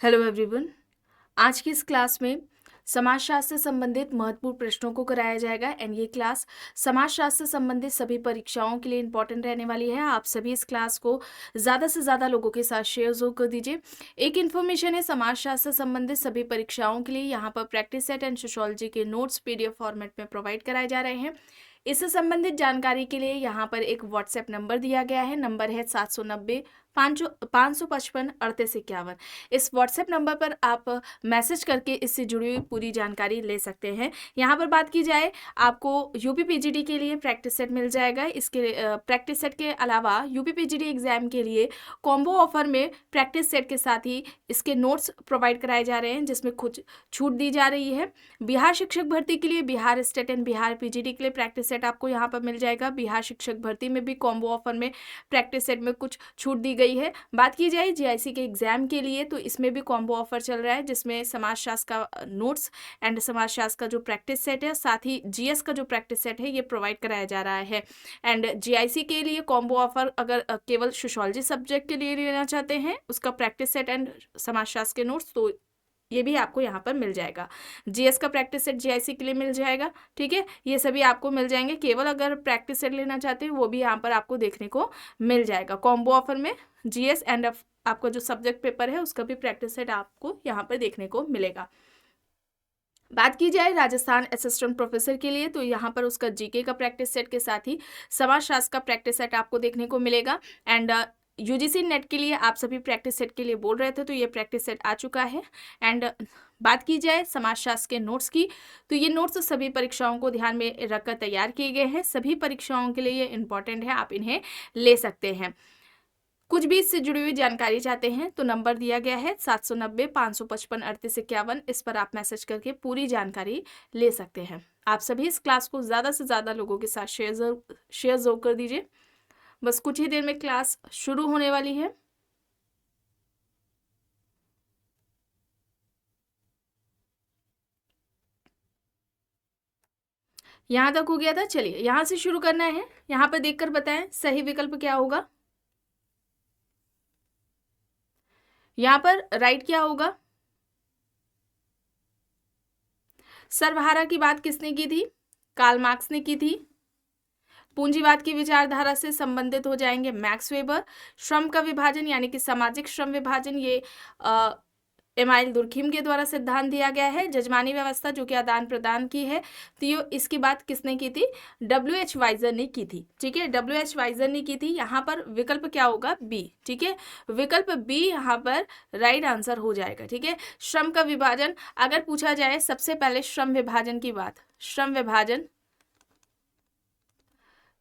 Hello everyone. आज की इस क्लास में समाजशास्त्र से संबंधित महत्वपूर्ण प्रश्नों को कराया जाएगा एंड ये क्लास समाजशास्त्र से संबंधित सभी परीक्षाओं के लिए इंपॉर्टेंट रहने वाली है। आप सभी इस क्लास को ज़्यादा से ज़्यादा लोगों के साथ शेयर जरूर कर दीजिए। एक इन्फॉर्मेशन है, समाजशास्त्र से संबंधित सभी परीक्षाओं के लिए यहाँ पर प्रैक्टिस सेट एंड सोशियोलॉजी के नोट्स पीडीएफ फॉर्मेट में प्रोवाइड कराए जा रहे हैं। इससे संबंधित जानकारी के लिए यहाँ पर एक व्हाट्सएप नंबर दिया गया है। नंबर है 790-555-3851। इस व्हाट्सएप नंबर पर आप मैसेज करके इससे जुड़ी हुई पूरी जानकारी ले सकते हैं। यहाँ पर बात की जाए, आपको यूपी पीजीडी के लिए प्रैक्टिस सेट मिल जाएगा। इसके प्रैक्टिस सेट के अलावा यूपी पीजीडी एग्जाम के लिए कॉम्बो ऑफर में प्रैक्टिस सेट के साथ ही इसके नोट्स प्रोवाइड कराए जा रहे हैं, जिसमें कुछ छूट दी जा रही है। बिहार शिक्षक भर्ती के लिए, Bihar state and Bihar PGD के लिए प्रैक्टिस सेट आपको यहाँ पर मिल जाएगा। बिहार शिक्षक भर्ती में भी कॉम्बो ऑफर में प्रैक्टिस सेट में कुछ छूट दी गई है। बात की जाए जीआईसी के एग्जाम के लिए, तो इसमें भी कॉम्बो ऑफर चल रहा है, जिसमें समाजशास्त्र का नोट्स एंड समाजशास्त्र का जो प्रैक्टिस सेट है, साथ ही जीएस का जो प्रैक्टिस सेट है, ये प्रोवाइड कराया जा रहा है। एंड जीआईसी के लिए कॉम्बो ऑफर अगर केवल सोशियोलॉजी सब्जेक्ट के लिए लेना चाहते हैं, उसका प्रैक्टिस सेट एंड समाजशास्त्र के नोट्स, तो ये भी आपको यहाँ पर मिल जाएगा। जीएस का प्रैक्टिस सेट जीआईसी के लिए मिल जाएगा। ठीक है, ये सभी आपको मिल जाएंगे। केवल अगर प्रैक्टिस सेट लेना चाहते हैं, वो भी यहाँ पर आपको देखने को मिल जाएगा। कॉम्बो ऑफर में जीएस एंड आपका जो सब्जेक्ट पेपर है, उसका भी प्रैक्टिस सेट आपको यहाँ पर देखने को मिलेगा। बात की जाए राजस्थान असिस्टेंट प्रोफेसर के लिए, तो यहाँ पर उसका जीके का प्रैक्टिस सेट के साथ ही समाजशास्त्र का प्रैक्टिस सेट आपको देखने को मिलेगा। एंड यूजीसी नेट के लिए आप सभी प्रैक्टिस सेट के लिए बोल रहे थे, तो ये प्रैक्टिस सेट आ चुका है। एंड बात की जाए समाजशास्त्र के नोट्स की, तो ये नोट्स सभी परीक्षाओं को ध्यान में रखकर तैयार किए गए हैं। सभी परीक्षाओं के लिए ये इंपॉर्टेंट है, आप इन्हें ले सकते हैं। कुछ भी इससे जुड़ी हुई जानकारी चाहते हैं तो नंबर दिया गया है 790-555-3851। इस पर आप मैसेज करके पूरी जानकारी ले सकते हैं। आप सभी इस क्लास को ज़्यादा से ज़्यादा लोगों के साथ शेयर जरूर कर दीजिए। बस कुछ ही देर में क्लास शुरू होने वाली है। यहाँ तक हो गया था, चलिए यहाँ से शुरू करना है। यहाँ पर देखकर बताएं सही विकल्प क्या होगा। यहाँ पर राइट क्या होगा। सर्वहारा की बात किसने की थी? कार्ल मार्क्स ने की थी। पूंजीवाद की विचारधारा से संबंधित हो जाएंगे मैक्स वेबर। श्रम का विभाजन यानी कि सामाजिक श्रम विभाजन, ये एमाइल दुर्खिम के द्वारा सिद्धांत दिया गया है। जजमानी व्यवस्था जो कि आदान प्रदान की है, तो ये इसकी बात किसने की थी? WH वाइजर ने की थी। ठीक है, WH वाइजर ने की थी। यहाँ पर विकल्प क्या होगा? बी। ठीक है, विकल्प बी यहाँ पर राइट आंसर हो जाएगा। ठीक है, श्रम का विभाजन अगर पूछा जाए, सबसे पहले श्रम विभाजन की बात, श्रम विभाजन,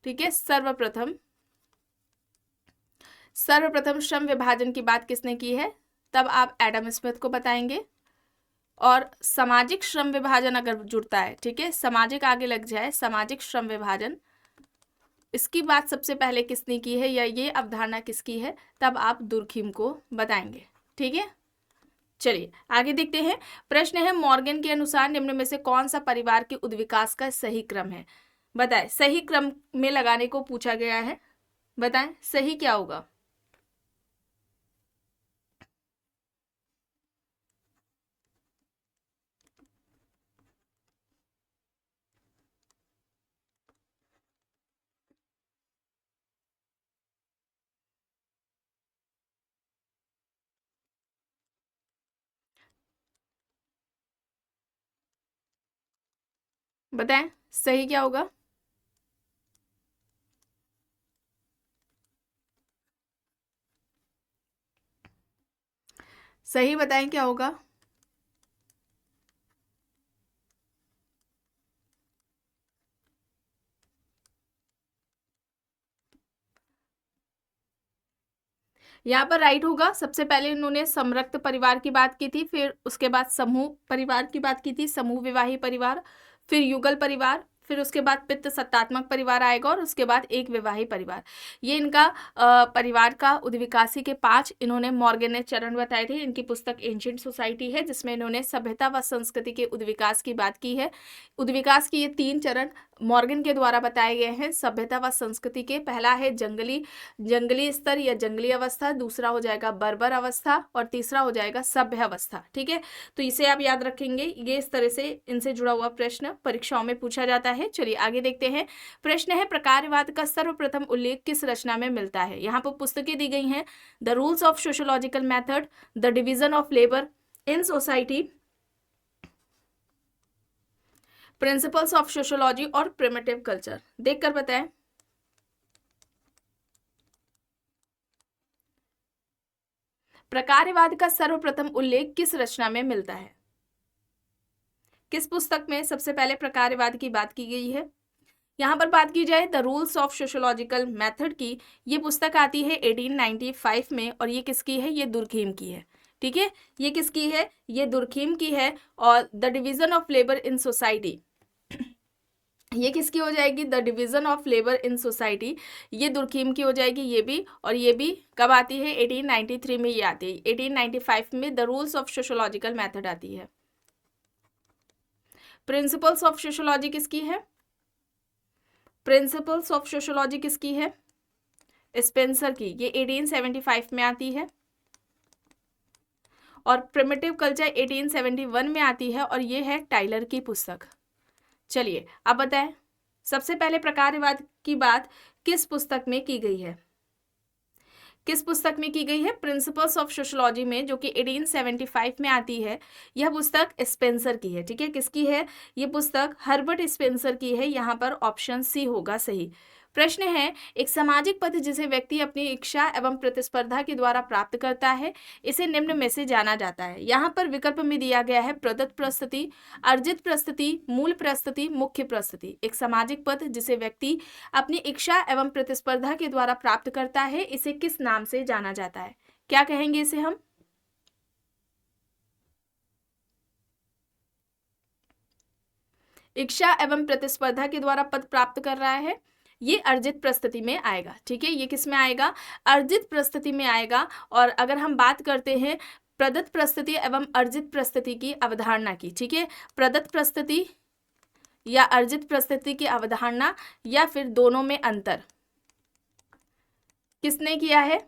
ठीक है, सर्वप्रथम श्रम विभाजन की बात किसने की है? तब आप एडम स्मिथ को बताएंगे। और सामाजिक श्रम विभाजन अगर जुड़ता है, ठीक है, सामाजिक आगे लग जाए, सामाजिक श्रम विभाजन, इसकी बात सबसे पहले किसने की है या ये अवधारणा किसकी है? तब आप दुर्खिम को बताएंगे। ठीक है, चलिए आगे देखते हैं। प्रश्न है, मॉर्गन के अनुसार निम्न में से कौन सा परिवार के उद्विकास का सही क्रम है? बताएं, सही क्रम में लगाने को पूछा गया है। बताएं सही क्या होगा। बताएं सही क्या होगा। सही बताएं क्या होगा। यहाँ पर राइट होगा। सबसे पहले उन्होंने समरक्त परिवार की बात की थी, फिर उसके बाद समूह परिवार की बात की थी, समूह विवाही परिवार, फिर युगल परिवार, फिर उसके बाद पित्त सत्तात्मक परिवार आएगा और उसके बाद एक विवाही परिवार। ये इनका परिवार का उद्विकासी के 5 इन्होंने मॉर्गन ने चरण बताए थे। इनकी पुस्तक एंशिएंट सोसाइटी है जिसमें इन्होंने सभ्यता व संस्कृति के उद्विकास की बात की है। उद्विकास की ये 3 चरण मॉर्गन के द्वारा बताए गए हैं सभ्यता व संस्कृति के। पहला है जंगली स्तर या जंगली अवस्था, दूसरा हो जाएगा बर्बर अवस्था और तीसरा हो जाएगा सभ्य अवस्था। ठीक है, तो इसे आप याद रखेंगे। ये इस तरह से इनसे जुड़ा हुआ प्रश्न परीक्षाओं में पूछा जाता है। चलिए आगे देखते हैं। प्रश्न है प्रकारवाद का सर्वप्रथम उल्लेख किस रचना में मिलता है। यहाँ पर पुस्तकें दी गई हैं, the rules of sociological method, the division of labour in society, principles of sociology और प्रिमिटिव कल्चर। देखकर बताएं। प्रकारवाद का सर्वप्रथम उल्लेख किस रचना में मिलता है। किस पुस्तक में सबसे पहले प्रकारवाद की बात की गई है। यहाँ पर बात की जाए the rules of sociological method की, ये पुस्तक आती है 1895 में और ये किसकी है, ये दुर्खीम की है। ठीक है, ये किसकी है, ये दुर्खीम की है। और the division of labour in society, ये किसकी हो जाएगी, the division of labour in society, ये दुर्खीम की हो जाएगी। ये भी और ये भी कब आती है, 1893 में ये आती है। 1895 में the rules of sociological method आती है। प्रिंसिपल्स ऑफ सोशियोलॉजी किसकी है, प्रिंसिपल्स ऑफ सोशियोलॉजी किसकी है, स्पेंसर की, ये 1875 में आती है। और प्रिमिटिव कल्चर 1871 में आती है और ये है टाइलर की पुस्तक। चलिए अब बताएं, सबसे पहले प्रकारवाद की बात किस पुस्तक में की गई है। किस पुस्तक में की गई है, प्रिंसिपल्स ऑफ सोशियोलॉजी में, जो कि 1875 में आती है। यह पुस्तक स्पेंसर की है। ठीक है, किसकी है, ये पुस्तक हर्बर्ट स्पेंसर की है। यहाँ पर ऑप्शन सी होगा सही। प्रश्न है, एक सामाजिक पद जिसे व्यक्ति अपनी इच्छा एवं प्रतिस्पर्धा के द्वारा प्राप्त करता है, इसे निम्न में से जाना जाता है। यहाँ पर विकल्प में दिया गया है प्रदत्त प्रस्तुति, अर्जित प्रस्तुति, मूल प्रस्तुति, मुख्य प्रस्तुति। एक सामाजिक पद जिसे व्यक्ति अपनी इच्छा एवं प्रतिस्पर्धा के द्वारा प्राप्त करता है, इसे किस नाम से जाना जाता है, क्या कहेंगे इसे हम। इच्छा एवं प्रतिस्पर्धा के द्वारा पद प्राप्त कर रहा है, ये अर्जित प्रस्तुति में आएगा। ठीक है, ये किस में आएगा, अर्जित प्रस्तुति में आएगा। और अगर हम बात करते हैं प्रदत्त प्रस्तुति एवं अर्जित प्रस्तुति की अवधारणा की, ठीक है, प्रदत्त प्रस्तुति या अर्जित प्रस्तुति की अवधारणा या फिर दोनों में अंतर किसने किया है,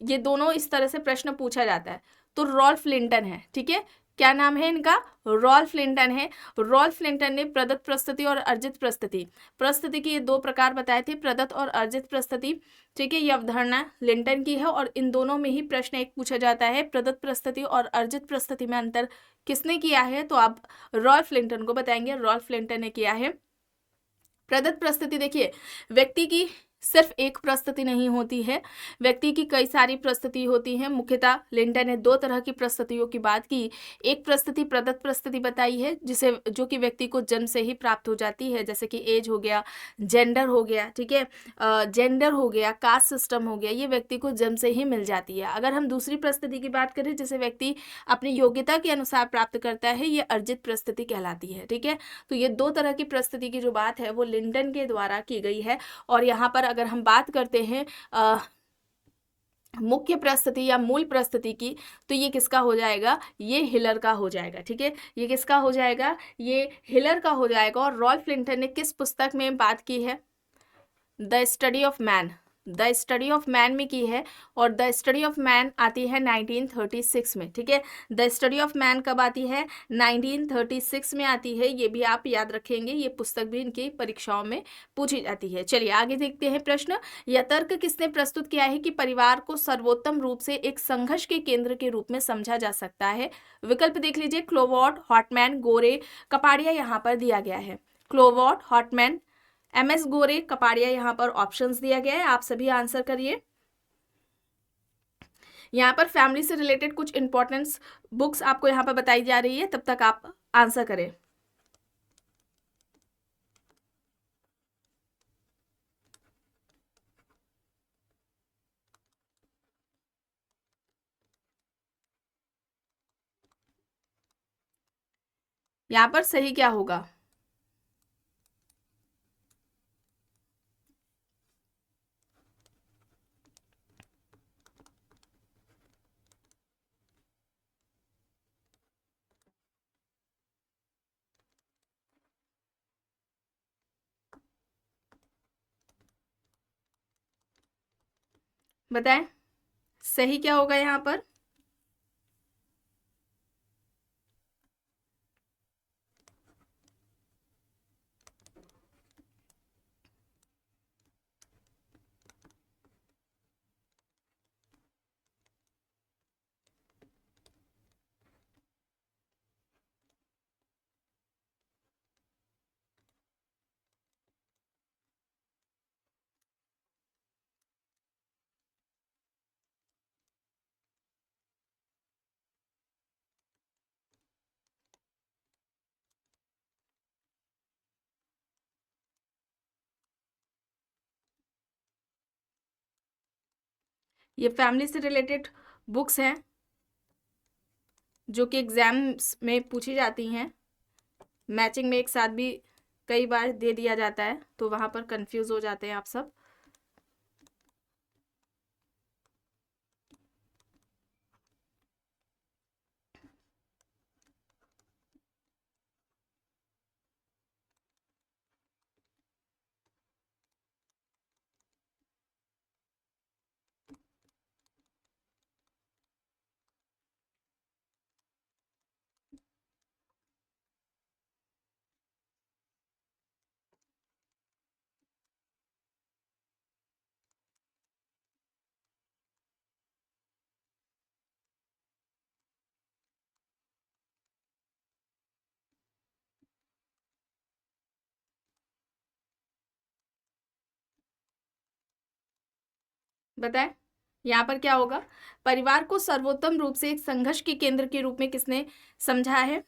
ये दोनों इस तरह से प्रश्न पूछा जाता है। तो रॉल्फ लिंटन है। ठीक है, क्या नाम है इनका, रॉल्फ लिंटन है। रॉल्फ लिंटन ने प्रदत्त प्रस्तुति और अर्जित प्रस्तुति के ये 2 प्रकार बताए थे, प्रदत्त और अर्जित प्रस्तुति। ठीक है, ये अवधारणा लिंटन की है और इन दोनों में ही प्रश्न एक पूछा जाता है, प्रदत्त प्रस्तुति और अर्जित प्रस्तुति में अंतर किसने किया है, तो आप रॉल्फ लिंटन को बताएंगे। रॉल्फ लिंटन ने किया है। प्रदत्त प्रस्तुति, देखिए व्यक्ति की सिर्फ एक प्रस्तुति नहीं होती है, व्यक्ति की कई सारी प्रस्तुति होती हैं। मुख्यतः लिंटन ने 2 तरह की प्रस्तुतियों की बात की। एक प्रस्तुति प्रदत्त प्रस्तुति बताई है, जो कि व्यक्ति को जन्म से ही प्राप्त हो जाती है, जैसे कि एज हो गया, जेंडर हो गया। ठीक है, जेंडर हो गया, कास्ट सिस्टम हो गया, ये व्यक्ति को जन्म से ही मिल जाती है। अगर हम दूसरी प्रस्तुति की बात करें, जिसे व्यक्ति अपनी योग्यता के अनुसार प्राप्त करता है, ये अर्जित प्रस्तुति कहलाती है। ठीक है, तो ये 2 तरह की प्रस्तुति की जो बात है वो लिंटन के द्वारा की गई है। और यहाँ पर अगर हम बात करते हैं मुख्य प्रस्तुति या मूल प्रस्तुति की, तो ये किसका हो जाएगा, ये हिलर का हो जाएगा। ठीक है, ये किसका हो जाएगा, ये हिलर का हो जाएगा। और रॉल्फ लिंटन ने किस पुस्तक में बात की है, the study of man, the study of man में की है। और द स्टडी ऑफ मैन आती है 1936 में। ठीक है, द स्टडी ऑफ मैन कब आती है, 1936 में आती है। ये भी आप याद रखेंगे, ये पुस्तक भी इनकी परीक्षाओं में पूछी जाती है। चलिए आगे देखते हैं प्रश्न। यह तर्क किसने प्रस्तुत किया है कि परिवार को सर्वोत्तम रूप से एक संघर्ष के केंद्र के रूप में समझा जा सकता है। विकल्प देख लीजिए, क्लोवॉट, हॉटमैन, गोरे, कपाड़िया यहाँ पर दिया गया है। क्लोवॉट, हॉटमैन, MS गोरे, कपाड़िया यहाँ पर ऑप्शंस दिया गया है। आप सभी आंसर करिए। यहाँ पर फैमिली से रिलेटेड कुछ इंपॉर्टेंट बुक्स आपको यहाँ पर बताई जा रही है, तब तक आप आंसर करें। यहाँ पर सही क्या होगा, बताएं सही क्या होगा यहाँ पर। ये फैमिली से रिलेटेड बुक्स हैं जो कि एग्जाम्स में पूछी जाती हैं, मैचिंग में एक साथ भी कई बार दे दिया जाता है, तो वहां पर कंफ्यूज हो जाते हैं आप सब। बताएं यहाँ पर क्या होगा। परिवार को सर्वोत्तम रूप से एक संघर्ष के केंद्र के रूप में किसने समझा है।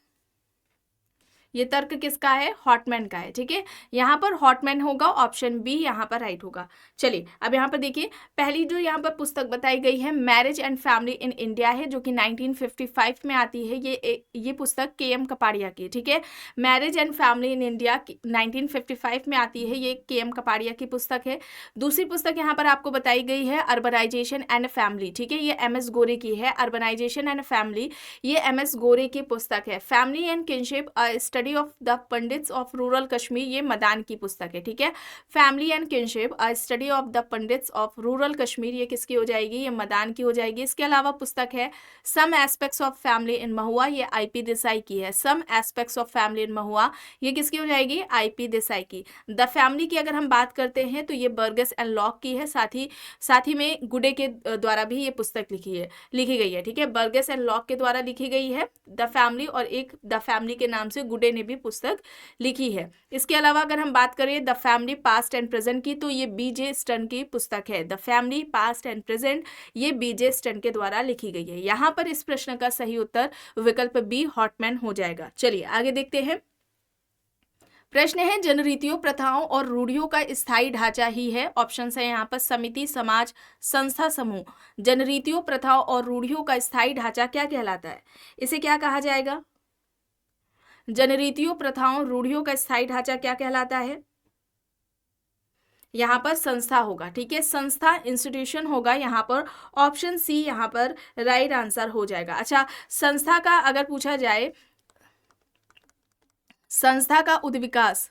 ये तर्क किसका है, हॉटमैन का है। ठीक है, यहाँ पर हॉटमैन होगा, ऑप्शन बी यहाँ पर राइट होगा। चलिए अब यहाँ पर देखिए, पहली जो यहाँ पर पुस्तक बताई गई है marriage and family in India है, जो कि 1955 में आती है। ये पुस्तक के.एम. कपाड़िया की। ठीक है, marriage and family in India 1955 में आती है, ये के.एम. कपाड़िया की पुस्तक है। दूसरी पुस्तक यहाँ पर आपको बताई गई है अर्बनाइजेशन एंड फैमिली। ठीक है, ये एम.एस. गोरे की है। अर्बनाइजेशन एंड फैमिली ये एम.एस. गोरे की पुस्तक है। Family and kinship study of the pandits of rural Kashmir ये मदान की पुस्तक है। ठीक है, family and kinship study of the pandits of rural Kashmir ये किसकी हो जाएगी, ये मदान की हो जाएगी। इसके अलावा पुस्तक है some aspects of family in महुआ, ये आई.पी. देसाई की है। Some aspects of family in महुआ ये किसकी हो जाएगी, आई.पी. देसाई की। द फैमिली की अगर हम बात करते हैं तो ये बर्गस एंड लॉक की है। साथ ही में गुडे के द्वारा भी ये पुस्तक लिखी गई है। ठीक है, बर्गस एंड लॉक के द्वारा लिखी गई है द फैमिली, और एक द फैमिली के नाम से गुडे ने भी पुस्तक लिखी है। इसके अलावा अगर हम बात करें the family past and present की, तो ये बी.जे. स्टर्न की पुस्तक है। The family past and present ये बी.जे. स्टर्न के द्वारा लिखी गई है। यहाँ पर इस प्रश्न का सही उत्तर विकल्प बी हॉटमैन हो जाएगा। चलिए आगे देखते हैं। प्रश्न है जनरीतियों, प्रथाओं और रूढ़ियों का स्थायी ढांचा ही है। ऑप्शन है यहाँ पर समिति, समाज, संस्था, समूह। जनरीतियों, प्रथाओं और रूढ़ियों का स्थायी ढांचा क्या कहलाता है, इसे क्या कहा जाएगा। जनरीतियों, प्रथाओं, रूढ़ियों का स्थायी ढांचा क्या कहलाता है। यहाँ पर संस्था होगा। ठीक है, संस्था इंस्टीट्यूशन होगा यहाँ पर। ऑप्शन सी यहाँ पर राइट आंसर हो जाएगा। अच्छा, संस्था का अगर पूछा जाए, संस्था का उद्विकास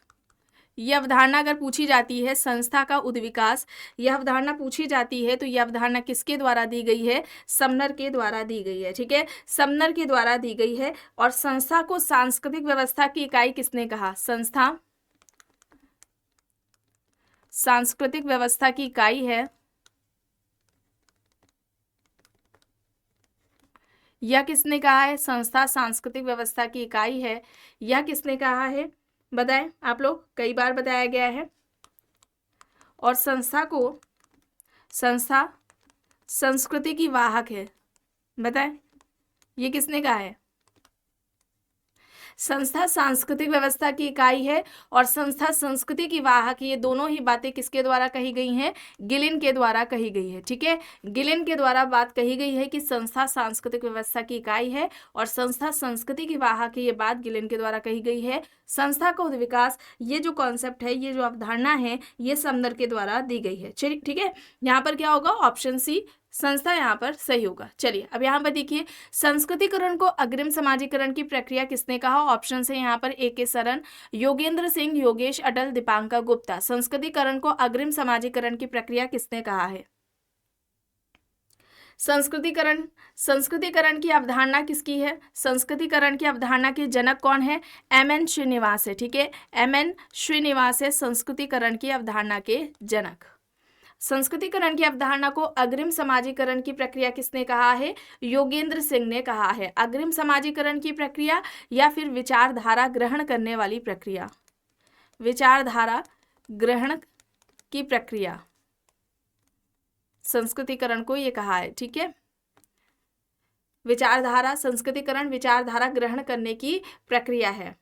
यह अवधारणा अगर पूछी जाती है, संस्था का उद्विकास यह अवधारणा पूछी जाती है, तो यह अवधारणा किसके द्वारा दी गई है, समनर के द्वारा दी गई है। ठीक है, समनर के द्वारा दी गई है। और संस्था को सांस्कृतिक व्यवस्था की इकाई किसने कहा, संस्था सांस्कृतिक व्यवस्था की इकाई है, यह किसने कहा है, संस्था सांस्कृतिक व्यवस्था की इकाई है, यह किसने कहा है, बताएं आप लोग, कई बार बताया गया है। और संस्था संस्कृति की वाहक है, बताएं ये किसने कहा है। संस्था सांस्कृतिक व्यवस्था की इकाई है और संस्था संस्कृति की वाहक, ये दोनों ही बातें किसके द्वारा कही गई हैं, गिलिन के द्वारा कही गई है। ठीक है, गिलिन के द्वारा बात कही गई है कि संस्था सांस्कृतिक व्यवस्था की इकाई है और संस्था संस्कृति की वाहक है, ये बात गिलिन के द्वारा कही गई है। संस्था का विकास ये जो कॉन्सेप्ट है, ये जो अवधारणा है, ये समनर के द्वारा दी गई है। चलिए ठीक है, यहाँ पर क्या होगा, ऑप्शन सी संस्था यहाँ पर सही होगा। चलिए अब यहाँ पर देखिए, संस्कृतिकरण को अग्रिम समाजीकरण की प्रक्रिया किसने कहा। ऑप्शन है यहाँ पर ए.के. सरन, योगेंद्र सिंह, योगेश अटल, दीपांकर गुप्ता। संस्कृतिकरण को अग्रिम समाजीकरण की प्रक्रिया किसने कहा है, संस्कृतिकरण, संस्कृतिकरण की अवधारणा किसकी है? संस्कृतिकरण की अवधारणा के जनक कौन है? एम.एन. श्रीनिवास है। ठीक है, एम.एन. श्रीनिवास है संस्कृतिकरण की अवधारणा के जनक। संस्कृतिकरण की अवधारणा को अग्रिम समाजीकरण की प्रक्रिया किसने कहा है? योगेंद्र सिंह ने कहा है। अग्रिम समाजीकरण की प्रक्रिया या फिर विचारधारा ग्रहण करने वाली प्रक्रिया, विचारधारा ग्रहण की प्रक्रिया, संस्कृतिकरण को ये कहा है। ठीक है, विचारधारा, संस्कृतिकरण विचारधारा ग्रहण करने की प्रक्रिया है।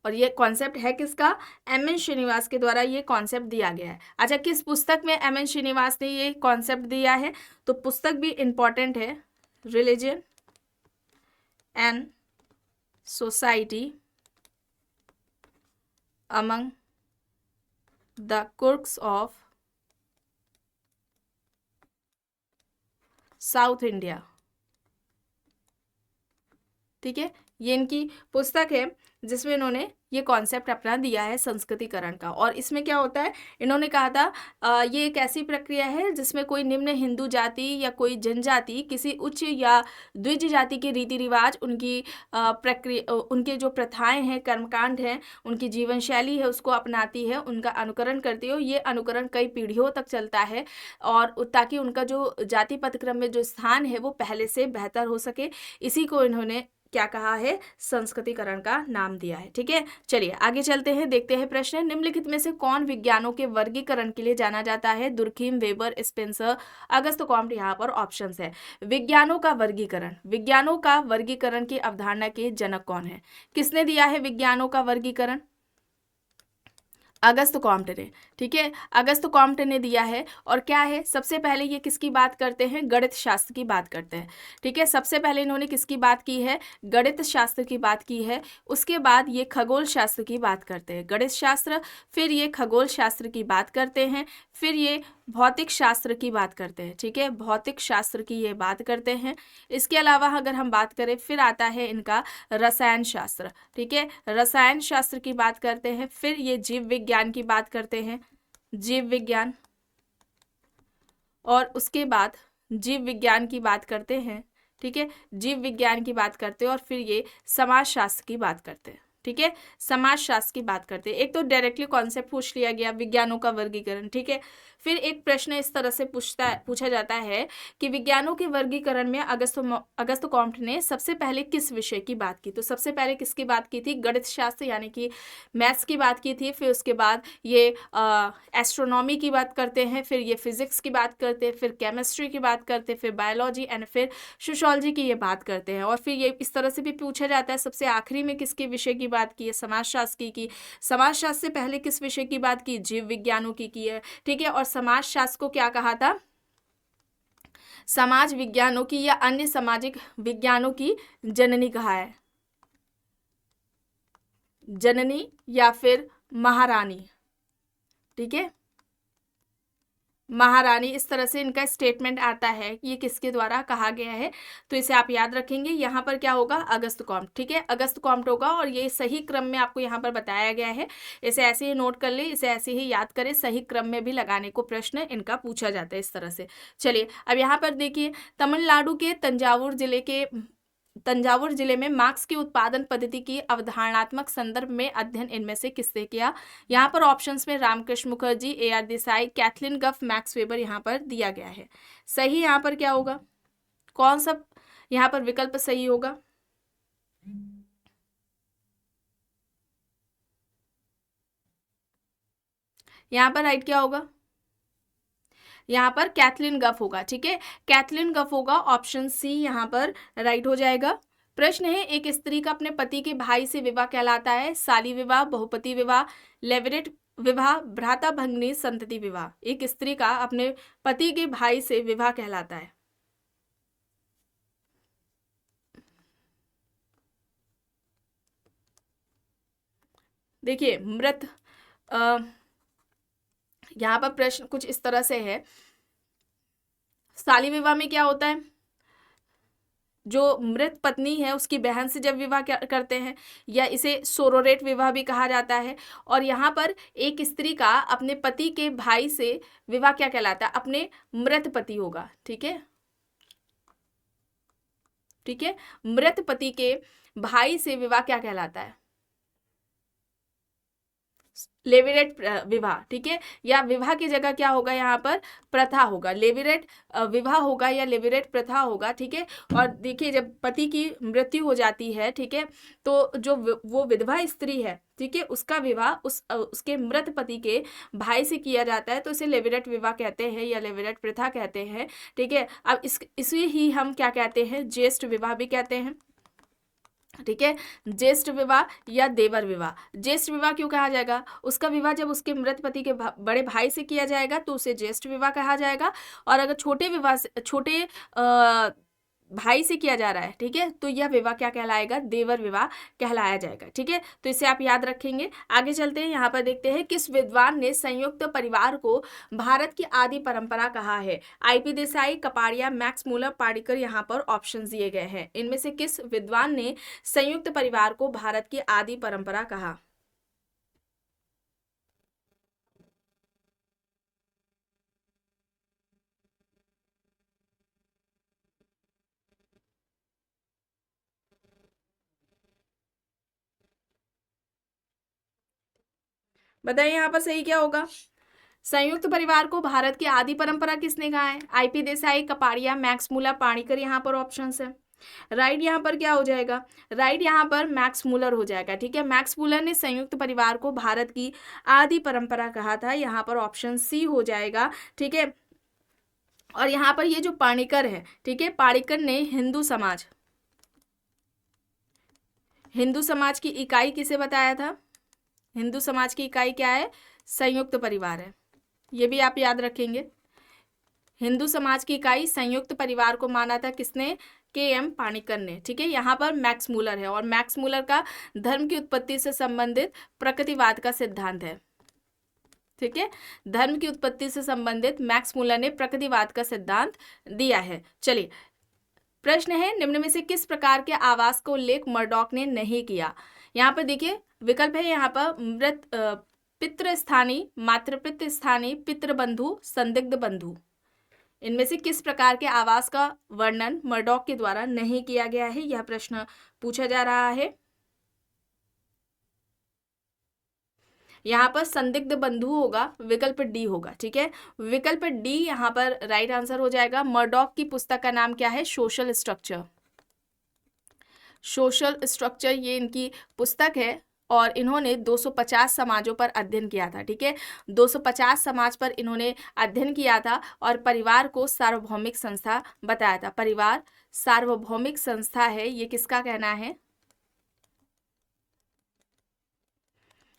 और ये कॉन्सेप्ट है किसका? एम.एन. श्रीनिवास के द्वारा ये कॉन्सेप्ट दिया गया है। अच्छा, किस पुस्तक में एम.एन. श्रीनिवास ने ये कॉन्सेप्ट दिया है? तो पुस्तक भी इंपॉर्टेंट है, religion and society among the Coorgs of South India. ठीक है, ये इनकी पुस्तक है जिसमें इन्होंने ये कॉन्सेप्ट अपना दिया है संस्कृतिकरण का। और इसमें क्या होता है, इन्होंने कहा था ये एक ऐसी प्रक्रिया है जिसमें कोई निम्न हिंदू जाति या कोई जनजाति किसी उच्च या द्विज जाति के रीति रिवाज, उनकी प्रक्रिया, उनके जो प्रथाएं हैं, कर्मकांड हैं, उनकी जीवन शैली है, उसको अपनाती है, उनका अनुकरण करती है। ये अनुकरण कई पीढ़ियों तक चलता है और ताकि उनका जो जाति पदक्रम में जो स्थान है वो पहले से बेहतर हो सके। इसी को इन्होंने क्या कहा है? संस्कृतिकरण का नाम दिया है। ठीक है, चलिए आगे चलते हैं, देखते हैं प्रश्न। निम्नलिखित में से कौन विज्ञानों के वर्गीकरण के लिए जाना जाता है? Durkheim, weber, Spencer, Auguste Comte. यहाँ पर ऑप्शंस है। विज्ञानों का वर्गीकरण, विज्ञानों का वर्गीकरण की अवधारणा के जनक कौन है? किसने दिया है विज्ञानों का वर्गीकरण? अगस्त कॉम्ट ने। ठीक है, अगस्त कॉम्ट ने दिया है। और क्या है, सबसे पहले ये किसकी बात करते हैं? गणित शास्त्र की बात करते हैं। ठीक है, सबसे पहले इन्होंने किसकी बात की है? गणित शास्त्र की बात की है। उसके बाद ये खगोल शास्त्र की बात करते हैं, गणित शास्त्र, फिर ये खगोल शास्त्र की बात करते हैं, फिर ये भौतिक शास्त्र की बात करते हैं। ठीक है, भौतिक शास्त्र की ये बात करते हैं। इसके अलावा अगर हम बात करें, फिर आता है इनका रसायन शास्त्र। ठीक है, रसायन शास्त्र की बात करते हैं, फिर ये जीव विज्ञान की बात करते हैं, जीव विज्ञान, और उसके बाद जीव विज्ञान की बात करते हैं। ठीक है, जीव विज्ञान की बात करते हैं और फिर ये समाजशास्त्र की बात करते हैं। ठीक है, समाजशास्त्र की बात करते हैं। एक तो डायरेक्टली कॉन्सेप्ट पूछ लिया गया, विज्ञानों का वर्गीकरण। ठीक है, फिर एक प्रश्न इस तरह से पूछा जाता है कि विज्ञानों के वर्गीकरण में अगस्त कॉम्ट ने सबसे पहले किस विषय की बात की? तो सबसे पहले किसकी बात की थी? गणित शास्त्र यानी कि मैथ्स की बात की थी। फिर उसके बाद ये एस्ट्रोनॉमी की बात करते हैं, फिर ये फिजिक्स की बात करते हैं, फिर केमिस्ट्री की बात करते हैं, फिर बायोलॉजी एंड फिर सोशियोलॉजी की ये बात करते हैं। और फिर ये इस तरह से भी पूछा जाता है सबसे आखिरी में किसके विषय की बात की है? समाजशास्त्र की। समाजशास्त्र से पहले किस विषय की बात की? जीव विज्ञानों की है। ठीक है, और समाजशास्त्र को क्या कहा था? समाज विज्ञानों की या अन्य सामाजिक विज्ञानों की जननी कहा है, जननी या फिर महारानी। ठीक है, महारानी, इस तरह से इनका स्टेटमेंट आता है कि ये किसके द्वारा कहा गया है। तो इसे आप याद रखेंगे। यहाँ पर क्या होगा? Auguste Comte. ठीक है, अगस्त कॉम्ट होगा और ये सही क्रम में आपको यहाँ पर बताया गया है। इसे ऐसे ही नोट कर ले, इसे ऐसे ही याद करें, सही क्रम में भी लगाने को प्रश्न इनका पूछा जाता है इस तरह से। चलिए अब यहाँ पर देखिए, तमिलनाडु के तंजावुर जिले में मार्क्स की उत्पादन पद्धति की अवधारणात्मक संदर्भ में अध्ययन इनमें से किसने किया? यहाँ पर ऑप्शंस में रामकृष्ण मुखर्जी, ए.आर. देसाई, कैथलीन गफ, मैक्स वेबर यहाँ पर दिया गया है। सही यहाँ पर क्या होगा? कौन सा यहाँ पर विकल्प सही होगा? यहाँ पर राइट क्या होगा? यहाँ पर कैथलीन गफ होगा। ठीक है, कैथलीन गफ होगा, ऑप्शन सी यहाँ पर राइट हो जाएगा। प्रश्न है, एक स्त्री का अपने पति के भाई से विवाह कहलाता है? साली विवाह, बहुपति विवाह, लेवरेट विवाह, भ्राता भगिनी संतति विवाह। एक स्त्री का अपने पति के भाई से विवाह कहलाता है। देखिए मृत यहाँ पर प्रश्न कुछ इस तरह से है, शाली विवाह में क्या होता है? जो मृत पत्नी है उसकी बहन से जब विवाह करते हैं, या इसे सोरोरेट विवाह भी कहा जाता है। और यहाँ पर एक स्त्री का अपने पति के भाई से विवाह क्या कहलाता है, अपने मृत पति होगा। ठीक है, ठीक है, मृत पति के भाई से विवाह क्या कहलाता है, लेविरेट विवाह। ठीक है, या विवाह की जगह क्या होगा, यहाँ पर प्रथा होगा, लेविरेट विवाह होगा या लेविरेट प्रथा होगा। ठीक है, और देखिए जब पति की मृत्यु हो जाती है, ठीक है, तो जो वो विधवा स्त्री है, ठीक है, उसका विवाह उसके मृत पति के भाई से किया जाता है, तो इसे लेविरेट विवाह कहते हैं या लेविरेट प्रथा कहते हैं। ठीक है, अब इसे ही हम क्या कहते हैं, ज्येष्ठ विवाह भी कहते हैं। ठीक है, ज्येष्ठ विवाह या देवर विवाह। ज्येष्ठ विवाह क्यों कहा जाएगा, उसका विवाह जब उसके मृत पति के बड़े भाई से किया जाएगा तो उसे ज्येष्ठ विवाह कहा जाएगा। और अगर छोटे विवाह से, छोटे भाई से किया जा रहा है, ठीक है, तो यह विवाह क्या कहलाएगा, देवर विवाह कहलाया जाएगा। ठीक है, तो इसे आप याद रखेंगे। आगे चलते हैं, यहाँ पर देखते हैं किस विद्वान ने संयुक्त परिवार को भारत की आदि परंपरा कहा है। IP Desai, Kapadia, Max Muller, Panikkar, यहाँ पर ऑप्शन दिए गए हैं। इनमें से किस विद्वान ने संयुक्त परिवार को भारत की आदि परंपरा कहा। बताइए यहाँ पर सही क्या होगा। संयुक्त परिवार को भारत की आदि परंपरा किसने कहा है, IP Desai, Kapadia, Max Muller, Panikkar, यहाँ पर ऑप्शंस है। राइट यहाँ पर क्या हो जाएगा, राइट यहाँ पर मैक्स मूलर हो जाएगा। ठीक है, मैक्स मूलर ने संयुक्त परिवार को भारत की आदि परंपरा कहा था, यहाँ पर ऑप्शन सी हो जाएगा। ठीक है, और यहाँ पर ये जो पाणिकर है, ठीक है, पाणिकर ने हिंदू समाज की इकाई किसे बताया था, हिंदू समाज की इकाई क्या है, संयुक्त परिवार है। ये भी आप याद रखेंगे, हिंदू समाज की इकाई संयुक्त परिवार को माना था किसने, के.एम. पाणिकर ने। ठीक है, यहाँ पर मैक्स मूलर है, और मैक्स मूलर का धर्म की उत्पत्ति से संबंधित प्रकृतिवाद का सिद्धांत है। ठीक है, धर्म की उत्पत्ति से संबंधित मैक्स मूलर ने प्रकृतिवाद का सिद्धांत दिया है। चलिए, प्रश्न है, निम्न में से किस प्रकार के आवास का उल्लेख मर्डॉक ने नहीं किया। यहाँ पर देखिए विकल्प है, यहाँ पर मृत पितृस्थानी, मातृपितृस्थानी, पितृबंधु, संदिग्ध बंधु। इनमें से किस प्रकार के आवास का वर्णन मर्डॉक के द्वारा नहीं किया गया है, यह प्रश्न पूछा जा रहा है। यहाँ पर संदिग्ध बंधु होगा, विकल्प डी होगा। ठीक है, विकल्प डी यहाँ पर राइट आंसर हो जाएगा। मर्डॉक की पुस्तक का नाम क्या है, सोशल स्ट्रक्चर। सोशल स्ट्रक्चर ये इनकी पुस्तक है, और इन्होंने 250 समाजों पर अध्ययन किया था। ठीक है, 250 समाज पर इन्होंने अध्ययन किया था, और परिवार को सार्वभौमिक संस्था बताया था। परिवार सार्वभौमिक संस्था है, ये किसका कहना है,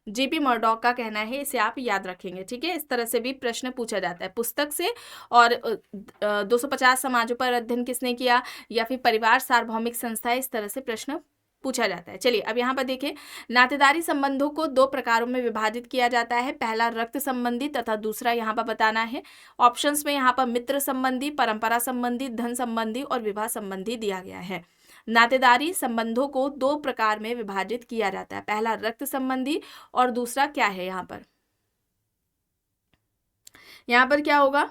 जेपी मर्डॉक का कहना है। इसे आप याद रखेंगे। ठीक है, इस तरह से भी प्रश्न पूछा जाता है पुस्तक से, और 250 समाजों पर अध्ययन किसने किया, या फिर परिवार सार्वभौमिक संस्था है, इस तरह से प्रश्न पूछा जाता है। चलिए अब यहाँ पर देखें, नातेदारी संबंधों को दो प्रकारों में विभाजित किया जाता है। पहला रक्त संबंधी तथा दूसरा यहाँ पर बताना है। ऑप्शंस में यहाँ पर मित्र संबंधी, परंपरा संबंधी, धन संबंधी और विवाह संबंधी दिया गया है। नातेदारी संबंधों को दो प्रकार में विभाजित किया जाता है। पहला रक्त संबंधी, और दूसरा क्या है, यहाँ पर क्या होगा,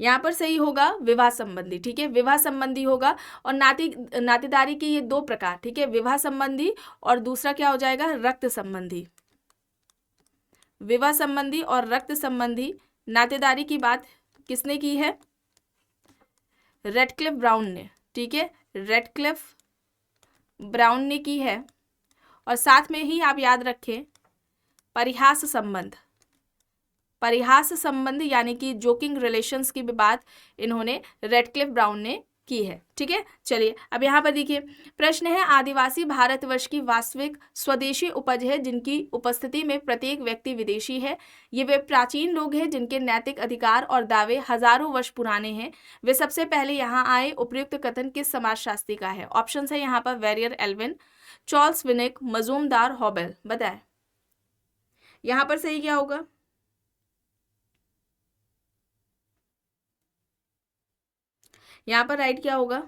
यहाँ पर सही होगा विवाह संबंधी। ठीक है, विवाह संबंधी होगा। और नातेदारी के ये दो प्रकार, ठीक है, विवाह संबंधी और दूसरा क्या हो जाएगा, रक्त संबंधी। विवाह संबंधी और रक्त संबंधी नातेदारी की बात किसने की है, रेडक्लिफ ब्राउन ने। ठीक है, रेडक्लिफ ब्राउन ने की है। और साथ में ही आप याद रखें परिहास संबंध, परिहास संबंध यानी कि जोकिंग रिलेशंस की भी बात इन्होंने रेडक्लिफ ब्राउन ने की है। ठीक है, चलिए अब यहाँ पर देखिए, प्रश्न है, आदिवासी भारतवर्ष की वास्तविक स्वदेशी उपज है जिनकी उपस्थिति में प्रत्येक व्यक्ति विदेशी है। ये वे प्राचीन लोग हैं जिनके नैतिक अधिकार और दावे हजारों वर्ष पुराने हैं। वे सबसे पहले यहाँ आए। उपयुक्त कथन किस समाजशास्त्री का है। ऑप्शन है यहाँ पर वेरियर एल्विन, चार्ल्स विनिक, मजूमदार, हॉबेल। बताएं यहाँ पर सही क्या होगा, यहाँ पर राइट क्या होगा?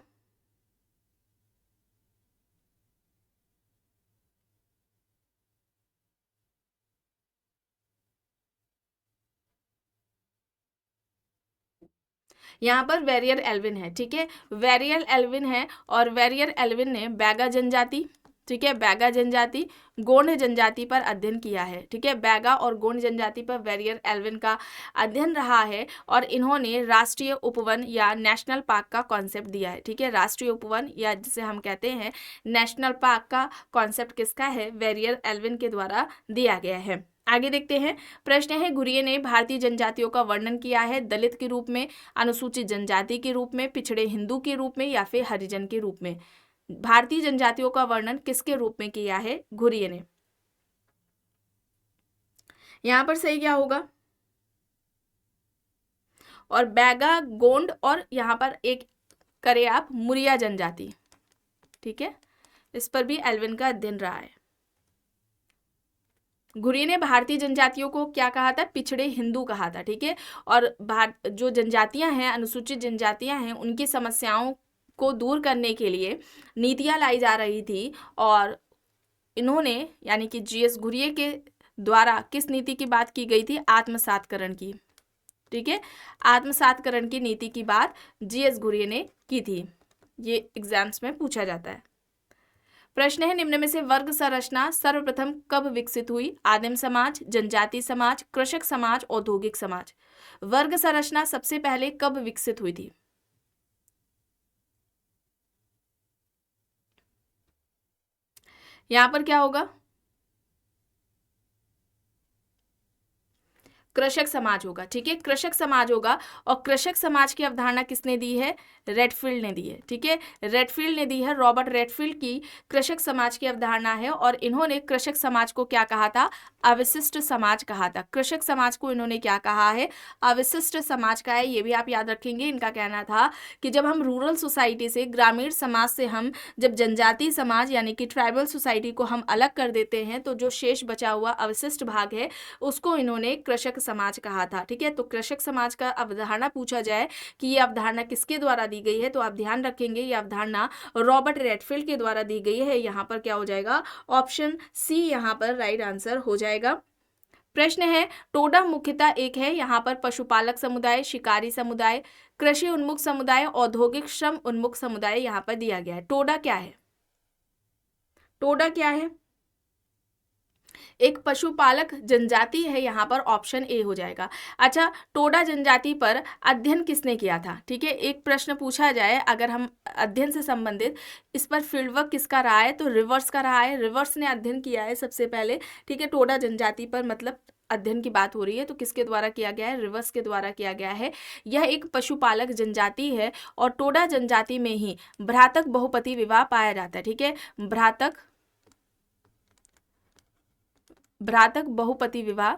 यहाँ पर वेरियर एल्विन है, ठीक है, वेरियर एल्विन है। और वेरियर एल्विन ने बैगा जनजाति, ठीक है, बैगा जनजाति, गोंड जनजाति पर अध्ययन किया है, ठीक है, बैगा और गोंड जनजाति पर वेरियर एल्विन का अध्ययन रहा है। और इन्होंने राष्ट्रीय उपवन या नेशनल पार्क का कॉन्सेप्ट दिया है, ठीक है, राष्ट्रीय उपवन या जिसे हम कहते हैं नेशनल पार्क का कॉन्सेप्ट किसका है? वेरियर एल्विन के द्वारा दिया गया है। आगे देखते हैं। प्रश्न है, घुरिये ने भारतीय जनजातियों का वर्णन किया है दलित के रूप में, अनुसूचित जनजाति के रूप में, पिछड़े हिंदू के रूप में या फिर हरिजन के रूप में। भारतीय जनजातियों का वर्णन किसके रूप में किया है घुरिये ने? यहां पर सही क्या होगा? और बैगा, गोंड और यहां पर एक करे आप मुरिया जनजाति, ठीक है, इस पर भी एल्विन का अध्ययन रहा है। घुरिये ने भारतीय जनजातियों को क्या कहा था? पिछड़े हिंदू कहा था, ठीक है। और जो जनजातियां हैं, अनुसूचित जनजातियां हैं, उनकी समस्याओं को दूर करने के लिए नीतियां लाई जा रही थी। और इन्होंने यानी कि जीएस घुरिये के द्वारा किस नीति की बात की गई थी? आत्मसातकरण की, ठीक है, आत्मसातकरण की नीति की बात जीएस घुरिये ने की थी। ये एग्जाम्स में पूछा जाता है। प्रश्न है, निम्न में से वर्ग संरचना सर्वप्रथम कब विकसित हुई? आदिम समाज, जनजाति समाज, कृषक समाज, औद्योगिक समाज। वर्ग संरचना सबसे पहले कब विकसित हुई थी? यहां पर क्या होगा? कृषक समाज होगा, ठीक है, कृषक समाज होगा। और कृषक समाज की अवधारणा किसने दी है? रेडफील्ड ने दी है, ठीक है, रेडफील्ड ने दी है। रॉबर्ट रेडफील्ड की कृषक समाज की अवधारणा है। और इन्होंने कृषक समाज को क्या कहा था? अविशिष्ट समाज कहा था। कृषक समाज को इन्होंने क्या कहा है? अविशिष्ट समाज का है। ये भी आप याद रखेंगे। इनका कहना था कि जब हम रूरल सोसाइटी से, ग्रामीण समाज से हम जब जनजातीय समाज यानी कि ट्राइबल सोसाइटी को हम अलग कर देते हैं, तो जो शेष बचा हुआ अवशिष्ट भाग है उसको इन्होंने कृषक समाज कहा था, ठीक है। तो कृषक समाज का अवधारणा पूछा जाए कि ये अवधारणा किसके द्वारा दी गई है, तो आप ध्यान रखेंगे ये अवधारणा रॉबर्ट रेडफील्ड के द्वारा दी गई है। यहाँ पर क्या हो जाएगा? ऑप्शन सी यहाँ पर राइट आंसर हो जाएगा। प्रश्न है, टोडा मुख्यतः एक है, यहाँ पर पशुपालक समुदाय, शिकारी समुदाय, कृषि उन्मुख समुदाय, औद्योगिक श्रम उन्मुख समुदाय यहाँ पर दिया गया है। टोडा क्या है? टोडा क्या है? एक पशुपालक जनजाति है, यहाँ पर ऑप्शन ए हो जाएगा। अच्छा, टोडा जनजाति पर अध्ययन किसने किया था? ठीक है, एक प्रश्न पूछा जाए अगर हम अध्ययन से संबंधित, इस पर फील्ड वर्क किसका रहा है? तो रिवर्स का रहा है। रिवर्स ने अध्ययन किया है सबसे पहले, ठीक है, टोडा जनजाति पर, मतलब अध्ययन की बात हो रही है तो किसके द्वारा किया गया है? रिवर्स के द्वारा किया गया है। यह एक पशुपालक जनजाति है और टोडा जनजाति में ही भ्रातक बहुपति विवाह पाया जाता है, ठीक है, भ्रातक बहुपति विवाह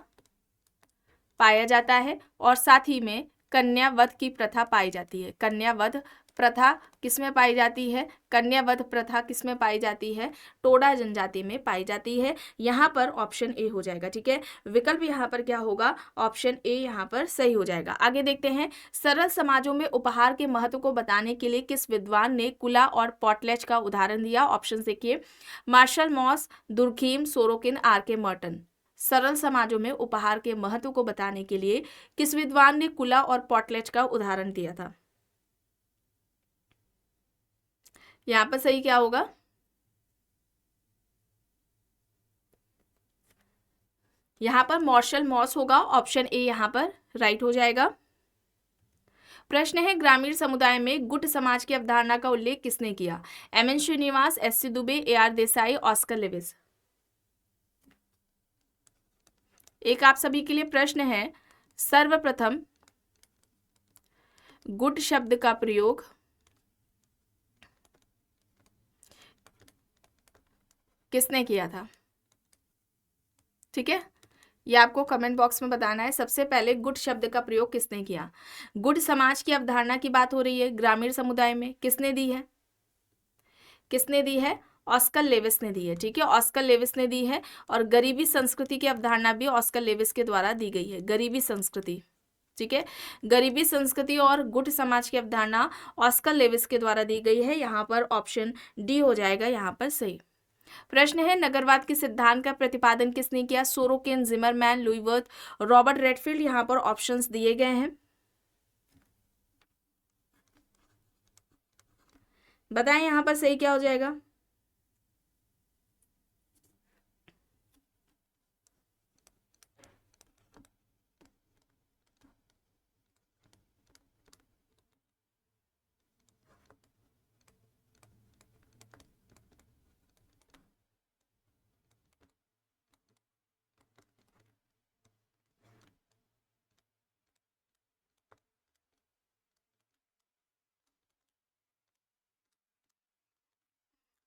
पाया जाता है। और साथ ही में कन्यावध की प्रथा पाई जाती है। कन्यावध प्रथा किसमें पाई जाती है? कन्यावध प्रथा किसमें पाई जाती है? टोडा जनजाति में पाई जाती है। यहाँ पर ऑप्शन ए हो जाएगा, ठीक है, विकल्प यहाँ पर क्या होगा? ऑप्शन ए यहाँ पर सही हो जाएगा। आगे देखते हैं, सरल समाजों में उपहार के महत्व को बताने के लिए किस विद्वान ने कुला और पॉटलेच का उदाहरण दिया? ऑप्शन देखिए, Marcel Mauss, Durkheim, Sorokin, R K Merton. सरल समाजों में उपहार के महत्व को बताने के लिए किस विद्वान ने कुला और पॉटलेच का उदाहरण दिया था? यहां पर सही क्या होगा? यहां पर मार्शल मॉस होगा। ऑप्शन ए यहां पर राइट हो जाएगा। प्रश्न है, ग्रामीण समुदाय में गुट समाज की अवधारणा का उल्लेख किसने किया? MN Srinivas, SC Dube, AR Desai, Oscar Lewis. एक आप सभी के लिए प्रश्न है, सर्वप्रथम गुट शब्द का प्रयोग किसने किया था? ठीक है, ये आपको कमेंट बॉक्स में बताना है। सबसे पहले गुट शब्द का प्रयोग किसने किया? गुट समाज की अवधारणा की बात हो रही है ग्रामीण समुदाय में, किसने दी है? किसने दी है? ऑस्कर लेविस ने दी है, ठीक है, ऑस्कर लेविस ने दी है। और गरीबी संस्कृति की अवधारणा भी ऑस्कर लेविस के द्वारा दी गई है, गरीबी संस्कृति, ठीक है। गरीबी संस्कृति और गुट समाज की अवधारणा ऑस्कर लेविस के द्वारा दी गई है। यहाँ पर ऑप्शन डी हो जाएगा यहाँ पर सही। प्रश्न है, नगरवाद के सिद्धांत का प्रतिपादन किसने किया? Sorokin, Zimmerman, Louis Wirth, Robert Redfield. यहाँ पर ऑप्शंस दिए गए हैं, बताएं यहाँ पर सही क्या हो जाएगा।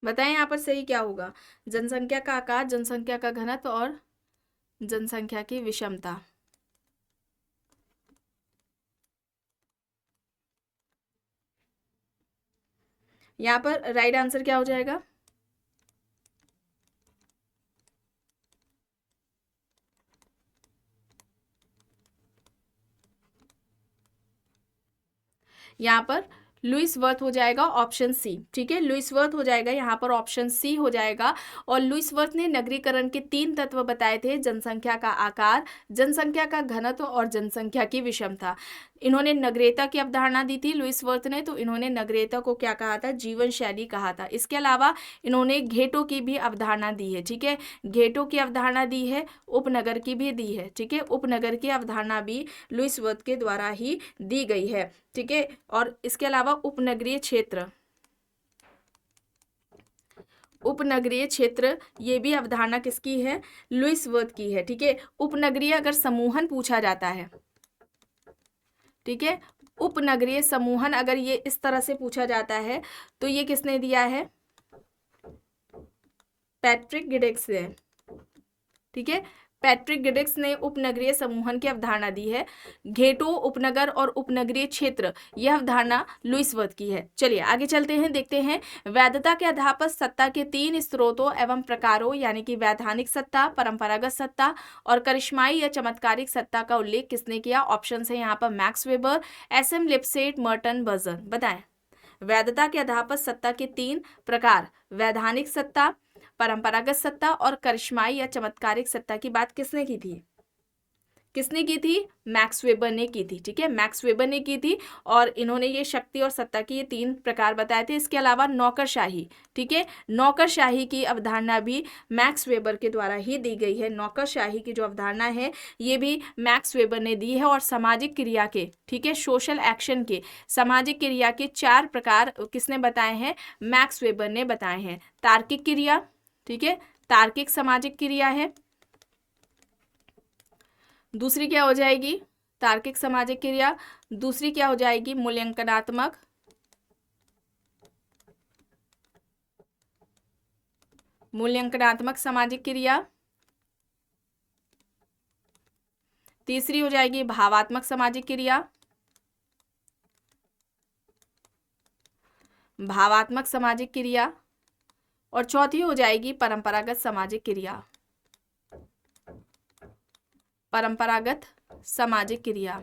बताएं यहाँ पर सही क्या होगा। जनसंख्या का आकार, जनसंख्या का घनत्व और जनसंख्या की विषमता। यहाँ पर राइट आंसर क्या हो जाएगा? यहाँ पर लुईस वर्थ हो जाएगा, ऑप्शन सी। ठीक है, लुईस वर्थ हो जाएगा यहाँ पर, ऑप्शन सी हो जाएगा। और लुईस वर्थ ने नगरीकरण के 3 तत्व बताए थे, जनसंख्या का आकार, जनसंख्या का घनत्व और जनसंख्या की विषमता। इन्होंने नगरीयता की अवधारणा दी थी लुईस वर्थ ने, तो इन्होंने नगरीयता को क्या कहा था? जीवन शैली कहा था। इसके अलावा इन्होंने घेटों की भी अवधारणा दी है। ठीक है, घेटों की अवधारणा दी है, उपनगर की भी दी है। ठीक है, उपनगर की अवधारणा भी लुईस वर्थ के द्वारा ही दी गई है। ठीक है, और इसके अलावा उपनगरीय क्षेत्र, उपनगरीय क्षेत्र ये भी अवधारणा किसकी है? लुईस वर्थ की है। ठीक है, उपनगरीय अगर समूहन पूछा जाता है, ठीक है, उपनगरीय समूहन अगर ये इस तरह से पूछा जाता है तो ये किसने दिया है? पैट्रिक गिडेक्स ने। ठीक है, पैट्रिक गिडेक्स ने उपनगरीय समूहन की अवधारणा दी है। घेटो, उपनगर और उपनगरीय क्षेत्र, यह अवधारणा लुईस वर्थ की है। चलिए आगे चलते हैं, देखते हैं वैधता के आधार पर सत्ता के 3 स्रोतों एवं प्रकारों यानी कि वैधानिक सत्ता, परंपरागत सत्ता और करिश्माई या चमत्कारिक सत्ता का उल्लेख किसने किया? ऑप्शन है यहाँ पर Max Weber, SM Lipset, Merton, Bergen. बताएं, वैधता के आधार पर सत्ता के 3 प्रकार, वैधानिक सत्ता, परंपरागत सत्ता और करिश्माई या चमत्कारिक सत्ता की बात किसने की थी? किसने की थी? मैक्स वेबर ने की थी। ठीक है, मैक्स वेबर ने की थी और इन्होंने ये शक्ति और सत्ता की ये 3 प्रकार बताए थे। इसके अलावा नौकरशाही, ठीक है, नौकरशाही की अवधारणा भी मैक्स वेबर के द्वारा ही दी गई है। नौकरशाही की जो अवधारणा है ये भी मैक्स वेबर ने दी है। और सामाजिक क्रिया के, ठीक है, सोशल एक्शन के, सामाजिक क्रिया के 4 प्रकार किसने बताए हैं? मैक्स वेबर ने बताए हैं। तार्किक क्रिया, ठीक है, तार्किक सामाजिक क्रिया है। दूसरी क्या हो जाएगी? तार्किक सामाजिक क्रिया। दूसरी क्या हो जाएगी? मूल्यांकनात्मक, मूल्यांकनात्मक सामाजिक क्रिया। तीसरी हो जाएगी भावात्मक सामाजिक क्रिया, भावात्मक सामाजिक क्रिया। और चौथी हो जाएगी परंपरागत सामाजिक क्रिया, परंपरागत सामाजिक क्रिया।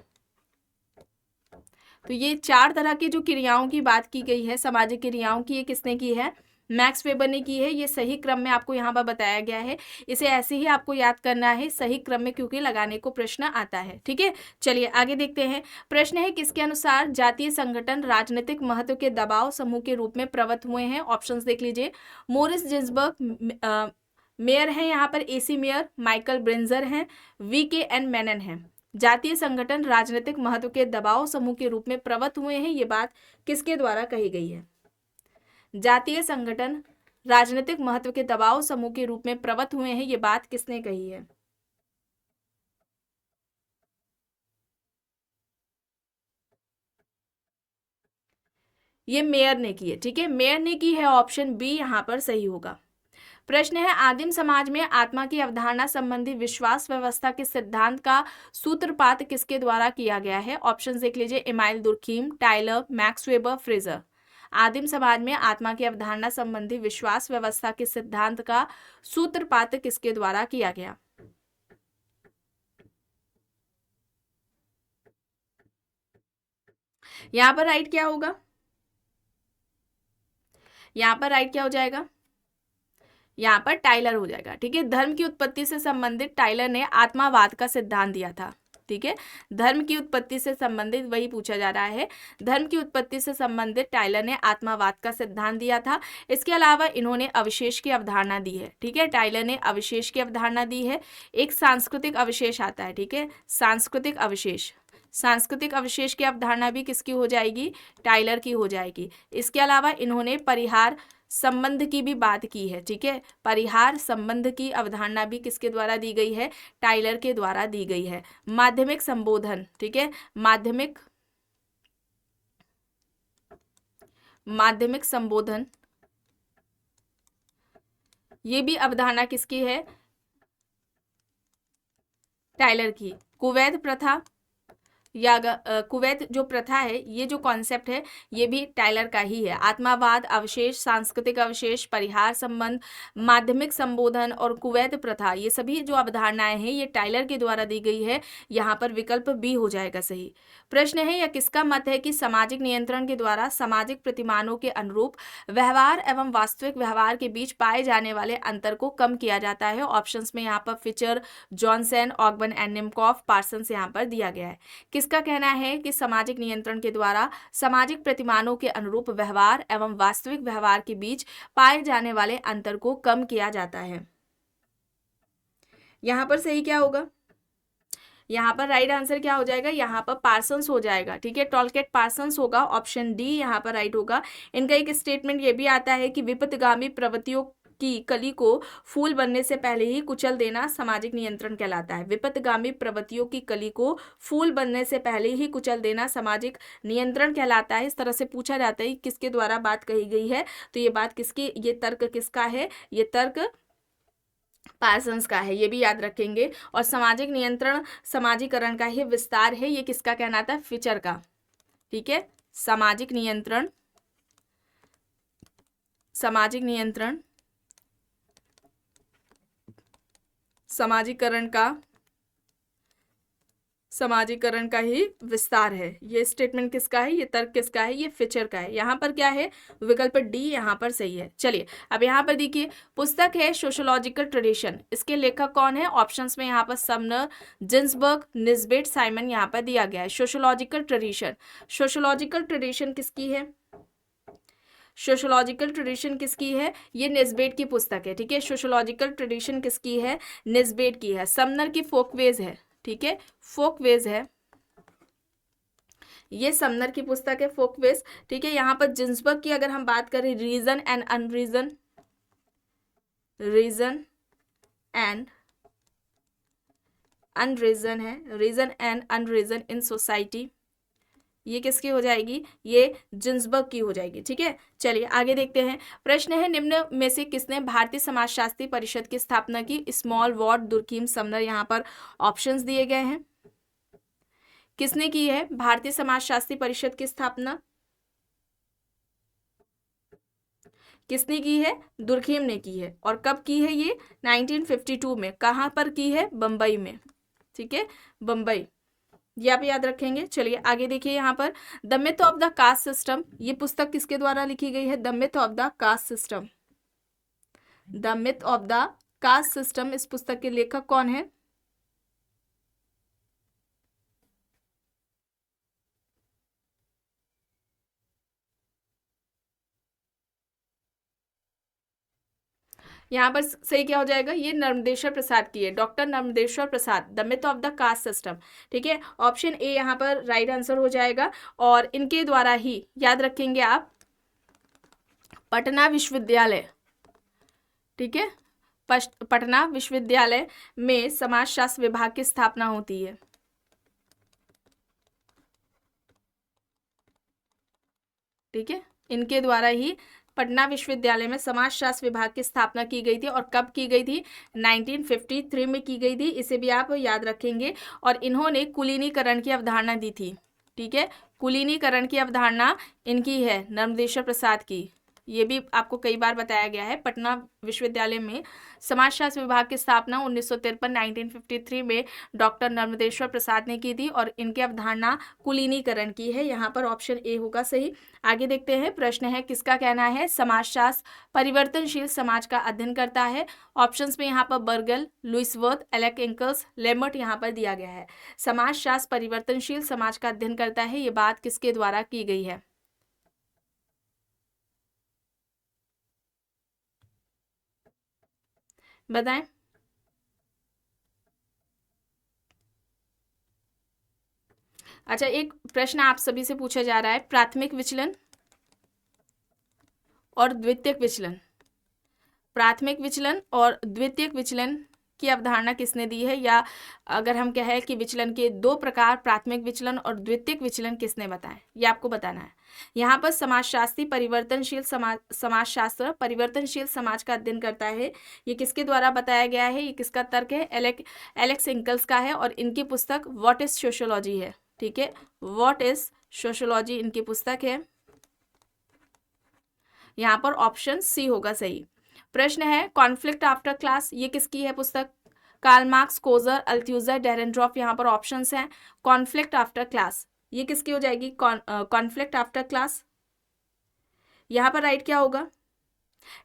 तो ये 4 तरह की जो क्रियाओं की बात की गई है, सामाजिक क्रियाओं की, ये किसने की है? मैक्स वेबर ने की है। ये सही क्रम में आपको यहाँ पर बताया गया है, इसे ऐसे ही आपको याद करना है सही क्रम में, क्योंकि लगाने को प्रश्न आता है। ठीक है, चलिए आगे देखते हैं। प्रश्न है, किसके अनुसार जातीय संगठन राजनीतिक महत्व के दबाव समूह के रूप में प्रवृत्त हुए हैं? ऑप्शंस देख लीजिए। मोरिस जिन्सबर्ग मेयर हैं यहाँ पर, एसी मेयर, माइकल ब्रेंजर हैं, VKN मेनन हैं। जातीय संगठन राजनीतिक महत्व के दबाव समूह के रूप में प्रवृत्त हुए हैं, ये बात किसके द्वारा कही गई है? जातीय संगठन राजनीतिक महत्व के दबाव समूह के रूप में प्रवृत्त हुए हैं, ये बात किसने कही है? ये मेयर ने की है। ठीक है, मेयर ने की है, ऑप्शन बी यहाँ पर सही होगा। प्रश्न है, आदिम समाज में आत्मा की अवधारणा संबंधी विश्वास व्यवस्था के सिद्धांत का सूत्रपात किसके द्वारा किया गया है? ऑप्शन देख लीजिए। Emile Durkheim, Tylor, Max Weber, Frazer. आदिम समाज में आत्मा की अवधारणा संबंधी विश्वास व्यवस्था के सिद्धांत का सूत्रपात किसके द्वारा किया गया? यहाँ पर राइट क्या होगा, यहाँ पर राइट क्या हो जाएगा, यहाँ पर टाइलर हो जाएगा। ठीक है, धर्म की उत्पत्ति से संबंधित टाइलर ने आत्मावाद का सिद्धांत दिया था। ठीक है, धर्म की उत्पत्ति से संबंधित वही पूछा जा रहा है, धर्म की उत्पत्ति से संबंधित टाइलर ने आत्मावाद का सिद्धांत दिया था। इसके अलावा इन्होंने अवशेष की अवधारणा दी है। ठीक है, टाइलर ने अवशेष की अवधारणा दी है। एक सांस्कृतिक अवशेष आता है। ठीक है, सांस्कृतिक अवशेष, सांस्कृतिक अवशेष की अवधारणा भी किसकी हो जाएगी, टाइलर की हो जाएगी। इसके अलावा इन्होंने परिहार संबंध की भी बात की है। ठीक है, परिहार संबंध की अवधारणा भी किसके द्वारा दी गई है, टाइलर के द्वारा दी गई है। माध्यमिक संबोधन, ठीक है, माध्यमिक संबोधन, ये भी अवधारणा किसकी है, टाइलर की। कुवैत प्रथा या कुवैत जो प्रथा है, ये जो कॉन्सेप्ट है ये भी टाइलर का ही है। आत्मावाद, अवशेष, सांस्कृतिक अवशेष, परिहार संबंध, माध्यमिक संबोधन और कुवैत प्रथा, ये सभी जो अवधारणाएं हैं ये टाइलर के द्वारा दी गई है। यहाँ पर विकल्प बी हो जाएगा सही। प्रश्न है, यह किसका मत है कि सामाजिक नियंत्रण के द्वारा सामाजिक प्रतिमानों के अनुरूप व्यवहार एवं वास्तविक व्यवहार के बीच पाए जाने वाले अंतर को कम किया जाता है। ऑप्शंस में यहाँ पर Fichter, Johnson, Ogburn and Nimkoff, Parsons यहाँ पर दिया गया है। किसका कहना है कि सामाजिक नियंत्रण के द्वारा सामाजिक प्रतिमानों के अनुरूप व्यवहार एवं वास्तविक व्यवहार के बीच पाए जाने वाले अंतर को कम किया जाता है। यहां पर सही क्या होगा, यहाँ पर राइट आंसर क्या हो जाएगा, यहाँ पर पार्सन्स हो जाएगा। ठीक है, टॉलकेट पार्सन्स होगा, ऑप्शन डी यहाँ पर राइट होगा। इनका एक स्टेटमेंट ये भी आता है कि विपथगामी प्रवृत्तियों की कली को फूल बनने से पहले ही कुचल देना सामाजिक नियंत्रण कहलाता है। विपथगामी प्रवृत्तियों की कली को फूल बनने से पहले ही कुचल देना सामाजिक नियंत्रण कहलाता है। इस तरह से पूछा जाता है किसके द्वारा बात कही गई है, तो ये बात किसकी, ये तर्क किसका है, ये तर्क पार्सन्स का है, ये भी याद रखेंगे। और सामाजिक नियंत्रण समाजीकरण का ही विस्तार है, ये किसका कहना था, फिचर का। ठीक है, सामाजिक नियंत्रण, सामाजिक नियंत्रण समाजीकरण का ही विस्तार है। ये स्टेटमेंट किसका है, ये तर्क किसका है, ये फिचर का है। यहाँ पर क्या है, विकल्प डी यहाँ पर सही है। चलिए अब यहाँ पर देखिए, पुस्तक है सोशियोलॉजिकल ट्रेडिशन, इसके लेखक कौन है, ऑप्शंस में यहाँ पर समनर, जिन्सबर्ग, निस्बेट, साइमन यहाँ पर दिया गया है। सोशियोलॉजिकल ट्रेडिशन, सोशियोलॉजिकल ट्रेडिशन किसकी है, सोशियोलॉजिकल ट्रेडिशन किसकी है, ये निस्बेट की पुस्तक है। ठीक है, सोशियोलॉजिकल ट्रेडिशन किसकी है, निस्बेट की है। समनर की फोकवेज है। ठीक है, फोकवेज है, ये समनर की पुस्तक है, फोकवेज। ठीक है, यहाँ पर जिन्सबर्ग की अगर हम बात करें, रीजन एंड अनरीजन, रीजन एंड अनरीजन है, रीजन एंड अनरीजन इन सोसाइटी, ये किसकी हो जाएगी, ये जिन्सबर्ग की हो जाएगी। ठीक है, चलिए आगे देखते हैं। प्रश्न है, निम्न में से किसने भारतीय समाजशास्त्री परिषद की स्थापना की, स्मॉल वॉर्ड, दुर्कीम, समनर, यहाँ पर ऑप्शंस दिए गए हैं। किसने की है भारतीय समाजशास्त्री परिषद की स्थापना, किसने की है, दुर्कीम ने की है। और कब की है ये, 1952 में। कहाँ पर की है, बम्बई में। ठीक है, बम्बई, ये आप याद रखेंगे। चलिए आगे देखिए, यहाँ पर the myth of the caste system, ये पुस्तक किसके द्वारा लिखी गई है, the myth of the caste system, the myth of the caste system, इस पुस्तक के लेखक कौन है, यहाँ पर सही क्या हो जाएगा, ये नर्मदेश्वर प्रसाद की है, doctor Narmadeshwar Prasad, the myth of the caste system. ठीक है, ऑप्शन ए यहाँ पर राइट आंसर हो जाएगा। और इनके द्वारा ही याद रखेंगे आप, पटना विश्वविद्यालय, ठीक है, पटना विश्वविद्यालय में समाजशास्त्र विभाग की स्थापना होती है। ठीक है, इनके द्वारा ही पटना विश्वविद्यालय में समाजशास्त्र विभाग की स्थापना की गई थी। और कब की गई थी, 1953 में की गई थी, इसे भी आप याद रखेंगे। और इन्होंने कुलीनीकरण की अवधारणा दी थी। ठीक है, कुलीनीकरण की अवधारणा इनकी है, नर्मदेश्वर प्रसाद की, ये भी आपको कई बार बताया गया है। पटना विश्वविद्यालय में समाजशास्त्र विभाग की स्थापना 1953 में डॉक्टर नर्मदेश्वर प्रसाद ने की थी और इनकी अवधारणा कुलीनीकरण की है। यहाँ पर ऑप्शन ए होगा सही। आगे देखते हैं, प्रश्न है किसका कहना है समाजशास्त्र परिवर्तनशील समाज का अध्ययन करता है। ऑप्शंस में यहाँ पर बर्गल, लुइस वर्थ, एलेक इंकल्स, लेमर्ट यहाँ पर दिया गया है। समाजशास्त्र परिवर्तनशील समाज का अध्ययन करता है, ये बात किसके द्वारा की गई है? बताएं। अच्छा, एक प्रश्न आप सभी से पूछा जा रहा है, प्राथमिक विचलन और द्वितीयक विचलन, प्राथमिक विचलन और द्वितीयक विचलन की अवधारणा किसने दी है, या अगर हम कहें कि विचलन के दो प्रकार प्राथमिक विचलन और द्वितीयक विचलन किसने बताए, ये आपको बताना है। यहाँ पर समाजशास्त्री परिवर्तनशील समाजशास्त्र परिवर्तनशील समाज का अध्ययन करता है, ये किसके द्वारा बताया गया है, ये किसका तर्क है? एलेक्स इंकल्स का है और इनकी पुस्तक व्हाट इज सोशियोलॉजी है। ठीक है, व्हाट इज सोशियोलॉजी इनकी पुस्तक है। यहाँ पर ऑप्शन सी होगा सही। प्रश्न है कॉन्फ्लिक्ट आफ्टर क्लास, ये किसकी है पुस्तक? Karl Marx, Coser, Althusser, Dahrendorf. यहाँ पर ऑप्शंस हैं। कॉन्फ्लिक्ट आफ्टर क्लास ये किसकी हो जाएगी? Conflict after class. यहाँ पर राइट क्या होगा?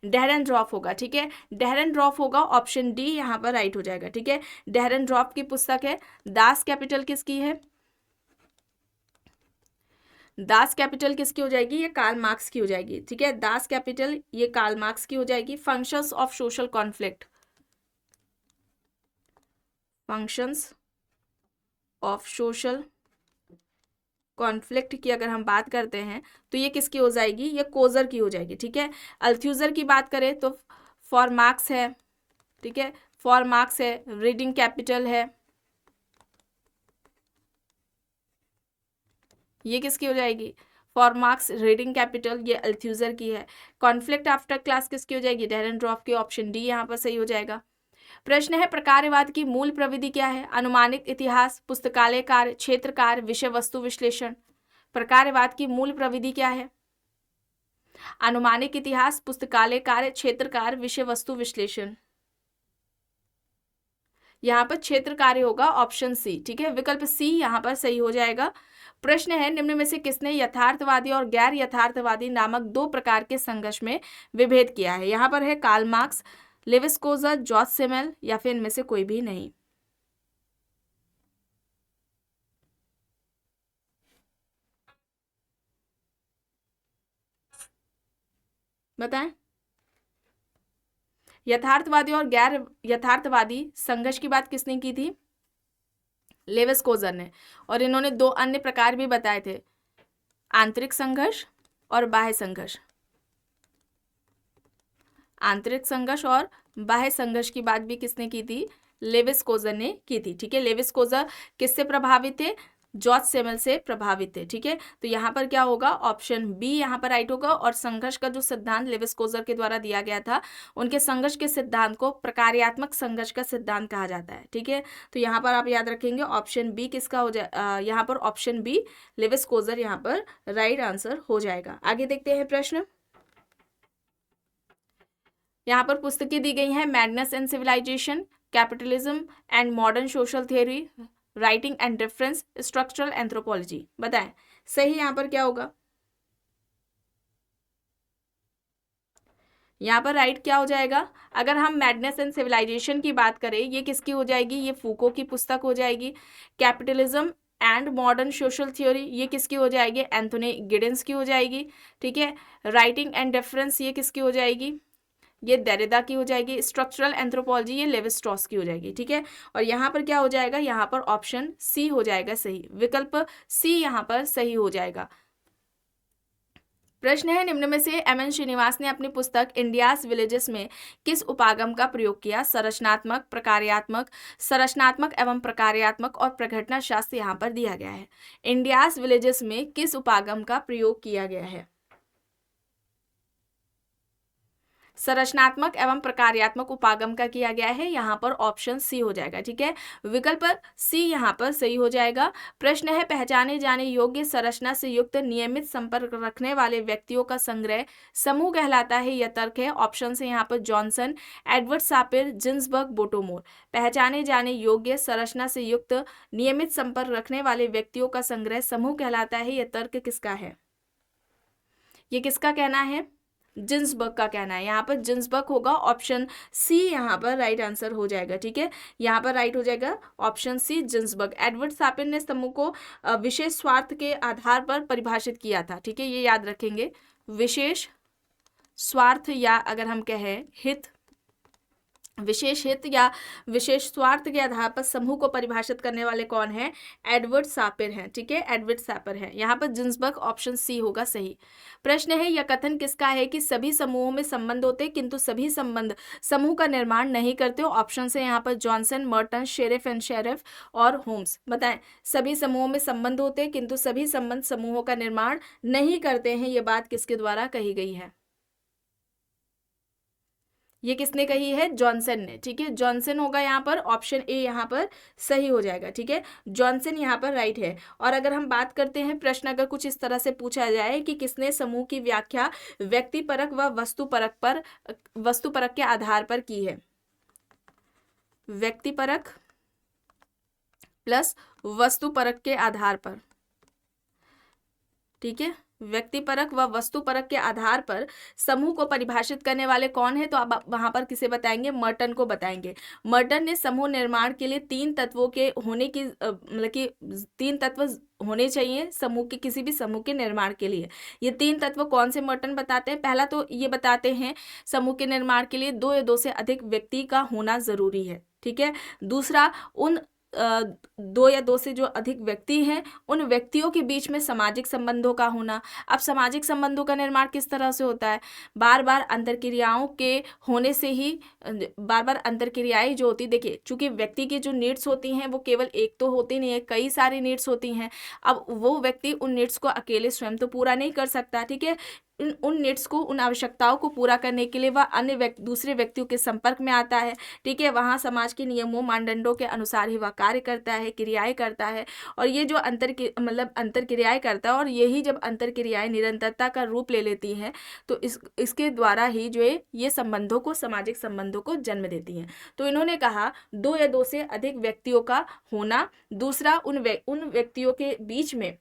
डेरेनड्रॉफ होगा। ठीक है, डेरेनड्रॉफ होगा, ऑप्शन डी यहाँ पर राइट हो जाएगा। ठीक है, डेरेनड्रॉफ की पुस्तक है। दास कैपिटल किसकी है? दास कैपिटल किसकी हो जाएगी? ये कार्ल मार्क्स की हो जाएगी। ठीक है, दास कैपिटल ये कार्ल मार्क्स की हो जाएगी। Functions of social conflict, functions of social conflict की अगर हम बात करते हैं तो ये किसकी हो जाएगी? ये कोजर की हो जाएगी। ठीक है, अल्थ्यूजर की बात करें तो फॉर मार्क्स है। ठीक है, फॉर मार्क्स है। रीडिंग कैपिटल है, ये किसकी हो जाएगी? फॉर मार्क्स रीडिंग कैपिटल ये अल्थ्यूजर की है। कॉन्फ्लिक्ट आफ्टर क्लास किसकी हो जाएगी? डेरेनड्रॉफ की। ऑप्शन डी यहाँ पर सही हो जाएगा। प्रश्न है प्रकारवाद की मूल प्रविधि क्या है? अनुमानित इतिहास, पुस्तकालय कार्य, क्षेत्र कार्य, विषय वस्तु विश्लेषण। प्रकारवाद की मूल प्रविधि क्या है? अनुमानिक इतिहास, पुस्तकालय कार्य, क्षेत्र कार्य, विषय वस्तु विश्लेषण। यहाँ पर क्षेत्र कार्य होगा, ऑप्शन सी। ठीक है, विकल्प सी यहाँ पर सही हो जाएगा। प्रश्न है निम्न में से किसने यथार्थवादी और गैर यथार्थवादी नामक दो प्रकार के संघर्ष में विभेद किया है? यहाँ पर है Karl Marx, Lewis Coser, George Simmel, या फिर इनमें से कोई भी नहीं। बताएं। यथार्थवादी और गैर यथार्थवादी संघर्ष की बात किसने की थी? लेविस कोजर ने। और इन्होंने दो अन्य प्रकार भी बताए थे, आंतरिक संघर्ष और बाह्य संघर्ष। आंतरिक संघर्ष और बाह्य संघर्ष की बात भी किसने की थी? लेविस कोजर ने की थी। ठीक है, लेविस कोजर किससे प्रभावित थे? जॉर्ज सेमेल से प्रभावित थे। ठीक है, तो यहाँ पर क्या होगा? ऑप्शन बी यहाँ पर राइट होगा। और संघर्ष का जो सिद्धांत लेविस कोजर के द्वारा दिया गया था, उनके संघर्ष के सिद्धांत को प्रकार्यात्मक संघर्ष का सिद्धांत कहा जाता है। ठीक है, तो यहाँ पर आप याद रखेंगे ऑप्शन बी किसका हो जाए? यहाँ पर ऑप्शन बी लेविस कोजर यहाँ पर राइट आंसर हो जाएगा। आगे देखते हैं प्रश्न। यहाँ पर पुस्तकें दी गई हैं, madness and civilisation, capitalism and modern social theory, writing and difference, structural anthropology. बताएं सही यहाँ पर क्या होगा? यहाँ पर राइट क्या हो जाएगा? अगर हम मैडनेस एंड सिविलाइजेशन की बात करें, ये किसकी हो जाएगी? ये फूको की पुस्तक हो जाएगी। Capitalism and modern social theory ये किसकी हो जाएगी? एंथोनी गिडेंस की हो जाएगी। ठीक है, राइटिंग एंड डिफरेंस ये किसकी हो जाएगी? ये देरिदा की हो जाएगी। स्ट्रक्चरल एंथ्रोपोलॉजी ये लेविस स्ट्रॉस की हो जाएगी। ठीक है, और यहाँ पर क्या हो जाएगा? यहाँ पर ऑप्शन सी हो जाएगा सही। विकल्प सी यहाँ पर सही हो जाएगा। प्रश्न है निम्न में से एम एन श्रीनिवास ने अपनी पुस्तक इंडियाज विलेजेस में किस उपागम का प्रयोग किया? संरचनात्मक, प्रकार्यात्मक, संरचनात्मक एवं प्रकार्यात्मक और प्रघटना शास्त्र यहाँ पर दिया गया है। इंडियाज विलेजेस में किस उपागम का प्रयोग किया गया है? संरचनात्मक एवं प्रकार्यात्मक उपागम का किया गया है, यहाँ पर ऑप्शन सी हो जाएगा। ठीक है, विकल्प सी यहाँ पर सही हो जाएगा। प्रश्न है, पहचाने जाने योग्य संरचना से युक्त नियमित संपर्क रखने वाले व्यक्तियों का संग्रह समूह कहलाता है। यह तर्क है। ऑप्शन से यहाँ पर जॉनसन, एडवर्ड सापिर, जिन्सबर्ग, बोटोमोर। पहचाने जाने योग्य संरचना से युक्त नियमित संपर्क रखने वाले व्यक्तियों का संग्रह समूह कहलाता है। यह तर्क किसका है? ये किसका कहना है? जिन्सबर्ग का कहना है। यहाँ पर जिन्सबर्ग होगा, ऑप्शन सी यहाँ पर राइट आंसर हो जाएगा। ठीक है, यहाँ पर राइट हो जाएगा ऑप्शन सी, जिन्सबर्ग। एडवर्ड सापिर ने समूह को विशेष स्वार्थ के आधार पर परिभाषित किया था। ठीक है, ये याद रखेंगे, विशेष स्वार्थ या अगर हम कहें हित, विशेष हित या विशेष स्वार्थ के आधार पर समूह को परिभाषित करने वाले कौन है? एडवर्ड सापिर हैं। ठीक है, एडवर्ड सापिर हैं। यहाँ पर जिन्सबर्ग, ऑप्शन सी होगा सही। प्रश्न है, यह कथन किसका है कि सभी समूहों में संबंध होते किंतु सभी संबंध समूह का निर्माण नहीं करते हो? ऑप्शन से यहाँ पर Johnson, Merton, sheriff and sheriff और होम्स। बताएं, सभी समूहों में संबंध होते किंतु सभी संबंध समूहों का निर्माण नहीं करते हैं, ये बात किसके द्वारा कही गई है? ये किसने कही है? जॉनसन ने। ठीक है, जॉनसन होगा यहाँ पर, ऑप्शन ए यहाँ पर सही हो जाएगा। ठीक है, जॉनसन यहाँ पर राइट है। और अगर हम बात करते हैं, प्रश्न अगर कुछ इस तरह से पूछा जाए कि किसने समूह की व्याख्या व्यक्तिपरक व वस्तुपरक के आधार पर की है? व्यक्तिपरक प्लस वस्तुपरक के आधार पर। ठीक है, व्यक्तिपरक व वस्तुपरक के आधार पर समूह को परिभाषित करने वाले कौन है? तो आप वहां पर किसे बताएंगे? मर्टन को बताएंगे। मर्टन ने समूह निर्माण के लिए 3 तत्वों के होने की मतलब कि 3 तत्व होने चाहिए समूह के, किसी भी समूह के निर्माण के लिए। ये 3 तत्व कौन से मर्टन बताते हैं? पहला तो ये बताते हैं समूह के निर्माण के लिए 2 या 2 से अधिक व्यक्ति का होना जरूरी है। ठीक है, दूसरा, उन 2 या 2 से जो अधिक व्यक्ति हैं उन व्यक्तियों के बीच में सामाजिक संबंधों का होना। अब सामाजिक संबंधों का निर्माण किस तरह से होता है? बार बार अंतरक्रियाओं के होने से ही, बार बार अंतरक्रियाएं जो होती, देखिए चूंकि व्यक्ति की जो नीड्स होती हैं वो केवल एक तो होती नहीं है, कई सारी नीड्स होती हैं। अब वो व्यक्ति उन नीड्स को अकेले स्वयं तो पूरा नहीं कर सकता। ठीक है, उन नीड्स को, उन आवश्यकताओं को पूरा करने के लिए वह अन्य दूसरे व्यक्तियों के संपर्क में आता है। ठीक है, वहाँ समाज के नियमों मानदंडों के अनुसार ही वह कार्य करता है, क्रियाएं करता है। और ये जो अंतरक्रियाएं करता है, और यही जब अंतरक्रियाएं निरंतरता का रूप ले लेती हैं तो इसके द्वारा ही जो है ये संबंधों को, सामाजिक संबंधों को जन्म देती हैं। तो इन्होंने कहा 2 या 2 से अधिक व्यक्तियों का होना, दूसरा उन व्यक्तियों के बीच में,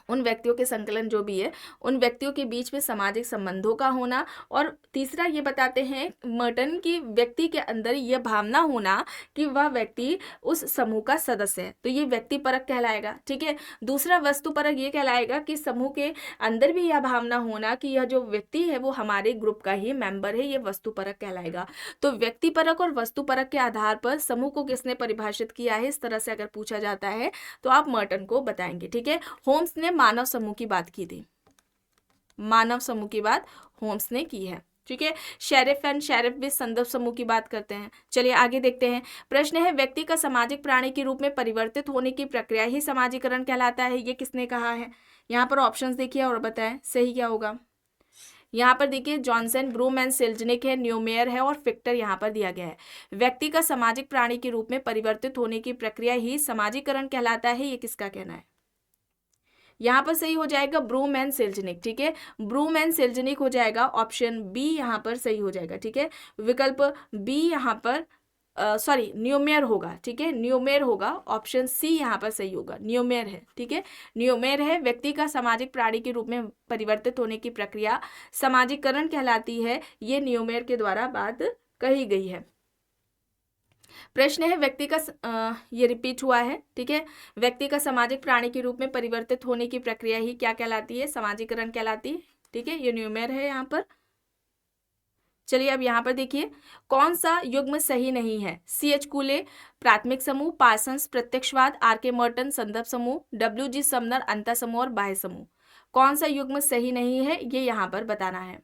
उन व्यक्तियों के संकलन जो भी है उन व्यक्तियों के बीच में सामाजिक संबंधों का होना, और तीसरा ये बताते हैं मर्टन की व्यक्ति के अंदर यह भावना होना कि वह व्यक्ति उस समूह का सदस्य है, तो ये व्यक्तिपरक कहलाएगा। ठीक है, दूसरा वस्तुपरक ये कहलाएगा कि समूह के अंदर भी यह भावना होना कि यह जो व्यक्ति है वो हमारे ग्रुप का ही मेंबर है, ये वस्तुपरक कहलाएगा। तो व्यक्तिपरक और वस्तुपरक के आधार पर समूह को किसने परिभाषित किया है, इस तरह से अगर पूछा जाता है तो आप मर्टन को बताएंगे। ठीक है, होम्स ने मानव समूह की बात की थी, मानव समूह की बात होम्स ने की है। ठीक है, शेरिफ एंड शेरिफ भी संदर्भ समूह की बात करते हैं। चलिए आगे देखते हैं। प्रश्न है, व्यक्ति का सामाजिक प्राणी के रूप में परिवर्तित होने की प्रक्रिया ही समाजीकरण कहलाता है। ये किसने कहा है? यहाँ पर ऑप्शंस देखिए और बताएं सही क्या होगा। यहाँ पर देखिए जॉनसन, ब्रूम एंड सेल्जनिक है, न्यूमेयर है और फिक्टर यहाँ पर दिया गया है। व्यक्ति का सामाजिक प्राणी के रूप में परिवर्तित होने की प्रक्रिया ही समाजीकरण कहलाता है, ये किसका कहना है? यहाँ पर सही हो जाएगा ब्रूम एंड सेल्जनिक। ठीक है, ब्रूम एंड सेल्जनिक हो जाएगा, ऑप्शन बी यहाँ पर सही हो जाएगा। ठीक है, विकल्प बी यहाँ पर सॉरी न्यूमेयर होगा। ठीक है, न्यूमेयर होगा, ऑप्शन सी यहाँ पर सही होगा, न्यूमेयर है। ठीक है, न्यूमेयर है। व्यक्ति का सामाजिक प्राणी के रूप में परिवर्तित होने की प्रक्रिया समाजीकरण कहलाती है, ये न्यूमेयर के द्वारा बात कही गई है। प्रश्न है, व्यक्ति का ये रिपीट हुआ है। ठीक है, व्यक्ति का सामाजिक प्राणी के रूप में परिवर्तित होने की प्रक्रिया ही क्या कहलाती है? समाजीकरण कहलाती है। ठीक है, ये न्यूमेयर है यहाँ पर। चलिए अब यहाँ पर देखिए कौन सा युग्म सही नहीं है। CH कूले प्राथमिक समूह, पार्सन्स प्रत्यक्षवाद, RK मर्टन संदर्भ समूह, WG समनर अंतः समूह और बाह्य समूह। कौन सा युग्म सही नहीं है ये यहाँ पर बताना है।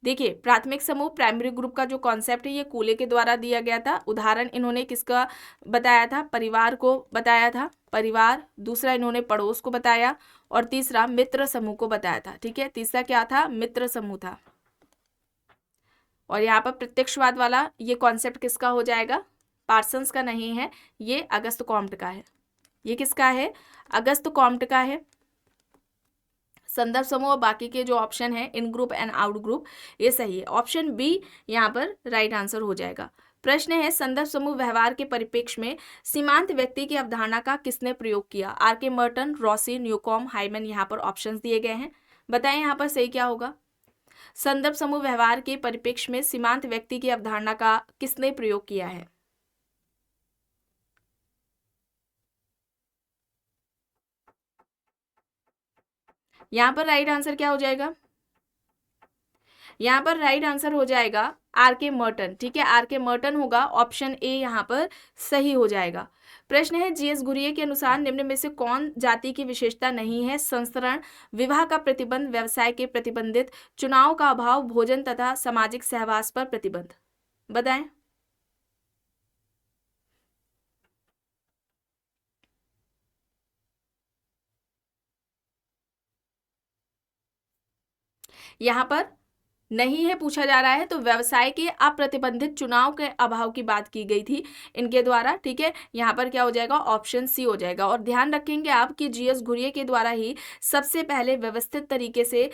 देखिए, प्राथमिक समूह प्राइमरी ग्रुप का जो कॉन्सेप्ट है ये कूले के द्वारा दिया गया था। उदाहरण इन्होंने किसका बताया था? परिवार को बताया था, परिवार। दूसरा इन्होंने पड़ोस को बताया, और तीसरा मित्र समूह को बताया था। ठीक है, तीसरा क्या था? मित्र समूह था। और यहाँ पर प्रत्यक्षवाद वाला ये कॉन्सेप्ट किसका हो जाएगा? पार्सन्स का नहीं है, ये अगस्त कॉम्ट का है। ये किसका है? अगस्त कॉम्ट का है। संदर्भ समूह और बाकी के जो ऑप्शन है, इन ग्रुप एंड आउट ग्रुप, ये सही है। ऑप्शन बी यहाँ पर राइट आंसर हो जाएगा। प्रश्न है, संदर्भ समूह व्यवहार के परिप्रेक्ष्य में सीमांत व्यक्ति की अवधारणा का किसने प्रयोग किया? R K Merton, Rossi, Newcom, hymen. यहाँ पर ऑप्शंस दिए गए हैं, बताएं यहाँ पर सही क्या होगा। संदर्भ समूह व्यवहार के परिप्रेक्ष्य में सीमांत व्यक्ति की अवधारणा का किसने प्रयोग किया है? यहाँ पर राइट आंसर क्या हो जाएगा? यहाँ पर राइट आंसर हो जाएगा आर के मर्टन। ठीक है, आर के मर्टन होगा, ऑप्शन ए यहाँ पर सही हो जाएगा। प्रश्न है, जीएस घुरिये के अनुसार निम्न में से कौन जाति की विशेषता नहीं है? संस्तरण, विवाह का प्रतिबंध, व्यवसाय के प्रतिबंधित, चुनाव का अभाव, भोजन तथा सामाजिक सहवास पर प्रतिबंध। बताएं। यहाँ पर नहीं है पूछा जा रहा है, तो व्यवसाय के अप्रतिबंधित चुनाव के अभाव की बात की गई थी इनके द्वारा। ठीक है, यहाँ पर क्या हो जाएगा? ऑप्शन सी हो जाएगा। और ध्यान रखेंगे आप कि जीएस घुरिये के द्वारा ही सबसे पहले व्यवस्थित तरीके से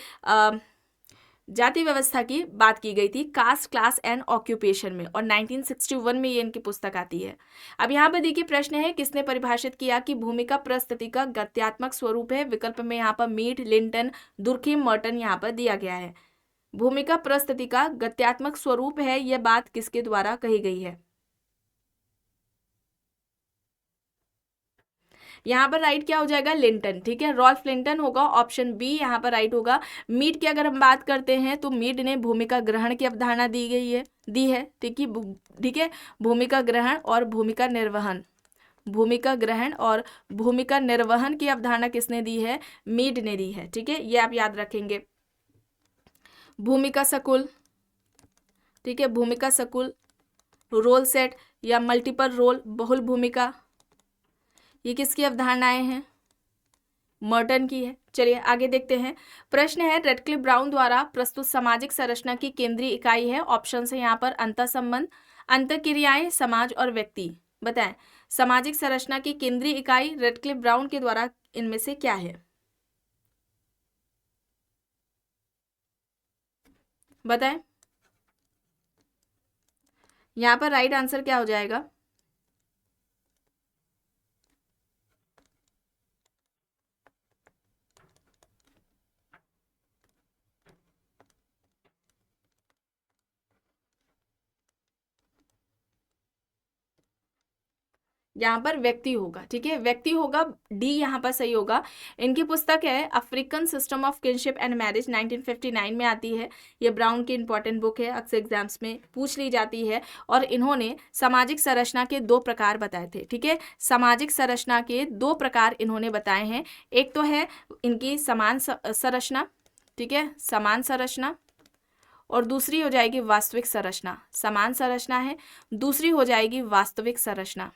जाति व्यवस्था की बात की गई थी, कास्ट, क्लास एंड ऑक्यूपेशन में, और 1961 में ये इनकी पुस्तक आती है। अब यहाँ पर देखिए, प्रश्न है, किसने परिभाषित किया कि भूमि का प्रस्तुति का गत्यात्मक स्वरूप है? विकल्प में यहाँ पर मीट, लिंटन, दुर्खिम, मर्टन यहाँ पर दिया गया है। भूमिका प्रस्तुति का गत्यात्मक स्वरूप है, यह बात किसके द्वारा कही गई है? यहाँ पर राइट क्या हो जाएगा? लिंटन। ठीक है, रॉल्फ लिंटन होगा, ऑप्शन बी यहाँ पर राइट होगा। मीट की अगर हम बात करते हैं तो मीट ने भूमिका ग्रहण की अवधारणा दी है। ठीक है, भूमिका ग्रहण और भूमिका निर्वहन, भूमिका ग्रहण और भूमिका निर्वहन की अवधारणा किसने दी है? मीट ने दी है। ठीक है, ये आप याद रखेंगे। भूमिका सकुल, ठीक है, भूमिका सकुल, रोल सेट या मल्टीपल रोल, बहुल भूमिका, ये किसकी अवधारणाएं हैं? मर्टन की है। चलिए आगे देखते हैं। प्रश्न है, रेडक्लिफ ब्राउन द्वारा प्रस्तुत सामाजिक संरचना की केंद्रीय इकाई है। ऑप्शन है यहाँ पर अंतःसंबंध, अंतःक्रियाएं, समाज और व्यक्ति। बताएं, सामाजिक संरचना की केंद्रीय इकाई रेडक्लिफ ब्राउन के द्वारा इनमें से क्या है? बताएं। यहाँ पर राइट आंसर क्या हो जाएगा? यहाँ पर व्यक्ति होगा। ठीक है, व्यक्ति होगा, डी यहाँ पर सही होगा। इनकी पुस्तक है African system of kinship and marriage, 1959 में आती है। ये ब्राउन की इंपॉर्टेंट बुक है, अक्सर एग्जाम्स में पूछ ली जाती है। और इन्होंने सामाजिक संरचना के 2 प्रकार बताए थे। ठीक है, सामाजिक संरचना के 2 प्रकार इन्होंने बताए हैं। एक तो है इनकी समान संरचना, ठीक है, समान संरचना, और दूसरी हो जाएगी वास्तविक संरचना। समान संरचना है, दूसरी हो जाएगी वास्तविक संरचना।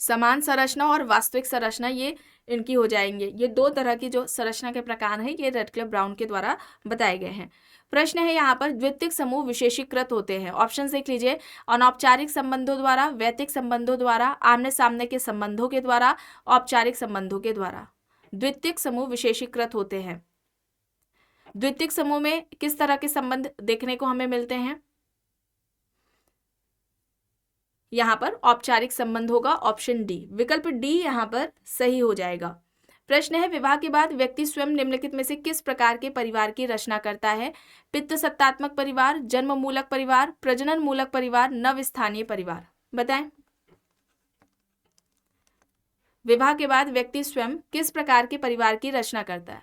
समान संरचना और वास्तविक संरचना ये इनकी हो जाएंगे। ये 2 तरह की जो संरचना के प्रकार हैं, ये रेडक्लिफ ब्राउन के द्वारा बताए गए हैं। प्रश्न है यहाँ पर, द्वितीयक समूह विशेषीकृत होते हैं। ऑप्शन देख लीजिए, अनौपचारिक संबंधों द्वारा, वैयक्तिक संबंधों द्वारा, आमने सामने के संबंधों के द्वारा, औपचारिक संबंधों के द्वारा। द्वितीयक समूह विशेषीकृत होते हैं। द्वितीयक समूह में किस तरह के संबंध देखने को हमें मिलते हैं? यहाँ पर औपचारिक संबंध होगा, ऑप्शन डी, विकल्प डी यहाँ पर सही हो जाएगा। प्रश्न है, विवाह के बाद व्यक्ति स्वयं निम्नलिखित में से किस प्रकार के परिवार की रचना करता है? पितृसत्तात्मक परिवार, जन्म मूलक परिवार, प्रजनन मूलक परिवार, नव स्थानीय परिवार। बताएं, विवाह के बाद व्यक्ति स्वयं किस प्रकार के परिवार की रचना करता है?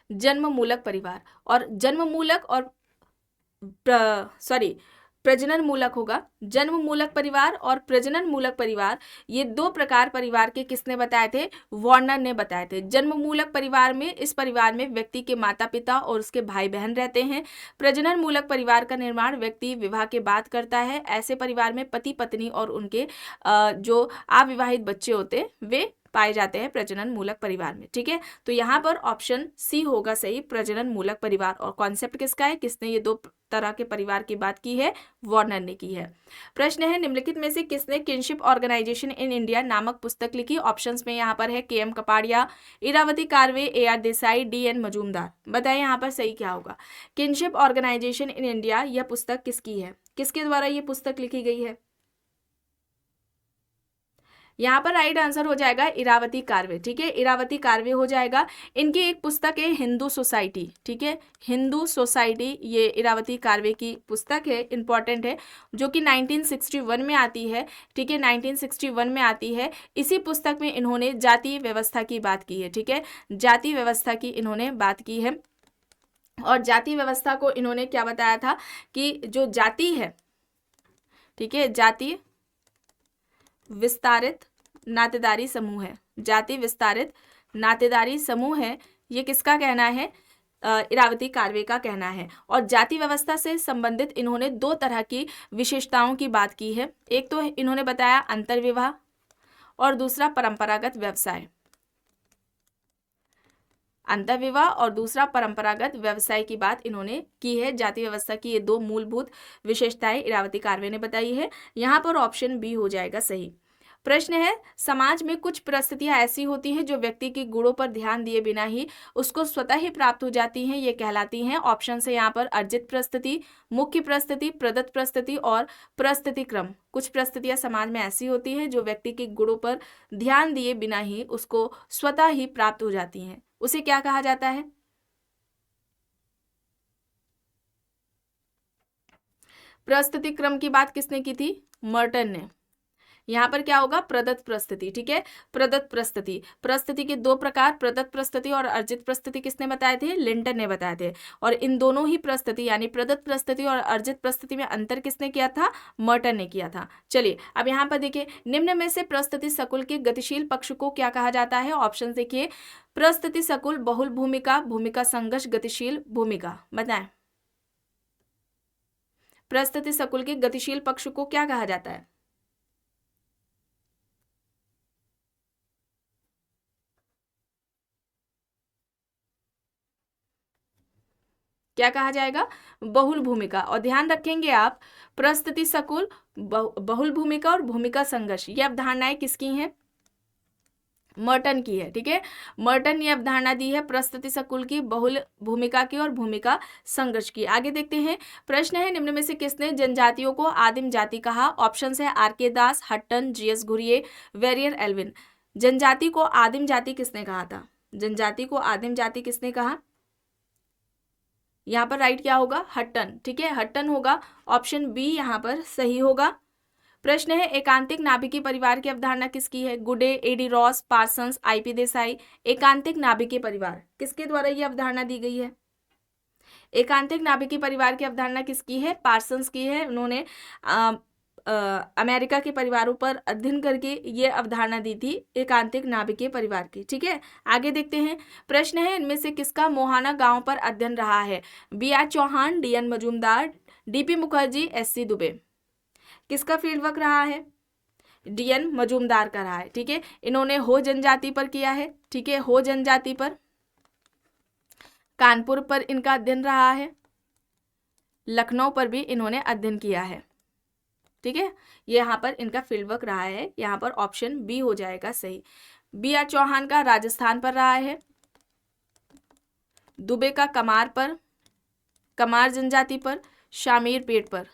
जन्म मूलक परिवार। और जन्म मूलक और प्रजनन मूलक होगा। जन्म मूलक परिवार और प्रजनन मूलक परिवार, ये दो प्रकार परिवार के किसने बताए थे? वार्नर ने बताए थे। जन्म मूलक परिवार में, इस परिवार में व्यक्ति के माता पिता और उसके भाई बहन रहते हैं। प्रजनन मूलक परिवार का निर्माण व्यक्ति विवाह के बाद करता है। ऐसे परिवार में पति पत्नी और उनके जो अविवाहित बच्चे होते वे पाए जाते हैं प्रजनन मूलक परिवार में। ठीक है, तो यहाँ पर ऑप्शन सी होगा सही, प्रजनन मूलक परिवार। और कॉन्सेप्ट किसका है? किसने ये दो तरह के परिवार की बात की है? वार्नर ने की है। प्रश्न है, निम्नलिखित में से किसने किनशिप ऑर्गेनाइजेशन इन इंडिया नामक पुस्तक लिखी? ऑप्शंस में यहाँ पर है KM. Kapadia, Irawati Karve, AR. Desai, DN. Majumdar. बताएं यहाँ पर सही क्या होगा? किनशिप ऑर्गेनाइजेशन इन इंडिया, यह पुस्तक किसकी है? किसके द्वारा यह पुस्तक लिखी गई है? यहाँ पर राइट आंसर हो जाएगा इरावती कार्वे। ठीक है, इरावती कार्वे हो जाएगा। इनकी एक पुस्तक है हिंदू सोसाइटी। ठीक है, हिंदू सोसाइटी, ये इरावती कार्वे की पुस्तक है, इंपॉर्टेंट है, जो कि 1961 में आती है। ठीक है, 1961 में आती है। इसी पुस्तक में इन्होंने जाति व्यवस्था की बात की है। ठीक है, जाति व्यवस्था की इन्होंने बात की है। और जाति व्यवस्था को इन्होंने क्या बताया था कि जो जाति है, ठीक है, जाति विस्तारित नातेदारी समूह है, जाति विस्तारित नातेदारी समूह है, ये किसका कहना है? इरावती कार्वे का कहना है। और जाति व्यवस्था से संबंधित इन्होंने दो तरह की विशेषताओं की बात की है। एक तो इन्होंने बताया अंतर्विवाह और दूसरा परंपरागत व्यवसाय। अंतर्विवाह और दूसरा परंपरागत व्यवसाय की बात इन्होंने की है। जाति व्यवस्था की ये दो मूलभूत विशेषताएं इरावती कार्वे ने बताई है। यहाँ पर ऑप्शन बी हो जाएगा सही। प्रश्न है, समाज में कुछ परिस्थितियां ऐसी होती हैं जो व्यक्ति के गुणों पर ध्यान दिए बिना ही उसको स्वतः ही प्राप्त हो जाती हैं, ये कहलाती हैं। ऑप्शन है यहाँ पर अर्जित परिस्थिति, मुख्य परिस्थिति, प्रदत्त परिस्थिति और परिस्थिति क्रम। कुछ परिस्थितियां समाज में ऐसी होती हैं जो व्यक्ति के गुणों पर ध्यान दिए बिना ही उसको स्वतः ही प्राप्त हो जाती हैं, उसे क्या कहा जाता है? परिस्थिति क्रम की बात किसने की थी? मर्टन ने। यहाँ पर क्या होगा? प्रदत्त परिस्थिति। ठीक है, प्रदत्त परिस्थिति, परिस्थिति के दो प्रकार, प्रदत्त परिस्थिति और अर्जित परिस्थिति किसने बताए थे? लिंटन ने बताए थे। और इन दोनों ही परिस्थिति यानी प्रदत्त परिस्थिति और अर्जित परिस्थिति में अंतर किसने किया था? मर्टन ने किया था। चलिए अब यहाँ पर देखिए, निम्न में से परिस्थिति सकुल के गतिशील पक्ष को क्या कहा जाता है? ऑप्शन देखिए, परिस्थिति सकुल, बहुल भूमिका, भूमिका संघर्ष, गतिशील भूमिका। बताएं, परिस्थिति सकुल के गतिशील पक्ष को क्या कहा जाता है? क्या कहा जाएगा? बहुल भूमिका। और ध्यान रखेंगे आप, परिस्थिति सकुल, बहुल भूमिका और भूमिका संघर्ष, ये अवधारणाएं किसकी हैं? मर्टन की है। ठीक है, मर्टन ने अवधारणा दी है परिस्थिति सकुल की, बहुल भूमिका की और भूमिका संघर्ष की। आगे देखते हैं, प्रश्न है, निम्न में से किसने जनजातियों को आदिम जाति कहा? ऑप्शन है R K. Das, Hutton, G S. Ghurye, Verrier Elwin. जनजाति को आदिम जाति किसने कहा था? जनजाति को आदिम जाति किसने कहा? यहाँ पर राइट क्या होगा? हट्टन। ठीक है, हट्टन होगा। ऑप्शन बी यहाँ पर सही होगा। प्रश्न है, एकांतिक नाभिकीय परिवार की अवधारणा किसकी है? Goode, A D. Ross, Parsons, I P. Desai. एकांतिक नाभिकीय परिवार किसके द्वारा यह अवधारणा दी गई है? एकांतिक नाभिकीय परिवार की अवधारणा किसकी है? पार्सन्स की है। उन्होंने अमेरिका के परिवारों पर अध्ययन करके ये अवधारणा दी थी एकांतिक नाभिकीय परिवार की। ठीक है, आगे देखते हैं, प्रश्न है, इनमें से किसका मोहाना गांव पर अध्ययन रहा है? BR. Chauhan, DN. Majumdar, DP. Mukherjee, SC. Dube. किसका फील्ड वर्क रहा है? डी.एन. मजूमदार का रहा है। ठीक है, इन्होंने हो जनजाति पर किया है। ठीक है, हो जनजाति पर, कानपुर पर इनका अध्ययन रहा है, लखनऊ पर भी इन्होंने अध्ययन किया है। ठीक है, ये यहाँ पर इनका फील्ड वर्क रहा है। यहाँ पर ऑप्शन बी हो जाएगा सही। बी.आर. चौहान का राजस्थान पर रहा है, दुबे का कमार पर, कमार जनजाति पर, शामीर पेट पर।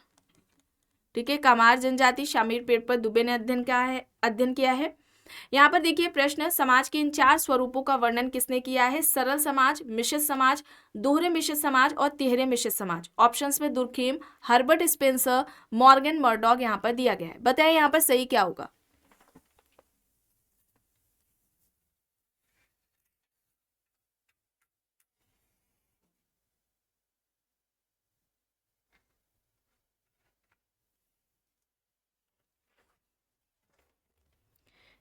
ठीक है, कमार जनजाति, शामीर पेट पर दुबे ने अध्ययन किया है। यहाँ पर देखिए, प्रश्न, समाज के इन चार स्वरूपों का वर्णन किसने किया है? सरल समाज, मिश्रित समाज, दोहरे मिश्रित समाज और तिहरे मिश्रित समाज। ऑप्शंस में Durkheim, Herbert Spencer, Morgan Murdock यहाँ पर दिया गया है। बताइए यहाँ पर सही क्या होगा?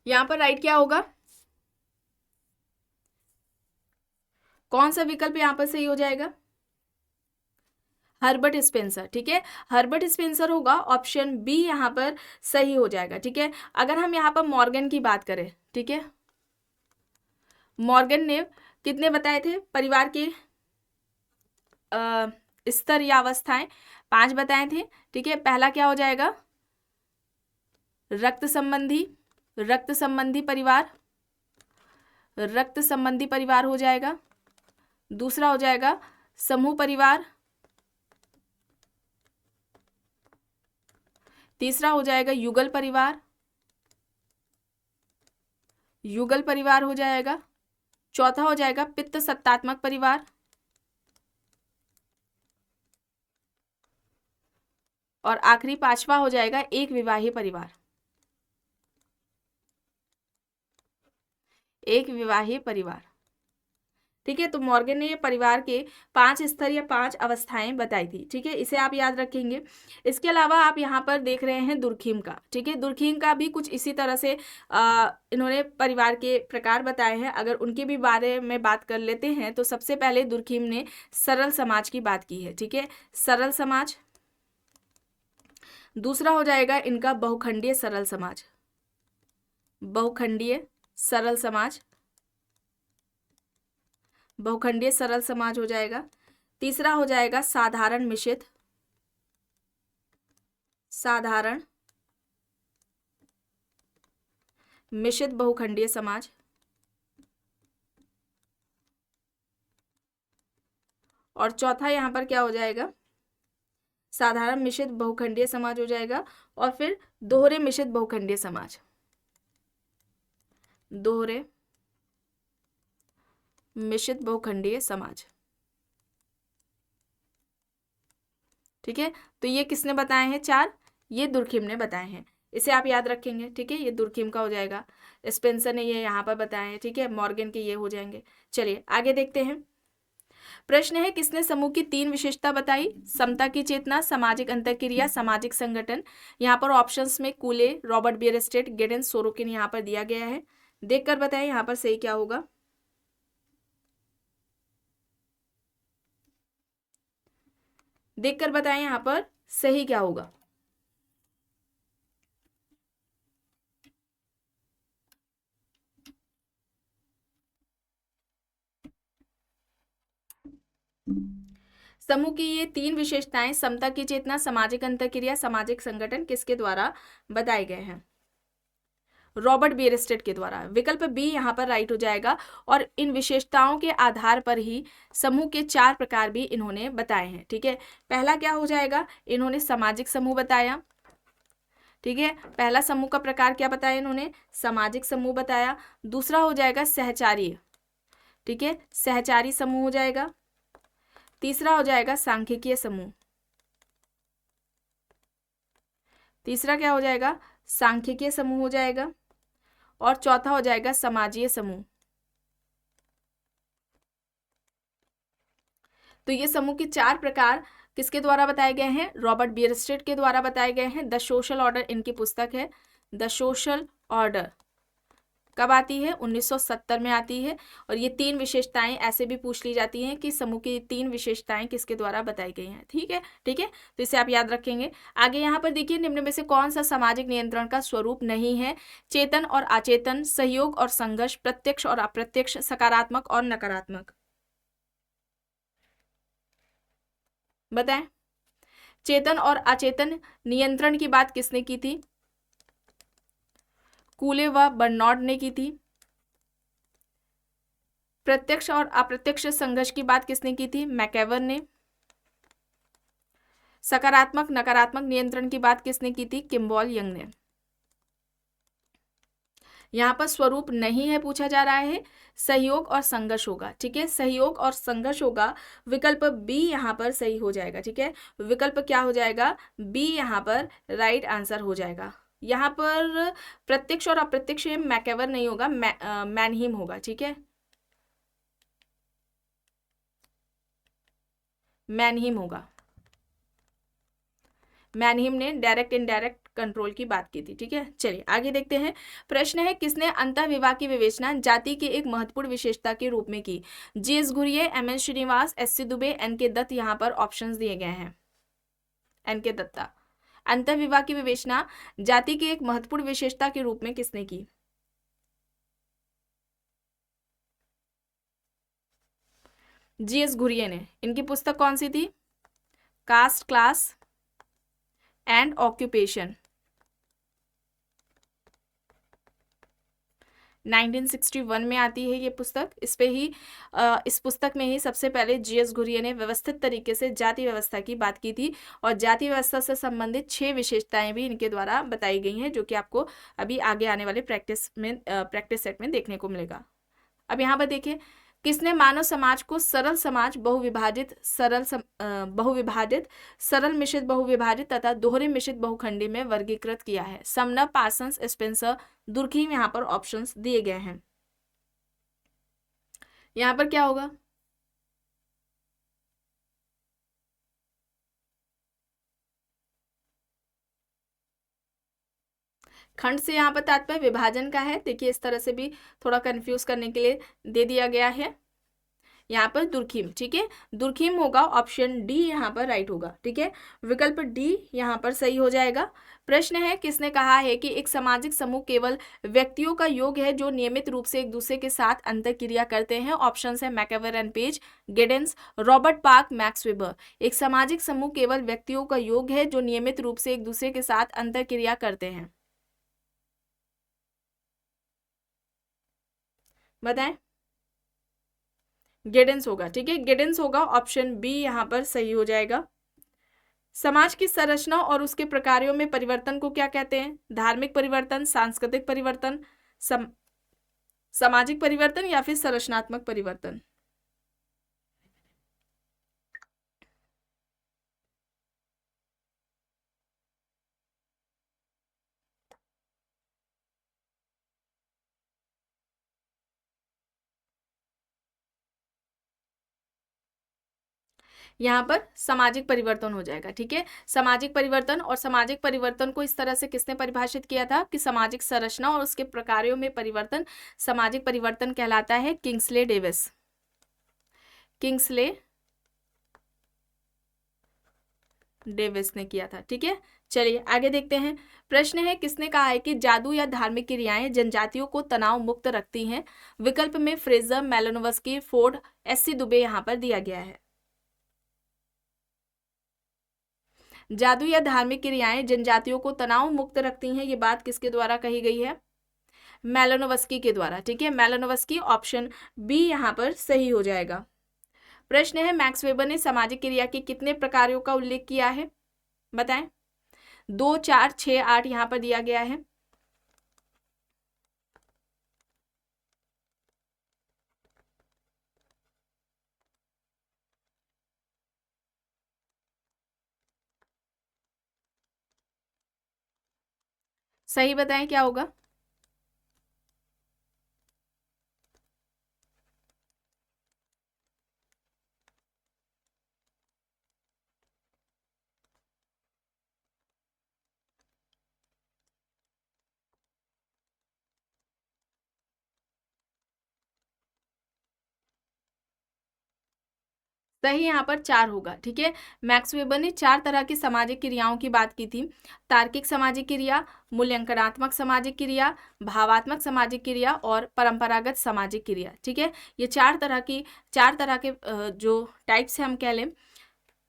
यहाँ पर राइट क्या होगा, कौन सा विकल्प यहाँ पर सही हो जाएगा, हर्बर्ट स्पेंसर। ठीक है, हर्बर्ट स्पेंसर होगा, ऑप्शन बी यहाँ पर सही हो जाएगा। ठीक है, अगर हम यहाँ पर मॉर्गन की बात करें, ठीक है, मॉर्गन ने कितने बताए थे परिवार के स्तर या अवस्थाएं, 5 बताए थे। ठीक है, पहला क्या हो जाएगा, रक्त संबंधी, रक्त संबंधी परिवार, रक्त संबंधी परिवार हो जाएगा। दूसरा हो जाएगा समूह परिवार, तीसरा हो जाएगा युगल परिवार, युगल परिवार हो जाएगा। चौथा हो जाएगा पित्त सत्तात्मक परिवार, और आखिरी 5वां हो जाएगा एक विवाही परिवार, एक विवाही परिवार। ठीक है, तो मॉर्गन ने ये परिवार के 5 स्तर या 5 अवस्थाएं बताई थी। ठीक है, इसे आप याद रखेंगे। इसके अलावा आप यहाँ पर देख रहे हैं दुर्खीम का। ठीक है, दुर्खीम का भी कुछ इसी तरह से इन्होंने परिवार के प्रकार बताए हैं। अगर उनके भी बारे में बात कर लेते हैं तो सबसे पहले दुर्खीम ने सरल समाज की बात की है। ठीक है, सरल समाज। दूसरा हो जाएगा इनका बहुखंडीय सरल समाज, बहुखंडीय सरल समाज, बहुखंडीय सरल समाज हो जाएगा। तीसरा हो जाएगा साधारण मिश्रित, साधारण मिश्रित बहुखंडीय समाज। और चौथा यहाँ पर क्या हो जाएगा, साधारण मिश्रित बहुखंडीय समाज हो जाएगा। और फिर दोहरे मिश्रित बहुखंडीय समाज, दोहरे मिश्रित बहुखंडीय समाज। ठीक है, तो ये किसने बताए हैं 4, ये दुर्खिम ने बताए हैं। इसे आप याद रखेंगे। ठीक है, ये दुर्खिम का हो जाएगा, स्पेंसर ने ये यहाँ पर बताए हैं। ठीक है, मॉर्गन के ये हो जाएंगे। चलिए आगे देखते हैं। प्रश्न है, किसने समूह की 3 विशेषता बताई, समता की चेतना, सामाजिक अंतरक्रिया, सामाजिक संगठन। यहाँ पर ऑप्शंस में कूले, रॉबर्ट बियरस्टेट, गेडेन, सोरोकिन यहाँ पर दिया गया है। देखकर बताएं यहाँ पर सही क्या होगा। देखकर बताएं यहाँ पर सही क्या होगा। समूह की ये 3 विशेषताएं, समता की चेतना, सामाजिक अंतरक्रिया, सामाजिक संगठन, किसके द्वारा बताए गए हैं, रॉबर्ट बियरस्टेट के द्वारा। विकल्प बी यहाँ पर राइट हो जाएगा। और इन विशेषताओं के आधार पर ही समूह के 4 प्रकार भी इन्होंने बताए हैं। ठीक है, पहला क्या हो जाएगा, इन्होंने सामाजिक समूह बताया। ठीक है, पहला समूह का प्रकार क्या बताया इन्होंने, सामाजिक समूह बताया। दूसरा हो जाएगा सहचारी। ठीक है, सहचारी समूह हो जाएगा। तीसरा हो जाएगा सांख्यिकीय समूह, तीसरा क्या हो जाएगा, सांख्यिकीय समूह हो जाएगा। और चौथा हो जाएगा समाजीय समूह। तो ये समूह के 4 प्रकार किसके द्वारा बताए गए हैं, रॉबर्ट बियरस्टेट के द्वारा बताए गए हैं। द सोशल ऑर्डर इनकी पुस्तक है। द सोशल ऑर्डर कब आती है, 1970 में आती है। और ये 3 विशेषताएं ऐसे भी पूछ ली जाती हैं कि समूह की 3 विशेषताएं किसके द्वारा बताई गई हैं। ठीक है, ठीक है, तो इसे आप याद रखेंगे। आगे यहाँ पर देखिए, निम्न में से कौन सा सामाजिक नियंत्रण का स्वरूप नहीं है, चेतन और अचेतन, सहयोग और संघर्ष, प्रत्यक्ष और अप्रत्यक्ष, सकारात्मक और नकारात्मक। बताएं, चेतन और अचेतन नियंत्रण की बात किसने की थी, कूले व बर्नार्ड ने की थी। प्रत्यक्ष और अप्रत्यक्ष संघर्ष की बात किसने की थी, मैकेवर ने। सकारात्मक नकारात्मक नियंत्रण की बात किसने की थी, किम्बॉल यंग ने। यहाँ पर स्वरूप नहीं है पूछा जा रहा है, सहयोग और संघर्ष होगा। ठीक है, सहयोग और संघर्ष होगा। विकल्प बी यहाँ पर सही हो जाएगा। ठीक है, विकल्प क्या हो जाएगा, बी यहाँ पर राइट आंसर हो जाएगा। यहाँ पर प्रत्यक्ष और अप्रत्यक्ष मैकेवर नहीं होगा, मैनहीम होगा। ठीक है, मैनहीम होगा। मैनहीम ने डायरेक्ट इनडायरेक्ट कंट्रोल की बात की थी। ठीक है, चलिए आगे देखते हैं। प्रश्न है, किसने अंतःविवाह की विवेचना जाति की एक महत्वपूर्ण विशेषता के रूप में की? GS Ghurye, MN Srinivas, SC Dube, NK Dutt यहाँ पर ऑप्शंस दिए गए हैं। एनके दत्ता। अंतःविवाह की विवेचना जाति की एक महत्वपूर्ण विशेषता के रूप में किसने की? जीएस घुरिये ने। इनकी पुस्तक कौन सी थी? कास्ट, क्लास एंड ऑक्यूपेशन, 1961 में आती है ये पुस्तक। इस पुस्तक में ही सबसे पहले जीएस घुरिये ने व्यवस्थित तरीके से जाति व्यवस्था की बात की थी और जाति व्यवस्था से संबंधित 6 विशेषताएं भी इनके द्वारा बताई गई हैं, जो कि आपको अभी आगे आने वाले प्रैक्टिस सेट में देखने को मिलेगा। अब यहाँ पर देखिए, किसने मानव समाज को सरल समाज, बहुविभाजित, सरल मिश्रित बहुविभाजित तथा दोहरे मिश्रित बहुखंडी में वर्गीकृत किया है? समनर, पार्सन्स, स्पेंसर, दुर्खीम यहाँ पर ऑप्शंस दिए गए हैं। यहाँ पर क्या होगा? खंड से यहाँ पर तात्पर्य विभाजन का है। देखिए, इस तरह से भी थोड़ा कंफ्यूज करने के लिए दे दिया गया है यहाँ पर दुर्खीम। ठीक है, दुर्खीम होगा, ऑप्शन डी यहाँ पर राइट होगा। ठीक है, विकल्प डी यहाँ पर सही हो जाएगा। प्रश्न है, किसने कहा है कि एक सामाजिक समूह केवल व्यक्तियों का योग है जो नियमित रूप से एक दूसरे के साथ अंतःक्रिया करते हैं? ऑप्शन है MacIver and Page, Giddens, Robert Park, Max Weber. एक सामाजिक समूह केवल व्यक्तियों का योग है जो नियमित रूप से एक दूसरे के साथ अंतःक्रिया करते हैं। बताएं। गिडेंस होगा। ठीक है, गिडेंस होगा, ऑप्शन बी यहाँ पर सही हो जाएगा। समाज की संरचना और उसके प्रकारों में परिवर्तन को क्या कहते हैं? धार्मिक परिवर्तन, सांस्कृतिक परिवर्तन, सामाजिक परिवर्तन या फिर संरचनात्मक परिवर्तन? यहाँ पर सामाजिक परिवर्तन हो जाएगा। ठीक है, सामाजिक परिवर्तन। और सामाजिक परिवर्तन को इस तरह से किसने परिभाषित किया था कि सामाजिक संरचना और उसके प्रकारों में परिवर्तन सामाजिक परिवर्तन कहलाता है? Kingsley Davis. किंग्सले डेविस ने किया था। ठीक है, चलिए आगे देखते हैं। प्रश्न है, किसने कहा है कि जादू या धार्मिक क्रियाएं जनजातियों को तनाव मुक्त रखती हैं? विकल्प में फ्रेजर, मेलानोव्स्की, फोर्ड, एससी दुबे यहाँ पर दिया गया है। जादू या धार्मिक क्रियाएं जनजातियों को तनाव मुक्त रखती हैं, ये बात किसके द्वारा कही गई है? मेलानोव्स्की के द्वारा। ठीक है, मेलानोव्स्की, ऑप्शन बी यहाँ पर सही हो जाएगा। प्रश्न है, मैक्स वेबर ने सामाजिक क्रिया के कितने प्रकारों का उल्लेख किया है? बताएं। 2, 4, 6, 8 यहाँ पर दिया गया है। सही बताएं क्या होगा? सही यहाँ पर 4 होगा। ठीक है, मैक्स वेबर ने 4 तरह की सामाजिक क्रियाओं की बात की थी। तार्किक सामाजिक क्रिया, मूल्यांकनात्मक सामाजिक क्रिया, भावात्मक सामाजिक क्रिया और परंपरागत सामाजिक क्रिया। ठीक है, ये 4 तरह के जो टाइप्स हैं हम कह लें,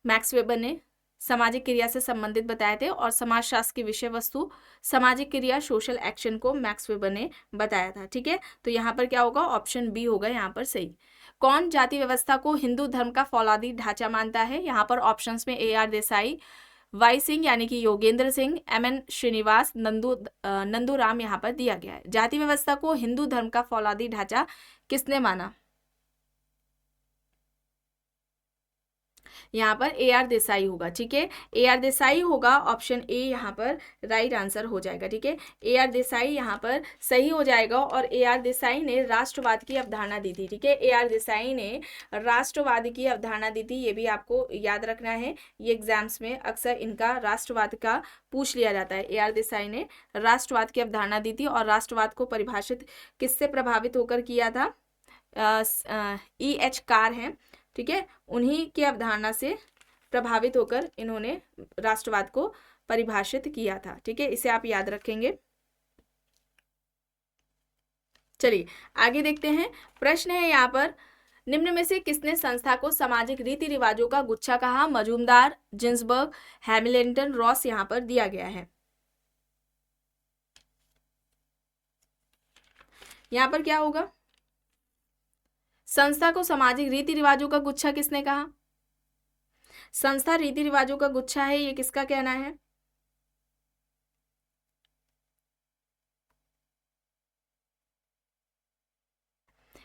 मैक्स वेबर ने सामाजिक क्रिया से संबंधित बताए थे। और समाजशास्त्र की विषय वस्तु सामाजिक क्रिया, सोशल एक्शन को मैक्स वेबर ने बताया था। ठीक है, तो यहाँ पर क्या होगा? ऑप्शन बी होगा यहाँ पर सही। कौन जाति व्यवस्था को हिंदू धर्म का फौलादी ढांचा मानता है? यहाँ पर ऑप्शंस में AR देसाई, वाई सिंह यानी कि योगेंद्र सिंह, MN श्रीनिवास, नंदूराम यहाँ पर दिया गया है। जाति व्यवस्था को हिंदू धर्म का फौलादी ढांचा किसने माना? यहाँ पर ए आर देसाई होगा, ठीक है, ए आर देसाई होगा, ऑप्शन ए यहाँ पर राइट आंसर हो जाएगा, ठीक है, ए आर देसाई यहाँ पर सही हो जाएगा। और ए आर देसाई ने राष्ट्रवाद की अवधारणा दी थी, ठीक है, ए आर देसाई ने राष्ट्रवाद की अवधारणा दी थी, ये भी आपको याद रखना है, ये एग्जाम्स में अक्सर इनका राष्ट्रवाद का पूछ लिया जाता है। ए आर देसाई ने राष्ट्रवाद की अवधारणा दी थी और राष्ट्रवाद को परिभाषित किससे प्रभावित होकर किया था? ई एच कार हैं, ठीक है, उन्हीं की अवधारणा से प्रभावित होकर इन्होंने राष्ट्रवाद को परिभाषित किया था, ठीक है, इसे आप याद रखेंगे। चलिए आगे देखते हैं। प्रश्न है यहाँ पर, निम्न में से किसने संस्था को सामाजिक रीति रिवाजों का गुच्छा कहा? मजूमदार, जिन्सबर्ग, हैमिल्टन, रॉस यहाँ पर दिया गया है। यहाँ पर क्या होगा? संस्था को सामाजिक रीति रिवाजों का गुच्छा किसने कहा? संस्था रीति रिवाजों का गुच्छा है, ये किसका कहना है?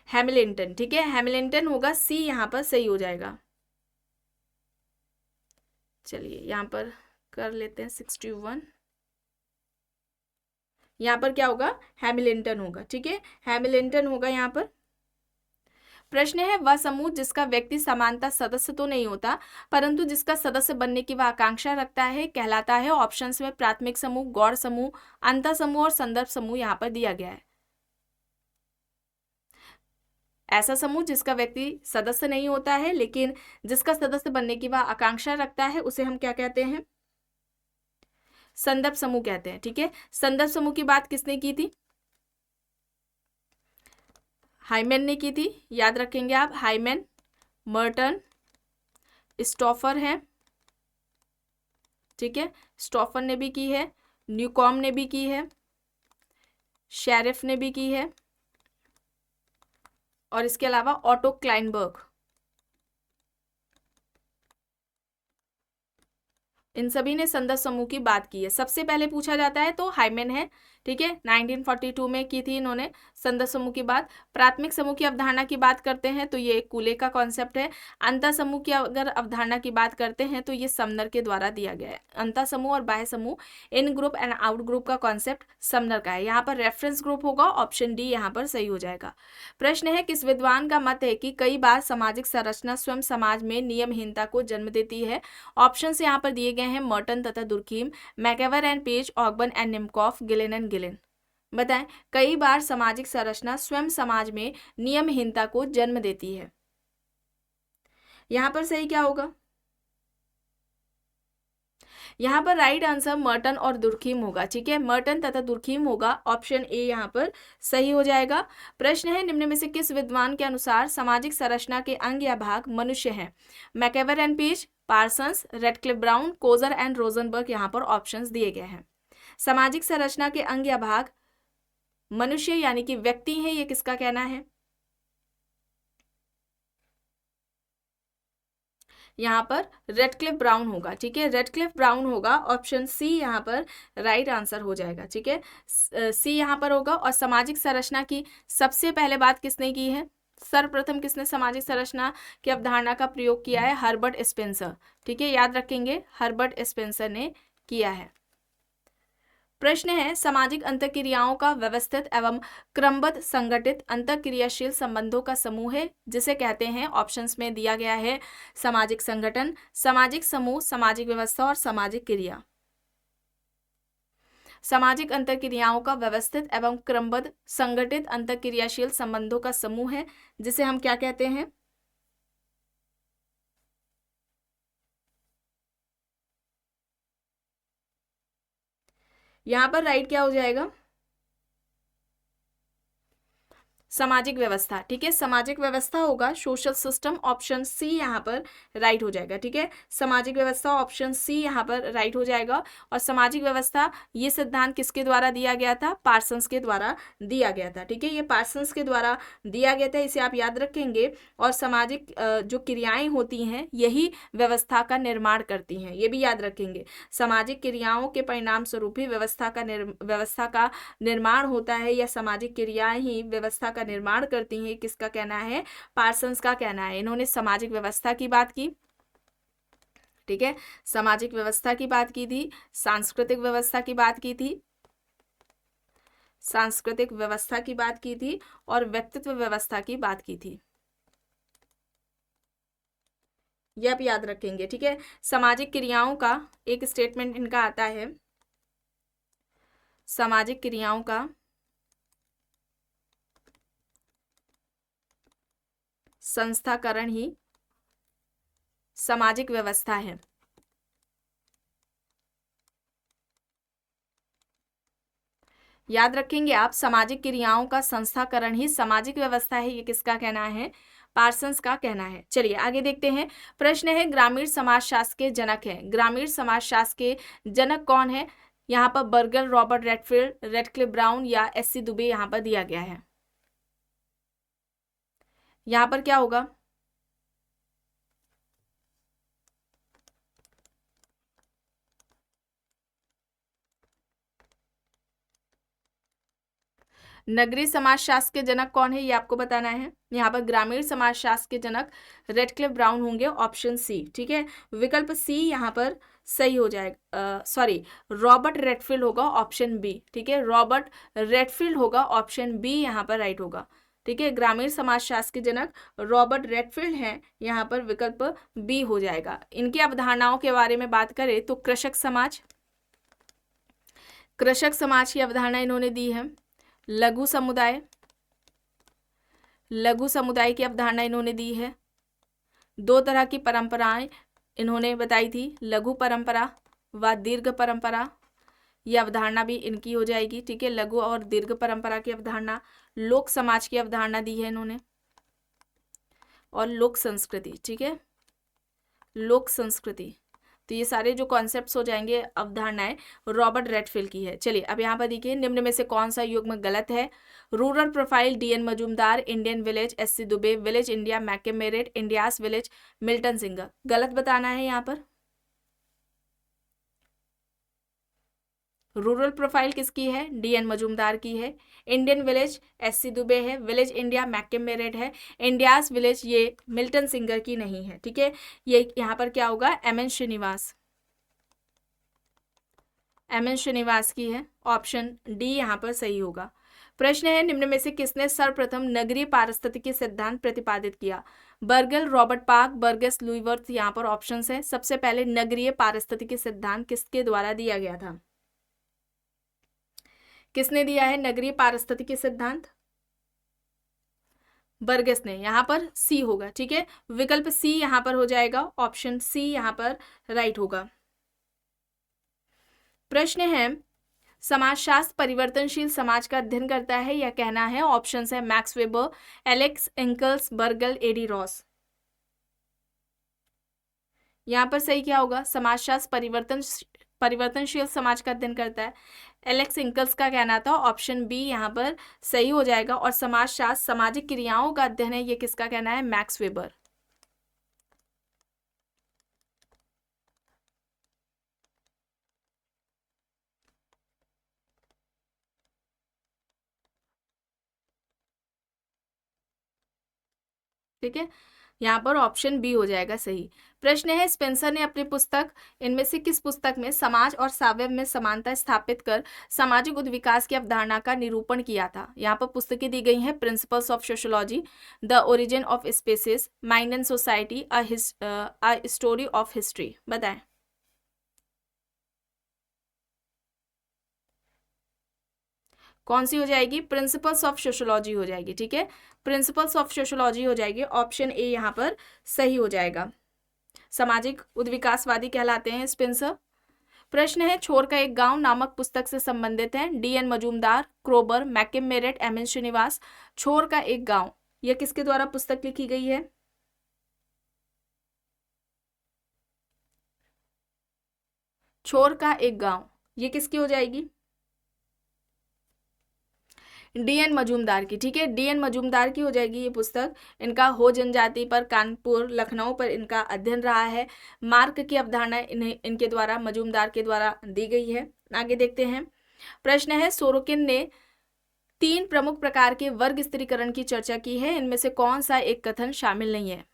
हैमिल्टन, ठीक है, हैमिल्टन होगा, सी यहाँ पर सही हो जाएगा। चलिए यहाँ पर कर लेते हैं 61, यहाँ पर क्या होगा? हैमिल्टन होगा, ठीक है, हैमिल्टन होगा यहाँ पर। प्रश्न है, वह समूह जिसका व्यक्ति समानता सदस्य तो नहीं होता परंतु जिसका सदस्य बनने की वह आकांक्षा रखता है कहलाता है? ऑप्शंस में प्राथमिक समूह, गौड़ समूह, अंतर समूह और संदर्भ समूह यहाँ पर दिया गया है। ऐसा समूह जिसका व्यक्ति सदस्य नहीं होता है लेकिन जिसका सदस्य बनने की वह आकांक्षा रखता है उसे हम क्या कहते हैं? संदर्भ समूह कहते हैं, ठीक है। संदर्भ समूह की बात किसने की थी? हाइमन ने की थी, याद रखेंगे आप, हाइमन, मर्टन, स्टॉफर है, ठीक है, स्टॉफर ने भी की है, न्यूकॉम ने भी की है, शेरिफ ने भी की है और इसके अलावा ऑटो क्लाइनबर्ग, इन सभी ने संदर्भ समूह की बात की है। सबसे पहले पूछा जाता है तो हाइमन है, ठीक है, 1942 में की थी इन्होंने संदर्भ समूह की बात। प्राथमिक समूह की अवधारणा की बात करते हैं तो ये कूले का कॉन्सेप्ट है। अंतर समूह की अगर अवधारणा की बात करते हैं तो ये समनर के द्वारा दिया गया है। अंतर समूह और बाह्य समूह, इन ग्रुप एंड आउट ग्रुप का कॉन्सेप्ट समनर का है। यहाँ पर रेफरेंस ग्रुप होगा, ऑप्शन डी यहाँ पर सही हो जाएगा। प्रश्न है, किस विद्वान का मत है कि कई बार सामाजिक संरचना स्वयं समाज में नियमहीनता को जन्म देती है? ऑप्शन यहाँ पर दिए गए हैं, मर्टन तथा Durkheim, MacIver and Page, Ogburn and Nimkoff, Gillin and Gillin. बताएं, कई बार सामाजिक संरचना स्वयं समाज में नियमहीनता को जन्म देती है। यहां पर सही क्या होगा? यहाँ पर राइट आंसर मर्टन और दुर्कीम होगा, ठीक है, मर्टन तथा दुर्कीम होगा, ऑप्शन ए यहाँ पर सही हो जाएगा। प्रश्न है, निम्न में से किस विद्वान के अनुसार सामाजिक संरचना के अंग या भाग मनुष्य हैं? MacIver and Page, Parsons, Radcliffe Brown, Coser and Rosenberg यहाँ पर ऑप्शंस दिए गए हैं। सामाजिक संरचना के अंग या भाग मनुष्य यानी कि व्यक्ति है, ये किसका कहना है? यहाँ पर रेडक्लिफ ब्राउन होगा, ठीक है, रेडक्लिफ ब्राउन होगा, ऑप्शन सी यहाँ पर राइट आंसर हो जाएगा, ठीक है, सी यहाँ पर होगा। और सामाजिक संरचना की सबसे पहले बात किसने की है? सर्वप्रथम किसने सामाजिक संरचना की अवधारणा का प्रयोग किया है? हर्बर्ट स्पेंसर, ठीक है, याद रखेंगे, हर्बर्ट स्पेंसर ने किया है। प्रश्न है, सामाजिक अंतःक्रियाओं का व्यवस्थित एवं क्रमबद्ध संगठित अंतःक्रियाशील संबंधों का समूह है जिसे कहते हैं? ऑप्शंस में दिया गया है, सामाजिक संगठन, सामाजिक समूह, सामाजिक व्यवस्था और सामाजिक क्रिया। सामाजिक अंतःक्रियाओं का व्यवस्थित एवं क्रमबद्ध संगठित अंतःक्रियाशील संबंधों का समूह है जिसे हम क्या कहते हैं? यहां पर राइट क्या हो जाएगा? सामाजिक व्यवस्था, ठीक है, सामाजिक व्यवस्था होगा, सोशल सिस्टम, ऑप्शन सी यहाँ पर राइट हो जाएगा, ठीक है, सामाजिक व्यवस्था ऑप्शन सी यहाँ पर राइट हो जाएगा। और सामाजिक व्यवस्था ये सिद्धांत किसके द्वारा दिया गया था? पार्सन्स के द्वारा दिया गया था, ठीक है, ये पार्सन्स के द्वारा दिया गया था, इसे आप याद रखेंगे। और सामाजिक जो क्रियाएं होती हैं यही व्यवस्था का निर्माण करती हैं, ये भी याद रखेंगे। सामाजिक क्रियाओं के परिणाम स्वरूप ही व्यवस्था का निर्माण होता है, या सामाजिक क्रियाएं ही व्यवस्था का निर्माण करती हैं, किसका कहना है? पार्सन्स का कहना है। इन्होंने सामाजिक व्यवस्था की बात की, ठीक है, सामाजिक व्यवस्था की बात की थी, सांस्कृतिक व्यवस्था की बात की थी, सांस्कृतिक व्यवस्था की बात की थी और व्यक्तित्व व्यवस्था की बात की थी। ये आप याद रखेंगे। ठीक है, सामाजिक क्रियाओं का एक स्टेटमेंट इनका आता है, सामाजिक क्रियाओं का संस्थाकरण ही सामाजिक व्यवस्था है। याद रखेंगे आप, सामाजिक क्रियाओं का संस्थाकरण ही सामाजिक व्यवस्था है। ये किसका कहना है? पार्सन्स का कहना है। चलिए आगे देखते हैं। प्रश्न है, ग्रामीण समाजशास्त्र के जनक है। ग्रामीण समाजशास्त्र के जनक कौन है? यहाँ पर Bergel, Robert Redfield, Radcliffe Brown या एससी दुबे यहाँ पर दिया गया है। यहाँ पर क्या होगा? नगरीय समाजशास्त्र के जनक कौन है, ये आपको बताना है। यहाँ पर ग्रामीण समाजशास्त्र के जनक रेडक्लिफ ब्राउन होंगे, ऑप्शन सी। ठीक है, विकल्प सी यहाँ पर सही हो जाएगा। सॉरी, रॉबर्ट रेडफील्ड होगा, ऑप्शन बी। ठीक है, रॉबर्ट रेडफील्ड होगा, ऑप्शन बी यहाँ पर राइट होगा। ठीक है, ग्रामीण समाजशास्त्र के जनक रॉबर्ट रेडफील्ड हैं, यहाँ पर विकल्प बी हो जाएगा। इनकी अवधारणाओं के बारे में बात करें तो कृषक समाज, कृषक समाज की अवधारणा इन्होंने दी है। लघु समुदाय, लघु समुदाय की अवधारणा इन्होंने दी है। दो तरह की परंपराएं इन्होंने बताई थी, लघु परंपरा व दीर्घ परंपरा। यह अवधारणा भी इनकी हो जाएगी। ठीक है, लघु और दीर्घ परंपरा की अवधारणा। लोक समाज की अवधारणा दी है इन्होंने, और लोक संस्कृति। ठीक है, लोक संस्कृति। तो ये सारे जो कॉन्सेप्ट्स हो जाएंगे, अवधारणाएं, रॉबर्ट रेडफील्ड की है। चलिए अब यहाँ पर देखिए, निम्न में से कौन सा युग्म गलत है? Rural profile D N Majumdar, Indian village S C Dube, village India McKim Marriott, India's village Milton Singer. गलत बताना है यहाँ पर। रूरल प्रोफाइल किसकी है? डीएन मजूमदार की है। इंडियन विलेज एससी दुबे है। विलेज इंडिया मैकके मेरिट है। इंडियाज विलेज ये मिल्टन सिंगर की नहीं है। ठीक है, ये यहाँ पर क्या होगा? एमएन श्रीनिवास, एमएन श्रीनिवास की है, ऑप्शन डी यहाँ पर सही होगा। प्रश्न है, निम्न में से किसने सर्वप्रथम नगरीय पारिस्थितिकी सिद्धांत प्रतिपादित किया? Bergel, Robert Park, Burgess, Louis Wirth. यहाँ पर ऑप्शंस है। सबसे पहले नगरीय पारिस्थितिकी सिद्धांत किसके द्वारा दिया गया था? किसने दिया है नगरीय पारिस्थितिकी सिद्धांत? बर्गस ने। यहाँ पर सी होगा। ठीक है, विकल्प सी यहाँ पर हो जाएगा, ऑप्शन सी यहाँ पर राइट होगा। प्रश्न है, समाजशास्त्र परिवर्तनशील समाज का अध्ययन करता है। यह कहना है, ऑप्शन है Max Weber, Alex Inkeles, Bergel, ED Ross. यहाँ पर सही क्या होगा? समाजशास्त्र परिवर्तनशील समाज का अध्ययन करता है, एलेक्स इंकल्स का कहना था, ऑप्शन बी यहाँ पर सही हो जाएगा। और समाजशास्त्र सामाजिक क्रियाओं का अध्ययन है, ये किसका कहना है? Max weber. ठीक है, यहाँ पर ऑप्शन बी हो जाएगा सही। प्रश्न है, स्पेंसर ने अपनी पुस्तक इनमें से किस पुस्तक में समाज और सावयव में समानता स्थापित कर सामाजिक उद्विकास की अवधारणा का निरूपण किया था? यहाँ पर पुस्तकें दी गई हैं, principles of sociology, the origin of species, mind and society, a story of history. बताएं। कौन सी हो जाएगी? प्रिंसिपल्स ऑफ सोशियोलॉजी हो जाएगी। ठीक है, प्रिंसिपल्स ऑफ सोशियोलॉजी हो जाएगी, ऑप्शन ए यहाँ पर सही हो जाएगा। सामाजिक उद्विकासवादी कहलाते हैं स्पेंसर। प्रश्न है, छोर का एक गांव नामक पुस्तक से संबंधित है। D N Majumdar, Kroeber, McKim Marriott, M N Srinivas. छोर का एक गांव, यह किसके द्वारा पुस्तक लिखी गई है? छोर का एक गांव, ये किसकी हो जाएगी? डीएन मजूमदार की। ठीक है, डीएन मजूमदार की हो जाएगी ये पुस्तक। इनका हो जनजाति पर, कानपुर, लखनऊ पर इनका अध्ययन रहा है। मार्क की अवधारणा इनके द्वारा, मजूमदार के द्वारा दी गई है। आगे देखते हैं। प्रश्न है, सोरोकिन ने 3 प्रमुख प्रकार के वर्ग स्त्रीकरण की चर्चा की है। इनमें से कौन सा एक कथन शामिल नहीं है?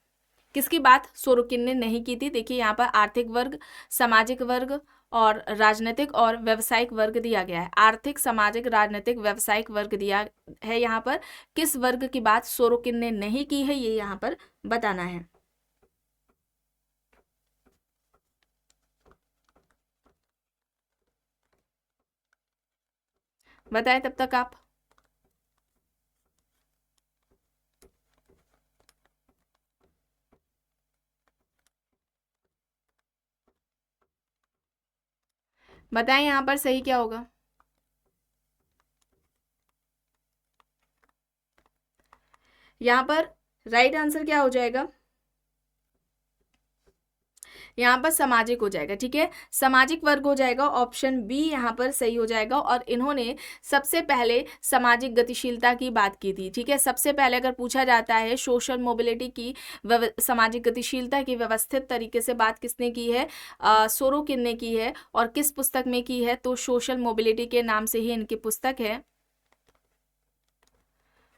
किसकी बात सोरोकिन ने नहीं की थी? देखिए यहाँ पर आर्थिक वर्ग, सामाजिक वर्ग और राजनीतिक और व्यवसायिक वर्ग दिया गया है। आर्थिक, सामाजिक, राजनीतिक, व्यवसायिक वर्ग दिया है। यहाँ पर किस वर्ग की बात सोरोकिन ने नहीं की है, ये यहाँ पर बताना है। बताएं तब तक आप। बताएं यहाँ पर सही क्या होगा। यहाँ पर राइट आंसर क्या हो जाएगा? यहाँ पर सामाजिक हो जाएगा। ठीक है, सामाजिक वर्ग हो जाएगा, ऑप्शन बी यहाँ पर सही हो जाएगा। और इन्होंने सबसे पहले सामाजिक गतिशीलता की बात की थी। ठीक है, सबसे पहले अगर पूछा जाता है सोशल मोबिलिटी की, सामाजिक गतिशीलता की व्यवस्थित तरीके से बात किसने की है? सोरोकिन ने की है। और किस पुस्तक में की है? तो सोशल मोबिलिटी के नाम से ही इनकी पुस्तक है,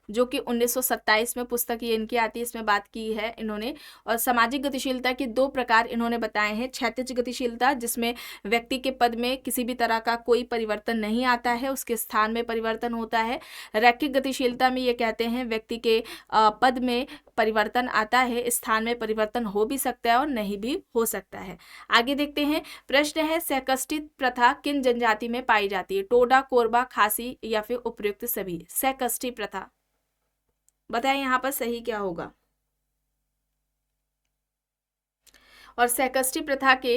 जो कि 1927 में पुस्तक ये इनकी आती है, इसमें बात की है इन्होंने। और सामाजिक गतिशीलता के दो प्रकार इन्होंने बताए हैं। क्षैतिज गतिशीलता, जिसमें व्यक्ति के पद में किसी भी तरह का कोई परिवर्तन नहीं आता है, उसके स्थान में परिवर्तन होता है। रैखिक गतिशीलता में ये कहते हैं व्यक्ति के पद में परिवर्तन आता है, स्थान में परिवर्तन हो भी सकता है और नहीं भी हो सकता है। आगे देखते हैं, प्रश्न है सहकष्टी प्रथा किन जनजाति में पाई जाती है? टोडा, कोरबा, खासी या फिर उपयुक्त सभी? सहकष्टी प्रथा, बताएं यहाँ पर सही क्या होगा। और सहकष्टी प्रथा के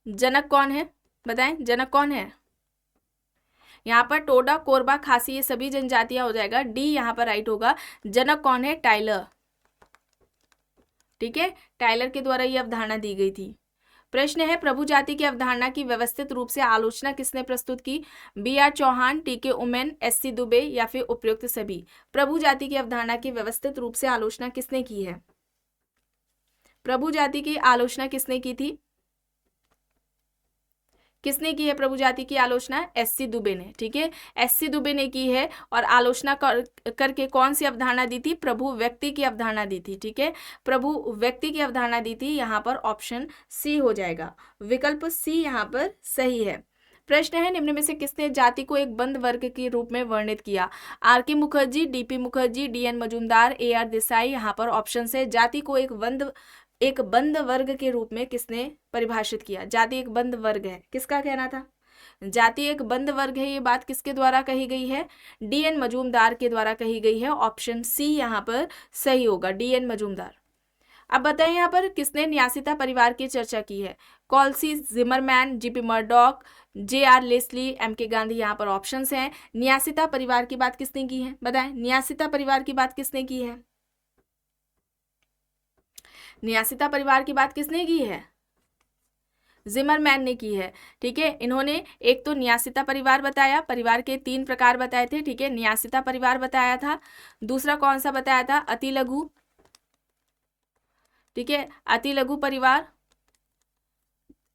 जनक कौन है? बताएं जनक कौन है? यहाँ पर टोडा, कोरबा, खासी ये सभी जनजातियां हो जाएगा। डी यहाँ पर राइट होगा। जनक कौन है? टाइलर। ठीक है, टाइलर के द्वारा ये अवधारणा दी गई थी। प्रश्न है प्रभु जाति की अवधारणा की व्यवस्थित रूप से आलोचना किसने प्रस्तुत की? बी आर चौहान, टी के उमेन, एस सी दुबे या फिर उपयुक्त सभी? प्रभु जाति की अवधारणा की व्यवस्थित रूप से आलोचना किसने की है? प्रभु जाति की आलोचना किसने की थी? किसने की है प्रभु जाति की आलोचना? एससी दुबे ने। ठीक है, एससी दुबे ने की है। और आलोचना करके कौन सी अवधारणा दी थी? प्रभु व्यक्ति की अवधारणा दी थी। ठीक है, प्रभु व्यक्ति की अवधारणा दी थी। यहाँ पर ऑप्शन सी हो जाएगा, विकल्प सी यहाँ पर सही है। प्रश्न है निम्न में से किसने जाति को एक बंद वर्ग के रूप में वर्णित किया? R K Mukherjee, DP Mukherjee, DN Majumdar, A R Desai. यहाँ पर ऑप्शन से जाति को एक बंद वर्ग के रूप में किसने परिभाषित किया? जाति एक बंद वर्ग है, किसका कहना था? जाति एक बंद वर्ग है, ये बात किसके द्वारा कही गई है? डीएन मजूमदार के द्वारा कही गई है। ऑप्शन सी यहाँ पर सही होगा, डीएन मजूमदार। अब बताएं यहाँ पर किसने न्यासिता परिवार की चर्चा की है? कॉल्सी, Zimmerman, G P Murdock, J R Leslie, M K Gandhi. यहाँ पर ऑप्शंस हैं। न्यासिता परिवार की बात किसने की है? बताएं, न्यासिता परिवार की बात किसने की है? न्यासिता परिवार की बात किसने की है? जिमरमैन ने की है। ठीक है, इन्होंने एक तो न्यासिता परिवार बताया, परिवार के 3 प्रकार बताए थे। ठीक है, न्यासिता परिवार बताया था। दूसरा कौन सा बताया था? अति लघु। ठीक है, अति लघु परिवार।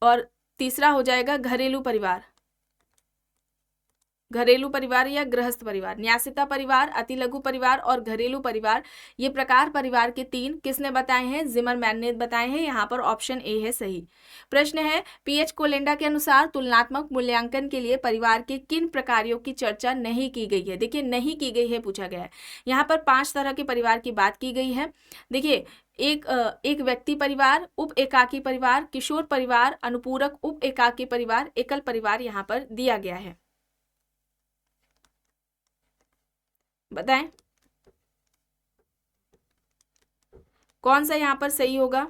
और तीसरा हो जाएगा घरेलू परिवार। घरेलू परिवार या गृहस्थ परिवार। न्यासिता परिवार, अति लघु परिवार और घरेलू परिवार, ये प्रकार परिवार के 3 किसने बताए हैं? जिमरमैन ने बताए हैं। यहाँ पर ऑप्शन ए है सही। प्रश्न है पीएच कोलेंडा के अनुसार तुलनात्मक मूल्यांकन के लिए परिवार के किन प्रकारों की चर्चा नहीं की गई है? देखिए, नहीं की गई है पूछा गया है। यहाँ पर 5 तरह के परिवार की बात की गई है। देखिए, एक व्यक्ति परिवार, उप एकाकी परिवार, किशोर परिवार, अनुपूरक उप एकाकी परिवार, एकल परिवार यहाँ पर दिया गया है। बताएं कौन सा यहाँ पर सही होगा?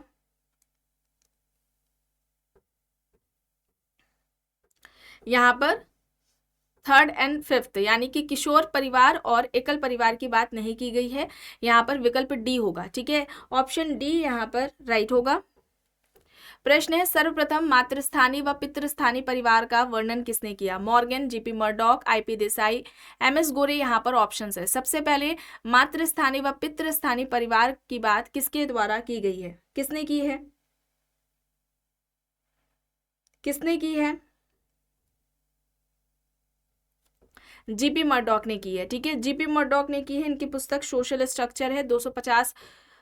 यहाँ पर 3rd and 5th यानी कि किशोर परिवार और एकल परिवार की बात नहीं की गई है। यहाँ पर विकल्प डी होगा। ठीक है, ऑप्शन डी यहाँ पर राइट होगा। प्रश्न है सर्वप्रथम मातृस्थानीय व पितृस्थानीय परिवार का वर्णन किसने किया? Morgan, GP Murdock, IP Desai, MS Gore. यहाँ पर ऑप्शंस है। सबसे पहले मातृस्थानीय व पितृस्थानीय परिवार की बात किसके द्वारा की गई है? किसने की है? किसने की है? जीपी मर्डॉक ने की है। ठीक है, जीपी मर्डॉक ने की है। इनकी पुस्तक सोशल स्ट्रक्चर है, 250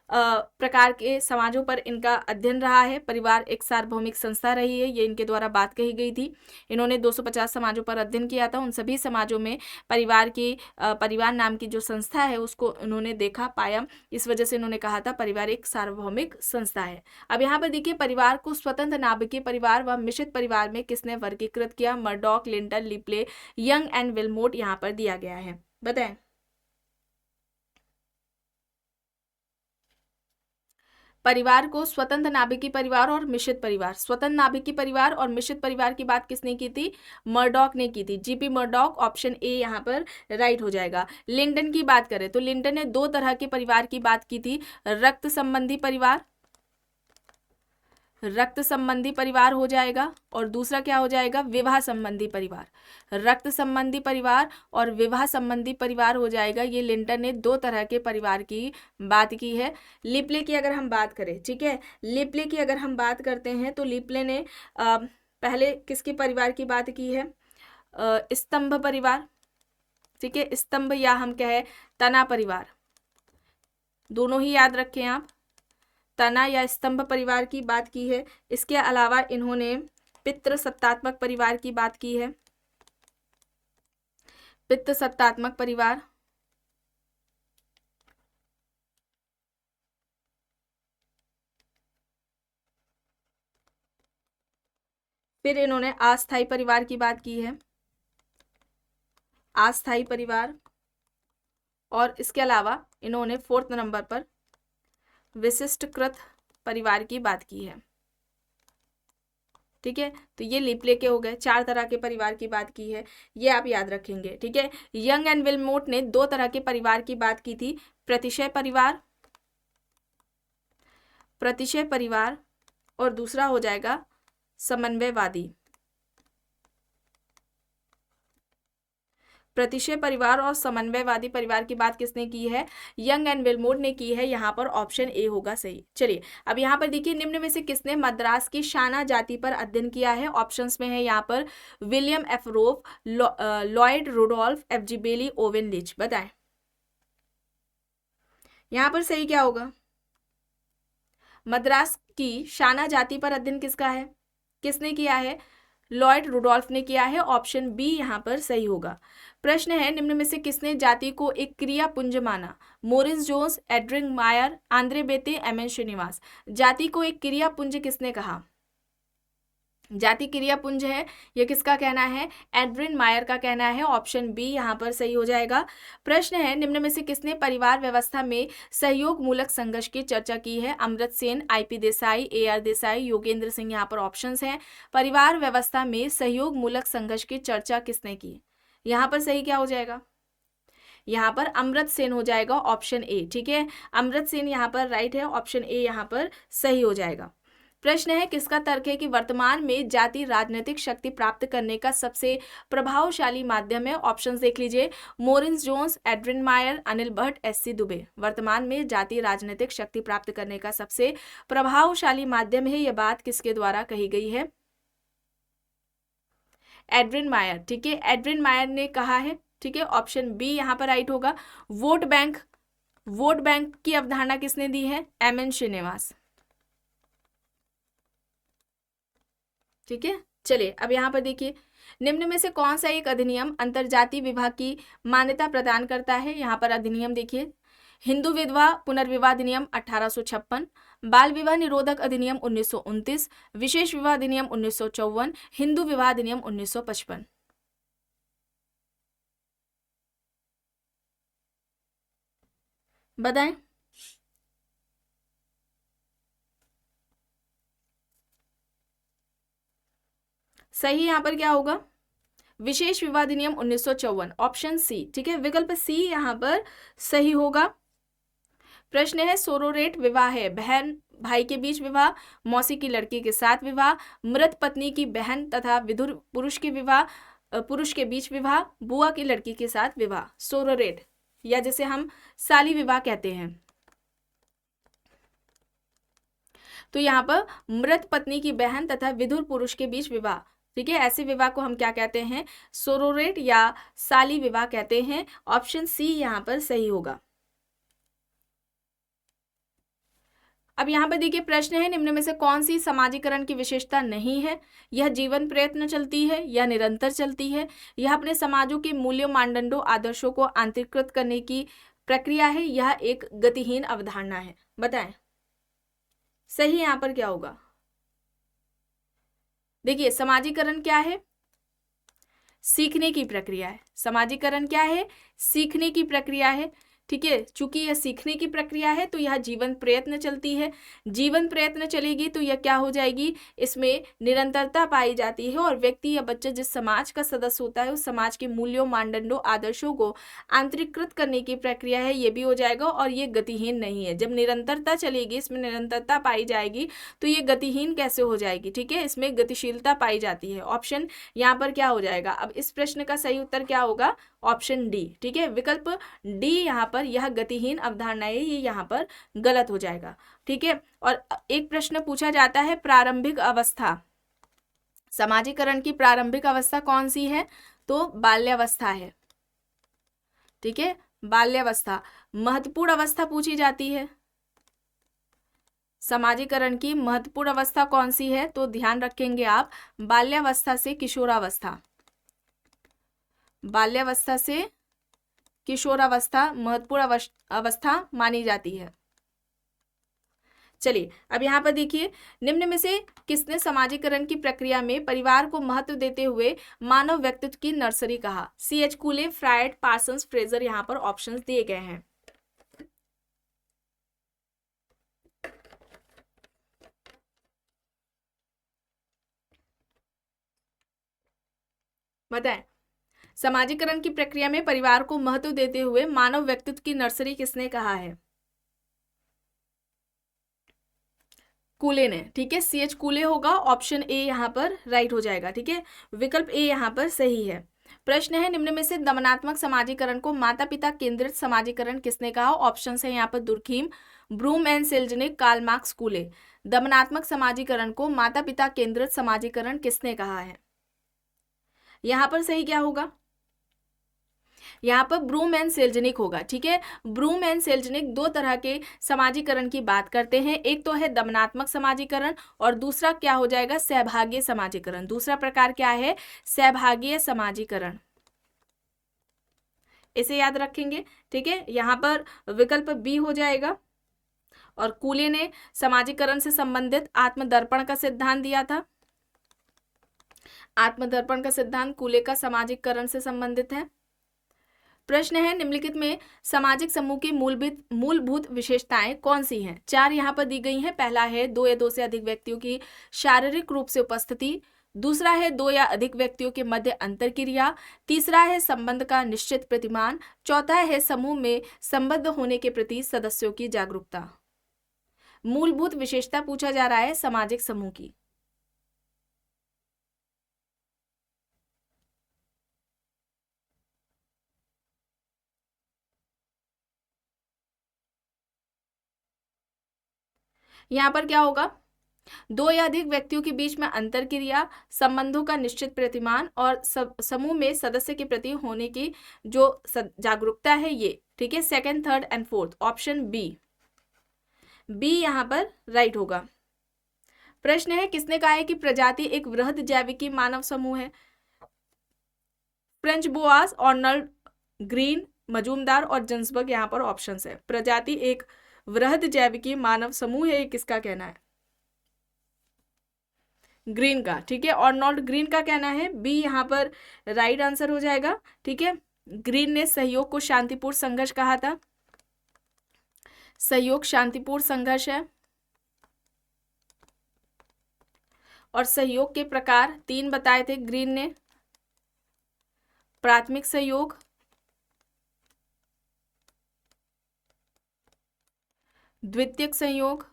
प्रकार के समाजों पर इनका अध्ययन रहा है। परिवार एक सार्वभौमिक संस्था रही है, ये इनके द्वारा बात कही गई थी। इन्होंने 250 समाजों पर अध्ययन किया था। उन सभी समाजों में परिवार नाम की जो संस्था है उसको उन्होंने देखा, पाया। इस वजह से उन्होंने कहा था परिवार एक सार्वभौमिक संस्था है। अब यहाँ पर देखिए, परिवार को स्वतंत्र नाभिकीय परिवार व मिश्रित परिवार में किसने वर्गीकृत किया? Murdock, Linton, Le Play, Young and Willmott यहाँ पर दिया गया है। बताएं। परिवार को स्वतंत्र नाभिकीय परिवार और मिश्रित परिवार, स्वतंत्र नाभिकीय परिवार और मिश्रित परिवार की बात किसने की थी? मर्डॉक ने की थी। जीपी मर्डॉक, ऑप्शन ए यहाँ पर राइट हो जाएगा। लिंटन की बात करें तो लिंटन ने 2 तरह के परिवार की बात की थी, रक्त संबंधी परिवार, रक्त संबंधी परिवार हो जाएगा, और दूसरा क्या हो जाएगा? विवाह संबंधी परिवार। रक्त संबंधी परिवार और विवाह संबंधी परिवार हो जाएगा। ये लिंटन ने 2 तरह के परिवार की बात की है। लिप्ले की अगर हम बात करें, ठीक है, लिप्ले की अगर हम बात करते हैं तो लिप्ले ने पहले किसके परिवार की बात की है? स्तंभ परिवार, ठीक है, स्तंभ या हम कहें तना परिवार, दोनों ही याद रखें आप। तना या स्तंभ परिवार की बात की है। इसके अलावा इन्होंने पितृसत्तात्मक परिवार की बात की है। पितृसत्तात्मक परिवार, फिर इन्होंने अस्थायी परिवार की बात की है, अस्थायी परिवार, और इसके अलावा इन्होंने 4th नंबर पर विशिष्टकृत परिवार की बात की है। ठीक है, तो ये लिप्ले के हो गए। 4 तरह के परिवार की बात की है, ये आप याद रखेंगे। ठीक है, यंग एंड विलमोट ने 2 तरह के परिवार की बात की थी, प्रतिशय परिवार, प्रतिशय परिवार, और दूसरा हो जाएगा समन्वयवादी। प्रतिशय परिवार और समन्वयवादी परिवार की बात किसने की है? यंग एंड विलमोट ने की है। यहाँ पर ऑप्शन ए होगा सही। चलिए, अब यहाँ पर देखिए, निम्न में से किसने मद्रास की शाना जाति पर अध्ययन किया है? ऑप्शंस में है यहाँ पर William F Roff, Lloyd Rudolph, F G Bailey, Owen Lynch. बताएं यहाँ पर सही क्या होगा? मद्रास की शाना जाति पर अध्ययन किसका है, किसने किया है? लॉयड रुडोल्फ ने किया है। ऑप्शन बी यहाँ पर सही होगा। प्रश्न है, निम्न में से किसने जाति को एक क्रियापुंज माना? Morris Jones, Adrian Mayer, Andre Beteille, M N Srinivas. जाति को एक क्रियापुंज किसने कहा? जाति क्रियापुंज है, यह किसका कहना है? एड्रिन मायर का कहना है। ऑप्शन बी यहाँ पर सही हो जाएगा। प्रश्न है, निम्न में से किसने परिवार व्यवस्था में सहयोग मूलक संघर्ष की चर्चा की है? अमृत सेन, आईपी देसाई, एआर देसाई, योगेंद्र सिंह। यहाँ पर ऑप्शंस हैं। परिवार व्यवस्था में सहयोग मूलक संघर्ष की चर्चा किसने की? यहाँ पर सही क्या हो जाएगा? यहाँ पर अमृत सेन हो जाएगा, ऑप्शन ए। ठीक है, अमृत सेन यहाँ पर राइट है, ऑप्शन ए यहाँ पर सही हो जाएगा। प्रश्न है, किसका तर्क है कि वर्तमान में जाति राजनीतिक शक्ति प्राप्त करने का सबसे प्रभावशाली माध्यम है? ऑप्शंस देख लीजिए, मोरिस जोन्स, एड्रिन मायर, अनिल भट्ट, एससी दुबे। वर्तमान में जाति राजनीतिक शक्ति प्राप्त करने का सबसे प्रभावशाली माध्यम है, यह बात किसके द्वारा कही गई है? एड्रिन मायर। ठीक है, एड्रिन मायर ने कहा है। ठीक है, ऑप्शन बी यहाँ पर राइट होगा। वोट बैंक, वोट बैंक की अवधारणा किसने दी है? M N Srinivas. ठीक है, चलिए अब यहाँ पर देखिए, निम्न में से कौन सा एक अधिनियम अंतरजातीय विवाह की मान्यता प्रदान करता है? यहाँ पर अधिनियम देखिए, हिंदू विधवा पुनर्विवाह अधिनियम 1856, बाल विवाह निरोधक अधिनियम 1929, विशेष विवाह अधिनियम 1954, हिंदू विवाह अधिनियम 1955। बताएं। सही यहाँ पर क्या होगा? विशेष विवाह अधिनियम 1954, ऑप्शन सी। ठीक है, विकल्प सी यहाँ पर सही होगा। प्रश्न है, सोरोरेट विवाह है बहन भाई के बीच विवाह, मौसी की लड़की के साथ विवाह, मृत पत्नी की बहन तथा विधुर पुरुष के विवाह, पुरुष के बीच विवाह, बुआ की लड़की के साथ विवाह। सोरोरेट या जिसे हम साली विवाह कहते हैं। तो यहाँ पर मृत पत्नी की बहन तथा विधुर पुरुष के बीच विवाह, ठीक है, ऐसे विवाह को हम क्या कहते हैं? सोरोरेट या साली विवाह कहते हैं। ऑप्शन सी यहाँ पर सही होगा। अब यहाँ पर देखिए प्रश्न है, निम्न में से कौन सी समाजीकरण की विशेषता नहीं है? यह जीवन प्रयत्न चलती है, यह निरंतर चलती है, यह अपने समाजों के मूल्यों, मानदंडों, आदर्शों को आंतरिकृत करने की प्रक्रिया है, यह एक गतिहीन अवधारणा है। बताएं सही यहाँ पर क्या होगा? देखिए समाजीकरण क्या है? सीखने की प्रक्रिया है। समाजीकरण क्या है? सीखने की प्रक्रिया है। ठीक है, चूंकि यह सीखने की प्रक्रिया है तो यह जीवन प्रयत्न चलती है। जीवन प्रयत्न चलेगी तो यह क्या हो जाएगी? इसमें निरंतरता पाई जाती है और व्यक्ति या बच्चा जिस समाज का सदस्य होता है उस समाज के मूल्यों, मानदंडों, आदर्शों को आंतरिकृत करने की प्रक्रिया है, ये भी हो जाएगा। और ये गतिहीन नहीं है। जब निरंतरता चलेगी, इसमें निरंतरता पाई जाएगी तो ये गतिहीन कैसे हो जाएगी? ठीक है, इसमें गतिशीलता पाई जाती है। ऑप्शन यहाँ पर क्या हो जाएगा? अब इस प्रश्न का सही उत्तर क्या होगा? Option D. ठीक है, विकल्प डी यहाँ पर यह गतिहीन अवधारणा है, ये यहाँ पर गलत हो जाएगा। ठीक है, और एक प्रश्न पूछा जाता है प्रारंभिक अवस्था, समाजीकरण की प्रारंभिक अवस्था कौन सी है? तो बाल्यावस्था है। ठीक है, बाल्यावस्था महत्वपूर्ण अवस्था पूछी जाती है। समाजीकरण की महत्वपूर्ण अवस्था कौन सी है? तो ध्यान रखेंगे आप, बाल्यावस्था से किशोरावस्था, बाल्यावस्था से किशोरावस्था महत्वपूर्ण अवस्था मानी जाती है। चलिए अब यहाँ पर देखिए, निम्न में से किसने समाजीकरण की प्रक्रिया में परिवार को महत्व देते हुए मानव व्यक्तित्व की नर्सरी कहा? C.H. कूले, फ्रायड, पार्सन्स, फ्रेजर, यहाँ पर ऑप्शंस दिए गए हैं। बताएं समाजीकरण की प्रक्रिया में परिवार को महत्व देते हुए मानव व्यक्तित्व की नर्सरी किसने कहा है? कूले ने। ठीक है, C.H. कूले होगा। ऑप्शन ए यहाँ पर राइट हो जाएगा। ठीक है, विकल्प ए यहाँ पर सही है। प्रश्न है, निम्न में से दमनात्मक समाजीकरण को माता पिता केंद्रित समाजीकरण किसने कहा? ऑप्शन है यहाँ पर Durkheim, Broom and Selznick, Karl Marx, Cooley. दमनात्मक समाजीकरण को माता पिता केंद्रित समाजीकरण किसने कहा है? यहाँ पर सही क्या होगा? यहाँ पर ब्रूम एंड सेल्जनिक होगा। ठीक है, ब्रूम एंड सेल्जनिक दो तरह के समाजीकरण की बात करते हैं। एक तो है दमनात्मक समाजीकरण और दूसरा क्या हो जाएगा? सहभागीय समाजीकरण। दूसरा प्रकार क्या है? सहभागीय समाजीकरण। इसे याद रखेंगे। ठीक है, यहाँ पर विकल्प बी हो जाएगा। और कूले ने समाजीकरण से संबंधित आत्मदर्पण का सिद्धांत दिया था। आत्मदर्पण का सिद्धांत कूले का समाजीकरण से संबंधित है। प्रश्न है, निम्नलिखित में सामाजिक समूह की मूलभूत विशेषताएं कौन सी हैं? चार यहाँ पर दी गई हैं। पहला है दो या दो से अधिक व्यक्तियों की शारीरिक रूप से उपस्थिति, दूसरा है दो या अधिक व्यक्तियों के मध्य अंतरक्रिया, तीसरा है संबंध का निश्चित प्रतिमान, चौथा है समूह में संबद्ध होने के प्रति सदस्यों की जागरूकता। मूलभूत विशेषता पूछा जा रहा है सामाजिक समूह की। यहाँ पर क्या होगा? दो या अधिक व्यक्तियों के बीच में अंतरक्रिया, संबंधों का निश्चित प्रतिमान और समूह में सदस्य के प्रति होने की जो जागरूकता है ये। ठीक है, second, third and fourth, option B. B यहाँ पर राइट होगा। प्रश्न है, किसने कहा है कि प्रजाति एक वृहद जैविकी मानव समूह है? French Boaz, Arnold, green, Majumdar और जन्सबर्ग यहाँ पर ऑप्शंस है। प्रजाति एक वृहद जैविकी मानव समूह है, किसका कहना है? ग्रीन का। ठीक है, अर्नोल्ड ग्रीन का कहना है। बी यहाँ पर राइट आंसर हो जाएगा। ठीक है, ग्रीन ने सहयोग को शांतिपूर्ण संघर्ष कहा था। सहयोग शांतिपूर्ण संघर्ष है। और सहयोग के प्रकार 3 बताए थे ग्रीन ने। प्राथमिक सहयोग, द्वितीयक सहयोग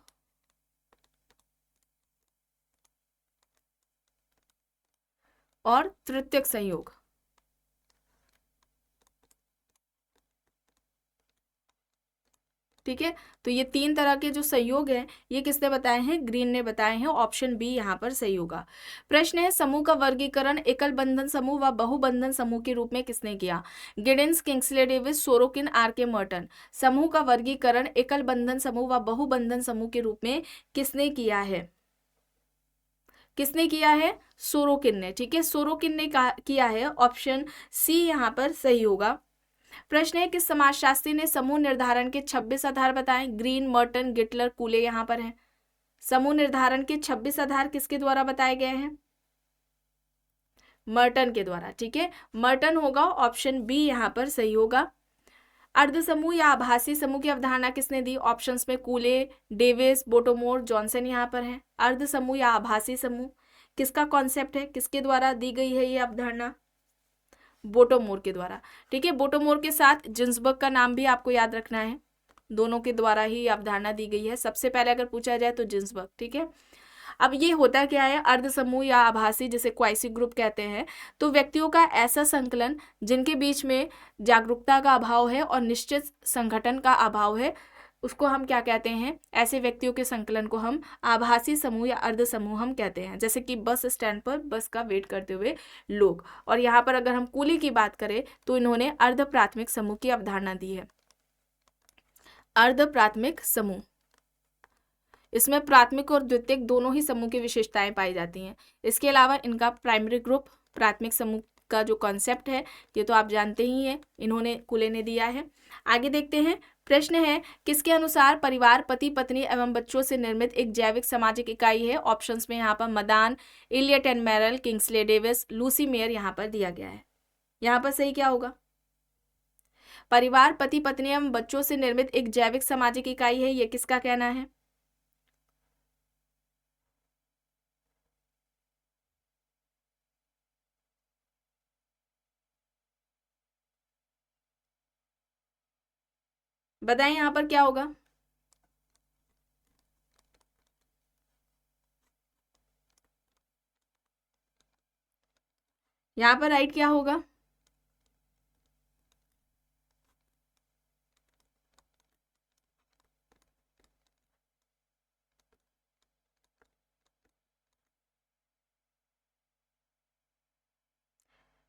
और तृतीयक संयोग। ठीक है, तो ये 3 तरह के जो संयोग हैं ये किसने बताए हैं, ग्रीन ने बताए हैं। ऑप्शन बी यहाँ पर सही होगा। प्रश्न है समूह का वर्गीकरण एकल बंधन समूह व बहुबंधन समूह के रूप में किसने किया। गिडिंस, Kingsley Davis, Sorokin, R K Merton. समूह का वर्गीकरण एकल बंधन समूह व बहुबंधन समूह के रूप में किसने किया है, किसने किया है, सोरोकिन ने। ठीक है, सोरोकिन ने किया है। ऑप्शन सी यहाँ पर सही होगा। प्रश्न है किस समाजशास्त्री ने समूह निर्धारण के 26 आधार बताए। ग्रीन, मर्टन, गिटलर, कूले यहाँ पर हैं। समूह निर्धारण के 26 आधार किसके द्वारा बताए गए हैं, मर्टन के द्वारा। ठीक है, मर्टन होगा। ऑप्शन बी यहाँ पर सही होगा। अर्ध समूह या आभासी समूह की अवधारणा किसने दी। ऑप्शंस में कूले, डेविस, बोटोमोर, जॉनसन यहाँ पर है। अर्ध समूह या आभासी समूह किसका कॉन्सेप्ट है, किसके द्वारा दी गई है ये अवधारणा, बोटोमोर के द्वारा। ठीक है, बोटोमोर के साथ जिन्सबर्ग का नाम भी आपको याद रखना है, दोनों के द्वारा ही अवधारणा दी गई है। सबसे पहले अगर पूछा जाए तो जिन्सबर्ग। ठीक है, अब ये होता क्या है, अर्ध समूह या आभासी जिसे क्वाइसी ग्रुप कहते हैं, तो व्यक्तियों का ऐसा संकलन जिनके बीच में जागरूकता का अभाव है और निश्चित संगठन का अभाव है, उसको हम क्या कहते हैं, ऐसे व्यक्तियों के संकलन को हम आभासी समूह या अर्ध समूह हम कहते हैं। जैसे कि बस स्टैंड पर बस का वेट करते हुए लोग। और यहाँ पर अगर हम कूली की बात करें तो इन्होंने अर्ध प्राथमिक समूह की अवधारणा दी है। अर्ध प्राथमिक समूह, इसमें प्राथमिक और द्वितीयक दोनों ही समूह की विशेषताएं पाई जाती हैं। इसके अलावा इनका प्राइमरी ग्रुप, प्राथमिक समूह का जो कॉन्सेप्ट है ये तो आप जानते ही हैं, इन्होंने कूले ने दिया है। आगे देखते हैं। प्रश्न है किसके अनुसार परिवार पति पत्नी एवं बच्चों से निर्मित एक जैविक सामाजिक इकाई है। ऑप्शंस में यहाँ पर Madan, Elliott and Merrill, Kingsley Davis, Lucy Mair यहाँ पर दिया गया है। यहाँ पर सही क्या होगा, परिवार पति पत्नी एवं बच्चों से निर्मित एक जैविक सामाजिक इकाई है, ये किसका कहना है। बताएं यहाँ पर क्या होगा, यहाँ पर राइट क्या होगा,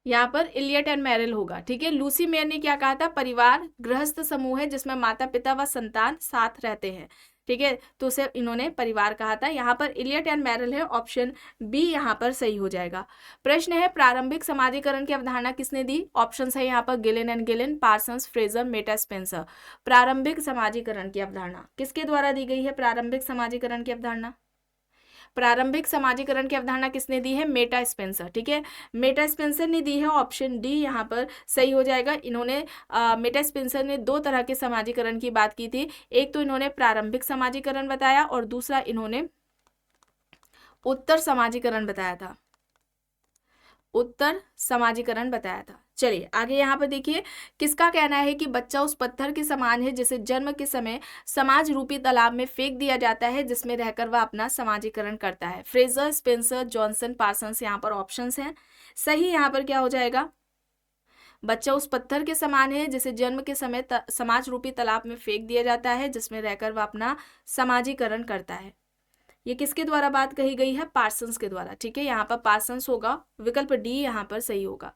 यहाँ पर इलियट एंड मेरिल होगा। ठीक है, लूसी मेयर ने क्या कहा था, परिवार गृहस्थ समूह है जिसमें माता पिता व संतान साथ रहते हैं। ठीक है, तो उसे इन्होंने परिवार कहा था। यहाँ पर इलियट एंड मेरिल है। ऑप्शन बी यहाँ पर सही हो जाएगा। प्रश्न है प्रारंभिक समाजीकरण की अवधारणा किसने दी। ऑप्शन है यहाँ पर Gillin and Gillin, Parsons, Fraser, Meta Spencer. प्रारंभिक समाजीकरण की अवधारणा किसके द्वारा दी गई है, प्रारंभिक समाजीकरण की अवधारणा, प्रारंभिक समाजीकरण की अवधारणा किसने दी है, मेटा स्पेंसर। ठीक है, मेटा स्पेंसर ने दी है। ऑप्शन डी यहाँ पर सही हो जाएगा। इन्होंने मेटा स्पेंसर ने 2 तरह के समाजीकरण की बात की थी। एक तो इन्होंने प्रारंभिक समाजीकरण बताया और दूसरा इन्होंने उत्तर समाजीकरण बताया था, उत्तर समाजीकरण बताया था। चलिए आगे यहाँ पर देखिए, किसका कहना है कि बच्चा उस पत्थर के समान है जिसे जन्म के समय समाज रूपी तालाब में फेंक दिया जाता है जिसमें रहकर वह अपना समाजीकरण करता है। फ्रेजर, स्पेंसर, जॉनसन, पार्सन्स यहाँ पर ऑप्शंस हैं। सही यहाँ पर क्या हो जाएगा, बच्चा उस पत्थर के समान है जिसे जन्म के समय समाज रूपी तालाब में फेंक दिया जाता है जिसमें रहकर वह अपना समाजीकरण करता है। ये किसके द्वारा बात कही गई है, पार्सन्स के द्वारा। ठीक है, यहाँ पर पार्सन्स होगा। विकल्प डी यहाँ पर सही होगा।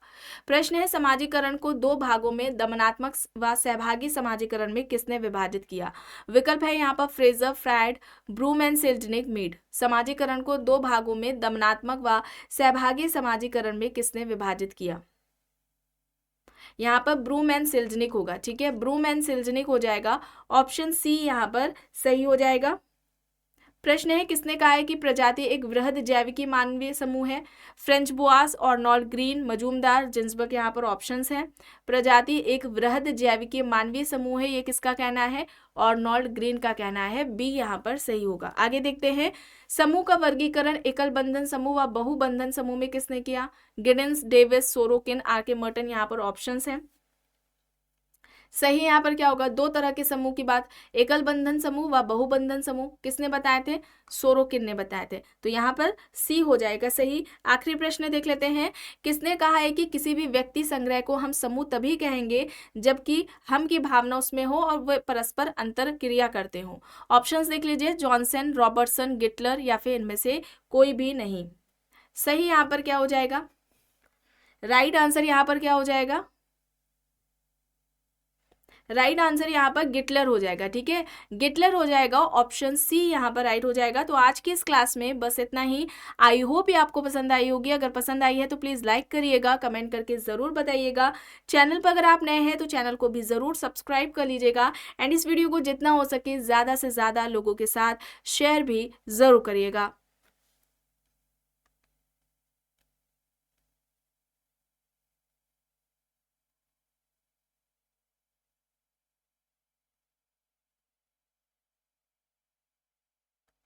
प्रश्न है समाजीकरण को 2 भागों में दमनात्मक व सहभागी समाजीकरण में किसने विभाजित किया। विकल्प है यहाँ पर Frazer, Freud, Broom and Selznick, Mead. समाजीकरण को 2 भागों में दमनात्मक व सहभागी समाजीकरण में किसने विभाजित किया। यहाँ पर ब्रूम एंड सेल्जनिक होगा। ठीक है, ब्रूम एंड सेल्जनिक हो जाएगा। ऑप्शन सी यहाँ पर सही हो जाएगा। प्रश्न है किसने कहा है कि प्रजाति एक वृहद जैविकी मानवीय समूह है। फ्रेंच बुआस, ऑर्नोल्ड ग्रीन, मजूमदार, जिन्सबर्ग यहाँ पर ऑप्शंस हैं। प्रजाति एक वृहद जैविकी मानवीय समूह है, ये किसका कहना है, ऑर्नोल्ड ग्रीन का कहना है। बी यहाँ पर सही होगा। आगे देखते हैं, समूह का वर्गीकरण एकल बंधन समूह व बहुबंधन समूह में किसने किया। गिडिंस, Davis, Sorokin, R K Merton यहाँ पर ऑप्शंस हैं। सही यहाँ पर क्या होगा, दो तरह के समूह की बात, एकल बंधन समूह व बहुबंधन समूह किसने बताए थे, सोरोकिन ने बताए थे, तो यहाँ पर सी हो जाएगा सही। आखिरी प्रश्न देख लेते हैं, किसने कहा है कि किसी भी व्यक्ति संग्रह को हम समूह तभी कहेंगे जबकि हम की भावना उसमें हो और वे परस्पर अंतर क्रिया करते हो। ऑप्शंस देख लीजिए, जॉनसन, रॉबर्टसन, गिटलर या फिर इनमें से कोई भी नहीं। सही यहाँ पर क्या हो जाएगा, राइट आंसर यहाँ पर क्या हो जाएगा, राइट आंसर यहाँ पर गिटलर हो जाएगा। ठीक है, गिटलर हो जाएगा, ऑप्शन सी यहाँ पर राइट हो जाएगा। तो आज की इस क्लास में बस इतना ही। आई होप ये आपको पसंद आई होगी। अगर पसंद आई है तो प्लीज़ लाइक करिएगा, कमेंट करके ज़रूर बताइएगा। चैनल पर अगर आप नए हैं तो चैनल को भी ज़रूर सब्सक्राइब कर लीजिएगा एंड इस वीडियो को जितना हो सके ज़्यादा से ज़्यादा लोगों के साथ शेयर भी ज़रूर करिएगा।